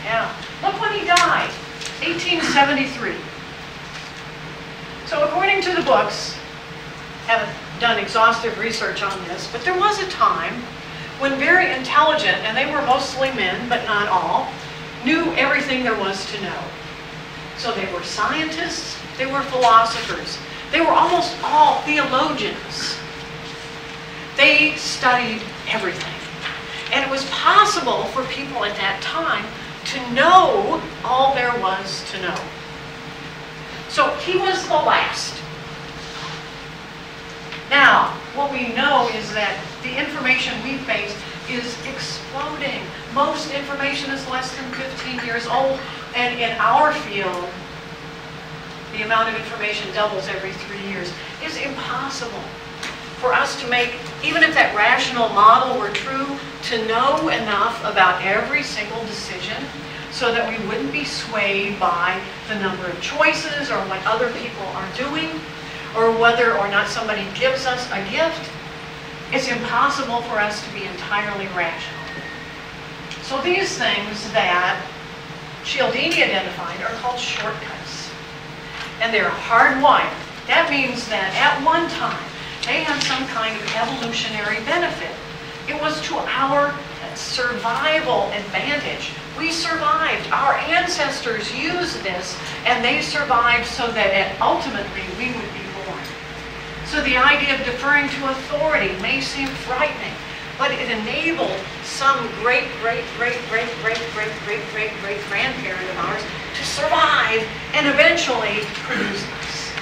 Yeah. Look when he died, 1873. So according to the books, haven't done exhaustive research on this, but there was a time when very intelligent, and they were mostly men, but not all, knew everything there was to know. So they were scientists, they were philosophers, they were almost all theologians. They studied everything. And it was possible for people at that time to know all there was to know. So he was the last. Now, what we know is that the information we face is exploding. Most information is less than 15 years old, and in our field, the amount of information doubles every 3 years. It's impossible for us to make, even if that rational model were true, to know enough about every single decision so that we wouldn't be swayed by the number of choices or what other people are doing or whether or not somebody gives us a gift. It's impossible for us to be entirely rational. So these things that Cialdini identified are called shortcuts. And they're hardwired. That means that at one time, they had some kind of evolutionary benefit. It was to our survival advantage. We survived. Our ancestors used this, and they survived so that ultimately we would be born. So the idea of deferring to authority may seem frightening, but it enabled some great-great-great-great-great-great-great-great-grandparent of ours to survive and eventually produce us.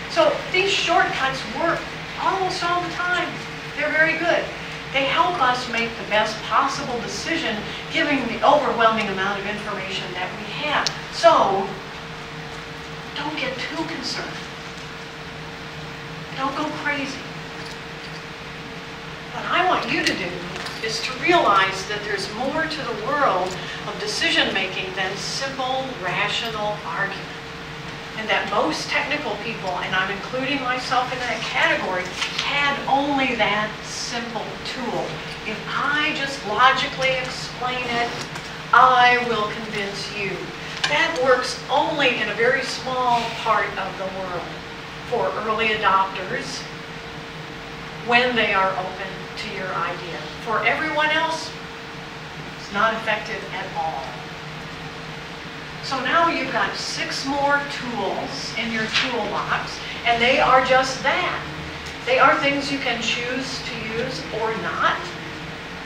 So these shortcuts work almost all the time. They're very good. They help us make the best possible decision given the overwhelming amount of information that we have. So don't get too concerned. Don't go crazy. What I want you to do is to realize that there's more to the world of decision making than simple, rational argument. And that most technical people, and I'm including myself in that category, had only that simple tool. If I just logically explain it, I will convince you. That works only in a very small part of the world for early adopters when they are open to your idea. For everyone else, it's not effective at all. So now you've got 6 more tools in your toolbox, and they are just that. They are things you can choose to use or not.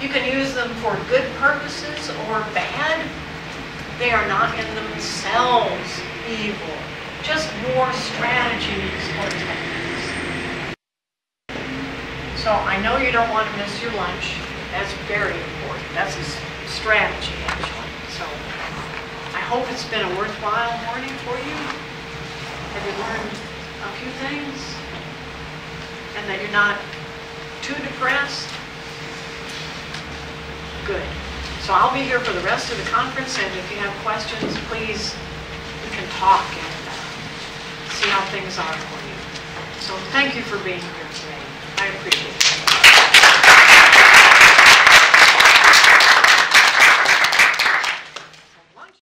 You can use them for good purposes or bad. They are not in themselves evil, just more strategies or techniques. So I know you don't want to miss your lunch. That's very important. That's a strategy, actually. So I hope it's been a worthwhile morning for you. Have you learned a few things? And that you're not too depressed? Good. So I'll be here for the rest of the conference, and if you have questions, please, we can talk and see how things are for you. So thank you for being here today.